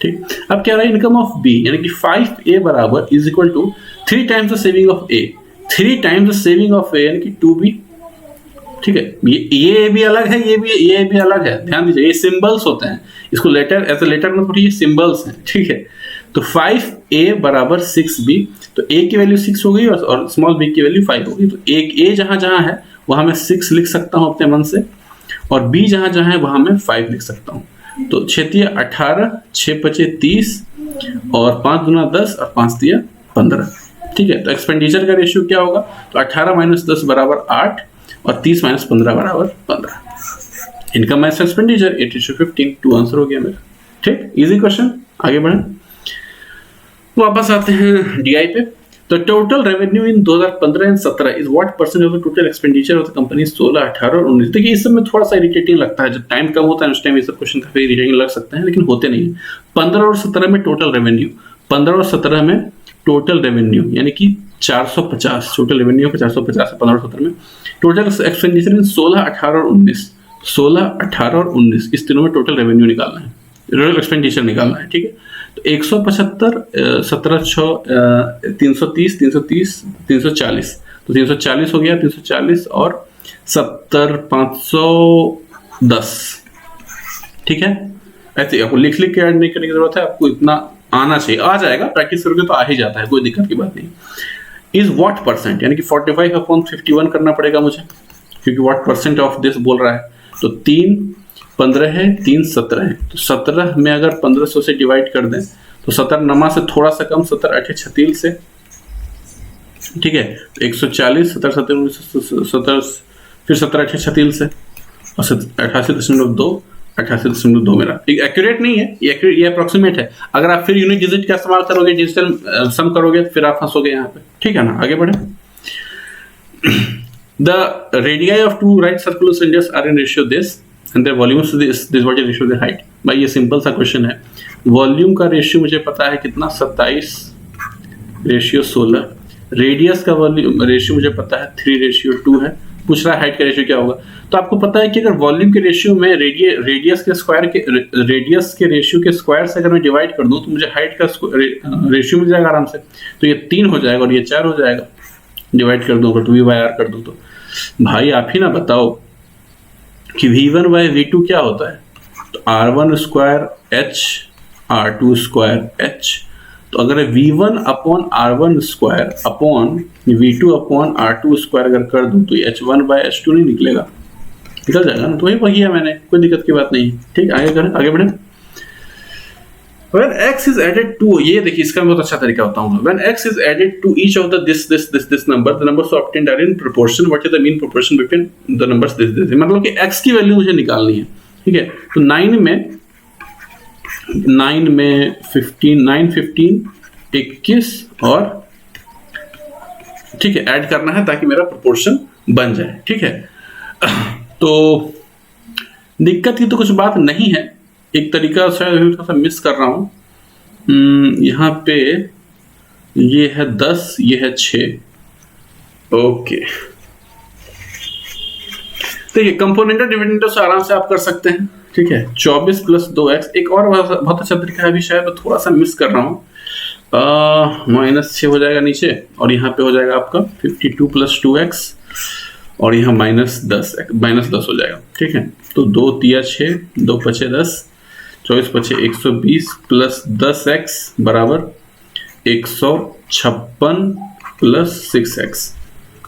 ठीक, अब क्या रहा है इनकम ऑफ बी, यानी कि 5a बराबर is equal to 3 times the saving of A, 3 times the saving of A, यानी कि 2b। ठीक है, ये भी अलग है, ये भी अलग है, ध्यान दीजिए, ये सिंबल्स होते हैं, इसको लेटर ऐसे लेटर में थोड़ी, ये सिंबल्स हैं। ठीक है, तो 5a बराबर 6b, तो a की वैल्यू 6 हो गई और स्मॉल b की वैल्यू 5 हो गई। तो एक a जहां है वहां मैं 6 लिख सकता हूं अपने मन से, और b जहां है वहां मैं 5 लिख सकता हूं। तो 6 × 18, 6 × 5 = 30, और 5 × 10 और 5 × 15। ठीक है, तो एक्सपेंडिचर का रेशियो क्या होगा, तो 18 - 10 बराबर 8, और 30 - 15 बराबर 15। इनकम माइनस एक्सपेंडिचर 8:15, 2 आंसर हो गया मेरा। ठीक, इजी क्वेश्चन, आगे बढ़ें। वापस आते हैं डीआई पे। तो total revenue in 2015 and 17 is what percent of the total expenditure of the company 16, 18 और 19। देखिए इस सब में थोड़ा सा इरिटेटिंग लगता है, जब टाइम कम होता है उस टाइम ये सब क्वेश्चन काफी इरिटेटिंग लग सकते हैं, लेकिन होते नहीं है। 15 और 17 में टोटल रेवेन्यू, 15 और 17 में टोटल रेवेन्यू यानी कि 450, टोटल रेवेन्यू का 450 है 15 और 17 में। टोटल एक्सपेंडिचर इन 16, 18 और 19, 16, 18 और 19 इस तीनों में टोटल रेवेन्यू निकालना है, टोटल एक्सपेंडिचर निकालना है। ठीक है, तो 175, 17, 6, 330, 330, 340, तो 340 हो गया, 340 और 70, 510। ठीक है, ऐसे आपको लिख के ऐड नहीं करने की जरूरत है, आपको इतना आना चाहिए, आ जाएगा, प्रैक्टिस करोगे तो आ ही जाता है, कोई दिक्कत की बात नहीं। इज व्हाट परसेंट, यानी कि 45/51 करना पड़ेगा मुझे, क्योंकि व्हाट परसेंट ऑफ दिस बोल रहा है। तो 3 15 है, 3 17 है, तो 17 में अगर 1500 से डिवाइड कर दें तो 17 नमा से थोड़ा सा कम, 17 8 36 से। ठीक है, 140, 17 17 फिर 17 8 36 से, और 88.2, 88.2 मेरा एक्यूरेट नहीं है, ये अप्रोक्सीमेट है। अगर आप फिर यूनिट डिजिट का इस्तेमाल करोगे, डिजिटल सम करोगे, फिर आप फंसोगे यहाँ पे। ठीक है ना, आगे बढ़े। The radii of 2 right circular cylinders are in ratio this and their volumes this what is ratio of their height। भाई ये सिंपल सा क्वेश्चन है। वॉल्यूम का रेशियो मुझे पता है कितना, 27:16। रेडियस का वॉल्यूम रेशियो मुझे पता है 3:2 है। पूछ रहा है हाइट का रेशियो क्या होगा, तो आपको पता है कि अगर वॉल्यूम के रेशियो में रेडियस के रेशियो के स्क्वायर से अगर मैं डिवाइड कर दूं तो मुझे हाइट का रेशियो मिल जाएगा आराम से। तो ये 3 हो जाएगा और ये 4 हो जाएगा, डिवाइड कर दूं अगर 2v/r कर दूं तो। भाई आप ही ना बताओ कि v1/v2 क्या होता है, तो r1² h r2² h। तो अगर v1/r1² अपॉन v2/r2² अगर कर दूं तो h1/h2 नहीं निकलेगा, निकल जाएगा ना, तो वही किया मैंने, कोई दिक्कत की बात नहीं। ठीक, आगे करें, आगे बढ़े। When x is added to, ये देखिए इसका बहुत अच्छा तरीका बताऊंगा। When x is added to each of the this number, the numbers obtained are in proportion. What is the mean proportion between the numbers this? मतलब कि x की वैल्यू मुझे निकालनी है, ठीक है। तो 9 में 15, 9, 15, 21 और ठीक है ऐड करना है ताकि मेरा प्रोपोर्शन बन जाए, ठीक है। तो दिक्कत की तो कुछ बात नहीं है, एक तरीका शायद थोड़ा सा मिस कर रहा हूं। यहाँ पे ये है 10, ये है 6, ओके। देखिए कंपोनेंट डिविडेंड से आराम से आप कर सकते हैं, ठीक है। 24 + 2x, एक और बहुत अच्छा तरीका है, अभी शायद मैं थोड़ा सा मिस कर रहा हूँ। -6 हो जाएगा नीचे, और यहाँ पे हो जाएगा आपका 52 + 2x, और यहाँ -10 हो जाएगा, ठीक है। तो 2 × 6, 2 × 5 = 10, 24 × 5 = 120 + 10x बराबर 156 + 6x,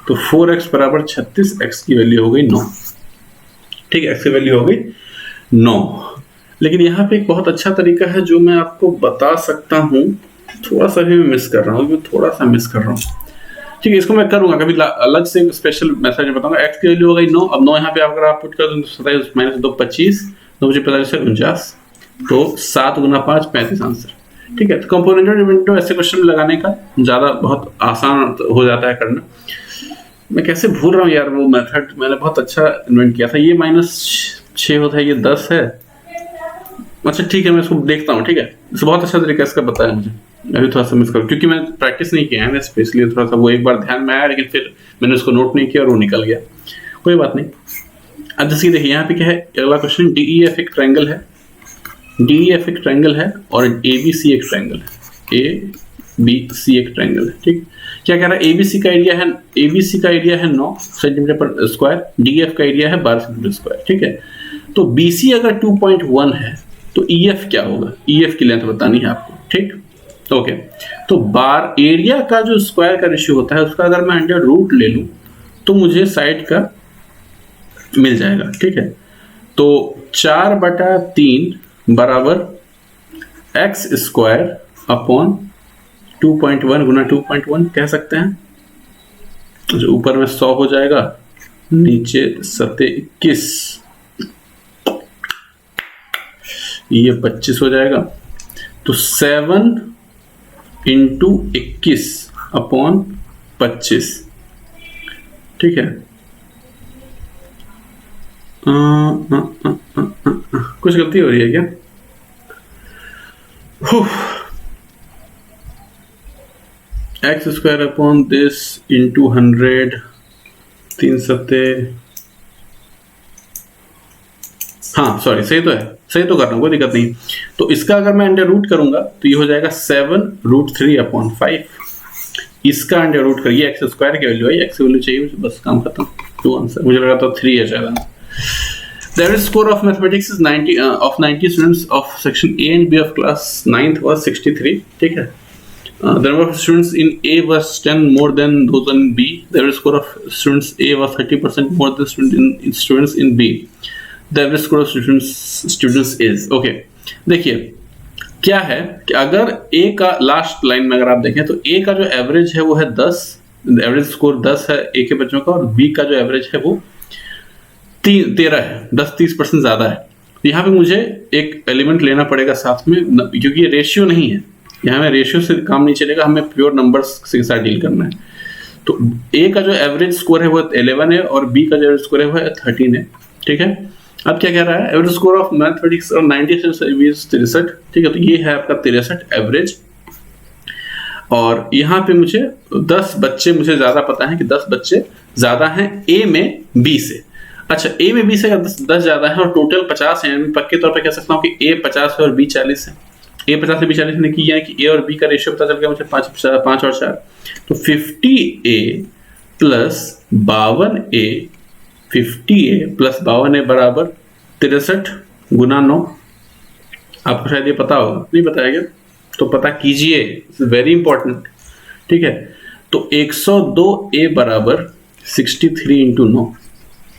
तो 4x बराबर 36, x की वैल्यू हो गई 9, ठीक है। x की वैल्यू हो गई 9। लेकिन यहाँ पे एक बहुत अच्छा तरीका है जो मैं आपको बता सकता हूँ, थोड़ा सा भी मैं मिस कर रहा हूँ, ठीक है। इसको मैं करूंगा कभी अलग से स्पेशल मेथड में बताऊंगा। x की वैल्यू हो गई 9, अब 9 यहाँ पे अगर आप पुट कर दें तो 27 - 2 25, 9 × 45 = 49, तो 7 × 5 35 आंसर, ठीक है। तो कंपोनेंट डिविडेंड ऐसे क्वेश्चन लगाने का ज्यादा बहुत आसान हो जाता है करना। मैं कैसे भूल रहा हूँ यार, वो मेथड मैंने बहुत अच्छा इन्वेंट किया था। ये -6 होता है, ये 10 है, अच्छा ठीक है, मैं इसको देखता हूँ, ठीक है। इससे बहुत अच्छा तरीका इसका बताया मुझे, अभी थोड़ा सा मिस करूँ क्योंकि मैंने प्रैक्टिस नहीं किया है, इसलिए थोड़ा सा वो एक बार ध्यान में आया, लेकिन फिर मैंने उसको नोट नहीं किया और वो निकल गया, कोई बात नहीं। अब जैसे देखिए यहाँ पे क्या है, अगला क्वेश्चन, DEF एक ट्रायंगल है, DEF एक ट्रायंगल है और ABC एक ट्रायंगल है, ABC एक ट्रायंगल है, ठीक। क्या कह रहा है, ABC का एरिया है 9 cm², DEF का एरिया है 12 cm², ठीक है। तो BC अगर 2.1 है तो EF क्या होगा, EF की लेंथ बतानी है आपको, ठीक, ओके। तो बार एरिया का जो स्क्वायर का रेशियो होता है उसका अगर मैं √ ले लूं तो मुझे साइड का मिल जाएगा, ठीक है। तो 4/3 बराबर x² अपॉन 2.1 गुना 2.1 कह सकते हैं। जो ऊपर में 100 हो जाएगा, नीचे 21, ये 25 हो जाएगा, तो 7 × 21 अपॉन 25, ठीक है। कुछ गलती हो रही है क्या? x² अपॉन दिस इंटू 100, 3 सत्ते, हाँ सॉरी, सही तो है, सही तो कर रहा हूँ, कोई दिक्कत नहीं। तो इसका अगर मैं √ करूंगा तो ये हो जाएगा 7√3 अपॉन 5। इसका √ करिए, x² की वैल्यू है, x की वैल्यू चाहिए, बस काम खत्म, 2 आंसर। मुझे लगा था 3 है शायद। The average score of mathematics is 90 of 90 students of section A and B of class 9th was 63, ठीक है। The number of students in A was 10 more than those in B. The average score of students A was 30% more than students in B. The average score of students is, okay। देखिए क्या है कि अगर A का last line में अगर आप देखें तो A का जो एवरेज है वो है 10, एवरेज स्कोर 10 है A के बच्चों का, और B का जो एवरेज है वो 13 है, 10-30% ज्यादा है। यहाँ पे मुझे एक एलिमेंट लेना पड़ेगा साथ में, क्योंकि ये रेशियो नहीं है, यहाँ में रेशियो से काम नहीं चलेगा, हमें प्योर नंबर्स के साथ डील करना है। तो ए का जो एवरेज स्कोर है वो 11 है और बी का जो एवरेज स्कोर है वो 13 है, ठीक है। अब क्या कह रहा है, एवरेज स्कोर ऑफ मैथमेटिक्स और 90 63, ठीक है। तो ये है आपका 63 एवरेज, और यहाँ पे मुझे 10 बच्चे मुझे ज्यादा पता है कि 10 बच्चे ज्यादा हैं ए में बी से। अच्छा, ए में बी से 10 ज्यादा है और टोटल 50 है, मैं पक्के तौर पे कह सकता हूँ कि ए 50 है और बी 40 है। ए 50 से बी 40 ने की है कि ए और बी का रेशियो पता चल गया मुझे 5 और 4, तो 50A plus 52A, 50A plus 52A बराबर 63 गुना 9। आपको शायद ये पता होगा, नहीं पता है क्या? तो पता कीजिए, वेरी इंपॉर्टेंट, ठीक है। तो 102A बराबर 63 × 9,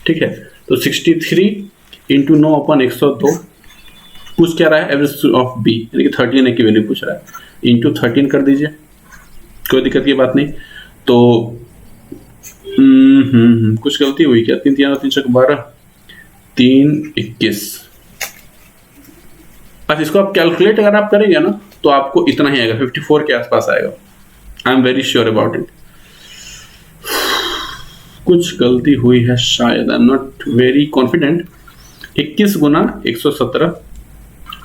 ठीक है। तो 63 इंटू 9 अपन 102, पूछ क्या रहा है एवरेज ऑफ बी, यानी कि 13 की वैल्यू पूछ रहा है, इंटू 13 कर दीजिए, कोई दिक्कत की बात नहीं। तो कुछ गलती हुई क्या, 3 3 3 12 3 21। अच्छा, इसको आप कैलकुलेट अगर आप करेंगे ना तो आपको इतना ही आएगा, 54 के आसपास आएगा। I am very sure about it. कुछ गलती हुई है शायद, I am not very confident. 21 गुना 117,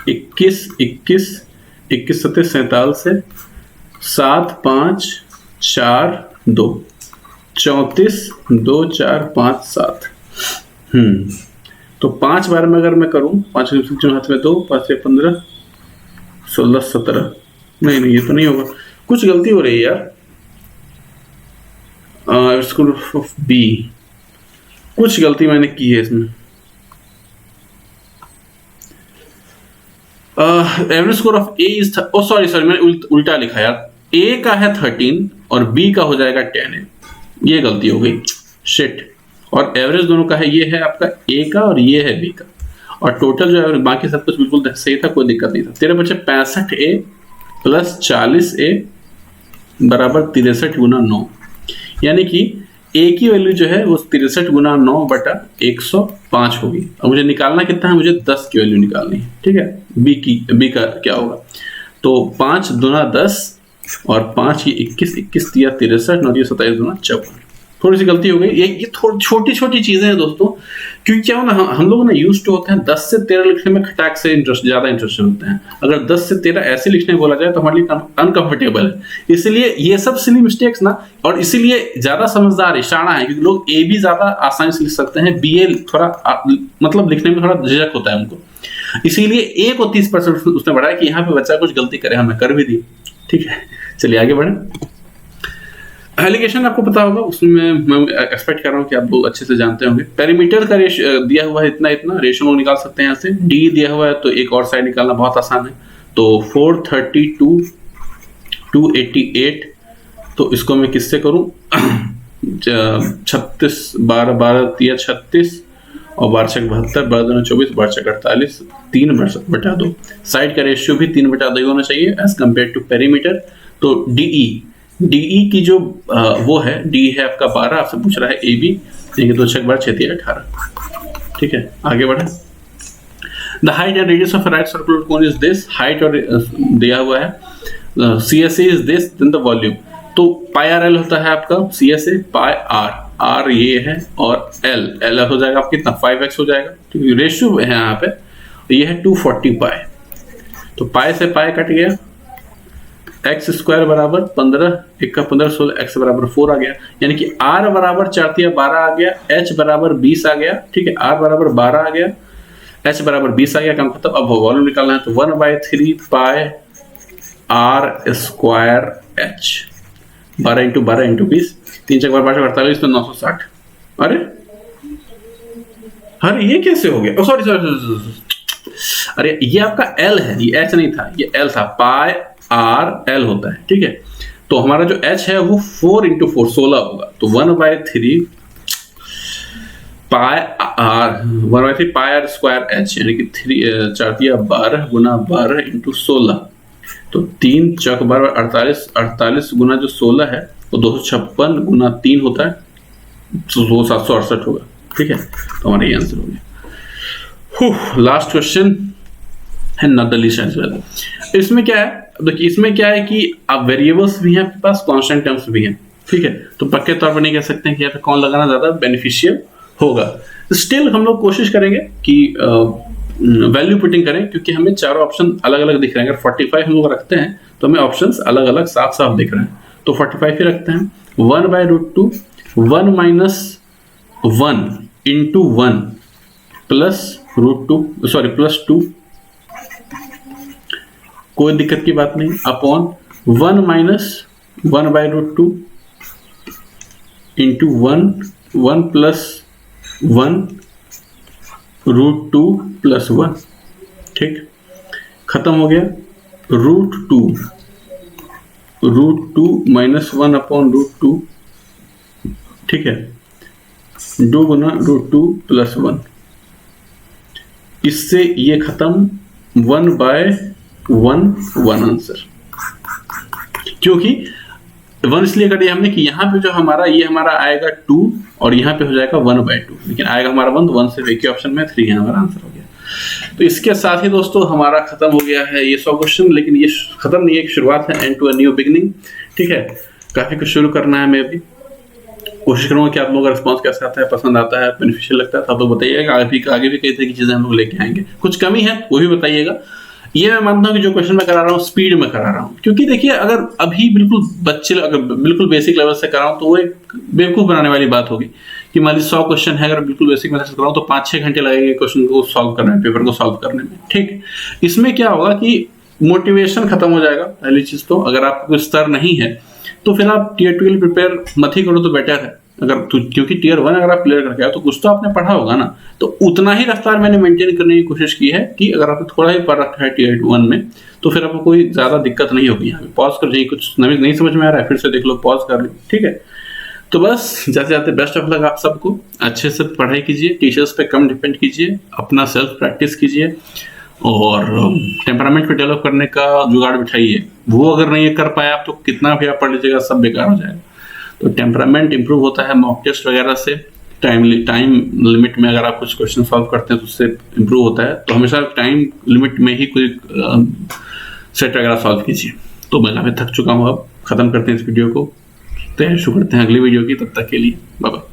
21 21 21 सत्ते 47 से 7 5 4 2 34 2 4 5 7। तो 5 बार में अगर मैं करूं, 5 हाथ में 2, 5 से 15 16 17, नहीं ये तो नहीं होगा, कुछ गलती हो रही है यार। स्कूल ऑफ बी, कुछ गलती मैंने की है इसमें। Average score of A is, oh sorry मैंने उल्टा लिखा यार, ए का है 13 और बी का हो जाएगा 10 है, ये गलती हो गई, शिट। और एवरेज दोनों का है, ये है आपका ए का और ये है बी का, और टोटल जो है बाकी सब कुछ बिल्कुल सही था, कोई दिक्कत नहीं था। तेरे बच्चे 65 ए प्लस 40 ए बराबर 63 गुना 9, यानी कि ए की वैल्यू जो है वो 63 गुना 9 बटा 105 होगी। अब मुझे निकालना कितना है, मुझे 10 की वैल्यू निकालनी है, ठीक है। बी का क्या होगा, तो 5 दूना 10 और 5 ये 21, 21 दिया 63 और ये 27 दूना 54। थोड़ी सी गलती हो गई, ये थोड़ी छोटी छोटी चीजें हैं दोस्तों, क्योंकि क्या हो ना, हम लोग ना यूज टू होते हैं 10 से 13 लिखने में खटाक से ज्यादा इंटरेस्टेड होते हैं। अगर 10 से 13 ऐसे लिखने बोला जाए तो हमारे लिए अनकंफर्टेबल है, इसलिए ये सब सिली मिस्टेक्स ना, और इसीलिए ज्यादा समझदार इशारा है, क्योंकि लोग ए भी ज्यादा आसानी से लिख सकते हैं, बी ए थोड़ा मतलब लिखने में थोड़ा झिझक होता है उनको, इसीलिए ए को 30% उसने बढ़ाया कि यहाँ पे बच्चा कुछ गलती करे, हमने कर भी दी, ठीक है। चलिए आगे बढ़े। एलिगेशन आपको पता होगा, उसमें मैं एक्सपेक्ट कर रहा हूँ कि आप लोग अच्छे से जानते होंगे। पेरीमीटर का दिया हुआ है इतना इतना, रेशियो निकाल सकते हैं यहाँ से। डी दिया हुआ है तो एक और साइड निकालना बहुत आसान है, तो 432 288, तो इसको मैं किससे करूँ 36 12 12 दिया 36 और 12 छक 72 12 दूना 24 12 छक 48 3/2। साइड का रेशियो भी 3/2 होना चाहिए एज कम्पेयर टू पेरीमीटर। तो डीई की जो वो है, डी है आपका 12, आपसे पूछ रहा है ए बी, देखिए 2 छक 12 6 3 18, ठीक है। आगे बढ़े। The height and radius of right circular cone is this, height और दिया हुआ है, CSA is this, then the volume. तो पाई आर एल होता है आपका CSA, पाई आर ये है, और एल हो जाएगा आपका कितना 5x हो जाएगा, क्योंकि रेशियो है यहाँ पे, ये है 240 पाई, तो पाई से पाई कट गया, एक्स स्क्वायर बराबर 15 1 का 15 16 x बराबर 4 आ गया, यानी कि r बराबर 4 3 12 आ गया, h बराबर 20 आ गया, ठीक है। r बराबर 12 आ गया, h बराबर 20 आ गया, काम खत्म। अब वॉल्यूम निकालना है, तो 1/3 पाई r square h, 12 into 12 into 20, 3 4 12 48 तो 960। अरे ये कैसे हो गया, सॉरी, अरे ये आपका l है, ये h नहीं था, ये l था, पाई आर एल होता है, ठीक है। तो हमारा जो h है वो 4 इंटू 4 16 होगा, तो 1/3 पाई आर स्क्वायर h, यानी कि 4 12 गुना 12 इंटू 16, तो 3 चौक 12 48 गुना जो 16 है वो 256 गुना 3 होता है, तो 768 होगा, ठीक है। तो हमारा ये आंसर हो गया। लास्ट क्वेश्चन है, not the least as well. इसमें क्या है, देखिए इसमें क्या है कि आप वेरिएबल्स भी हैं आपके पास, कांस्टेंट टर्म्स भी हैं, ठीक है। तो पक्के तौर पर नहीं कह सकते हैं कि यहाँ पे कौन लगाना ज्यादा बेनिफिशियल होगा। स्टिल हम लोग कोशिश करेंगे कि वैल्यू पुटिंग करें, क्योंकि हमें चारों ऑप्शन अलग अलग दिख रहे हैं। अगर 45 हम लोग रखते हैं तो हमें ऑप्शंस अलग अलग साफ साफ दिख रहे हैं, तो 45 ही रखते हैं। 1/√2 1 minus 1 into 1 plus √2 sorry plus 2, कोई दिक्कत की बात नहीं, upon 1 minus 1/√2 into 1 plus 1 √2 plus 1, ठीक, खत्म हो गया। √2 माइनस 1 अपॉन √2, ठीक है। 2 गुना √2 प्लस 1, इससे ये खत्म 1/1 आंसर। क्योंकि 1 इसलिए कर दिया हमने कि यहाँ पे जो हमारा ये हमारा आएगा 2 और यहाँ पे हो जाएगा 1/2, लेकिन आएगा हमारा 1, तो 1 से एक ही ऑप्शन में 3 है हमारा आंसर हो गया। तो इसके साथ ही दोस्तों हमारा खत्म हो गया है ये 100 क्वेश्चन, लेकिन ये खत्म नहीं है, एक शुरुआत है, and to a new beginning. ठीक है, काफी कुछ शुरू करना है, मैं भी कोशिश करूंगा कि आप लोगों का रिस्पॉन्स कैसा आता है, पसंद आता है, बेनिफिशियल लगता है तो आप लोग बताइएगा। आगे भी कई तरह की चीजें हम लोग लेके आएंगे, कुछ कमी है वो भी बताइएगा। ये मैं मानता हूँ कि जो क्वेश्चन मैं करा रहा हूँ स्पीड में करा रहा हूँ, क्योंकि देखिए अगर अभी बिल्कुल बच्चे अगर बिल्कुल बेसिक लेवल से करा हूँ तो वो एक बेवकूफ बनाने वाली बात होगी कि मान लीजिए 100 क्वेश्चन है, अगर बिल्कुल बेसिक मेथड से कराऊँ तो 5-6 घंटे लगेंगे क्वेश्चन को सॉल्व करने में, पेपर को सॉल्व करने में। ठीक, इसमें क्या होगा कि मोटिवेशन खत्म हो जाएगा। पहली चीज तो अगर आपका कोई स्तर नहीं है तो फिर आप टीयर 2 के लिए प्रिपेयर मत ही करो तो बेटर है। क्योंकि टीयर 1 अगर आप क्लियर करके आए तो कुछ तो आपने पढ़ा होगा ना, तो उतना ही रफ्तार मैंने मेंटेन करने की कोशिश की है कि अगर आपने थोड़ा ही पढ़ रखा है टीयर 1 में तो फिर आपको कोई ज्यादा दिक्कत नहीं होगी। यहाँ पे पॉज कर जाइए, कुछ नहीं समझ में आ रहा है फिर से देख लो, पॉज कर लो। ठीक है, तो बस जाते जाते बेस्ट ऑफ लक आप सबको, अच्छे से पढ़ाई कीजिए, टीचर्स पे कम डिपेंड कीजिए, अपना सेल्फ प्रैक्टिस कीजिए और टेम्परामेंट को डेवलप करने का जुगाड़ बिठाइए। वो अगर नहीं कर पाए आप तो कितना भी आप पढ़ लीजिएगा सब बेकार हो जाएगा। तो टेम्परामेंट इंप्रूव होता है मॉक टेस्ट वगैरह से, टाइम लिमिट में अगर आप कुछ क्वेश्चन सॉल्व करते हैं तो उससे इंप्रूव होता है। तो हमेशा टाइम लिमिट में ही कोई सेट वगैरह सॉल्व कीजिए। तो मैं काफी थक चुका हूँ, अब खत्म करते हैं इस वीडियो को, तैयारी शुरू करते हैं अगली वीडियो की। तब तक के लिए बाय बाय।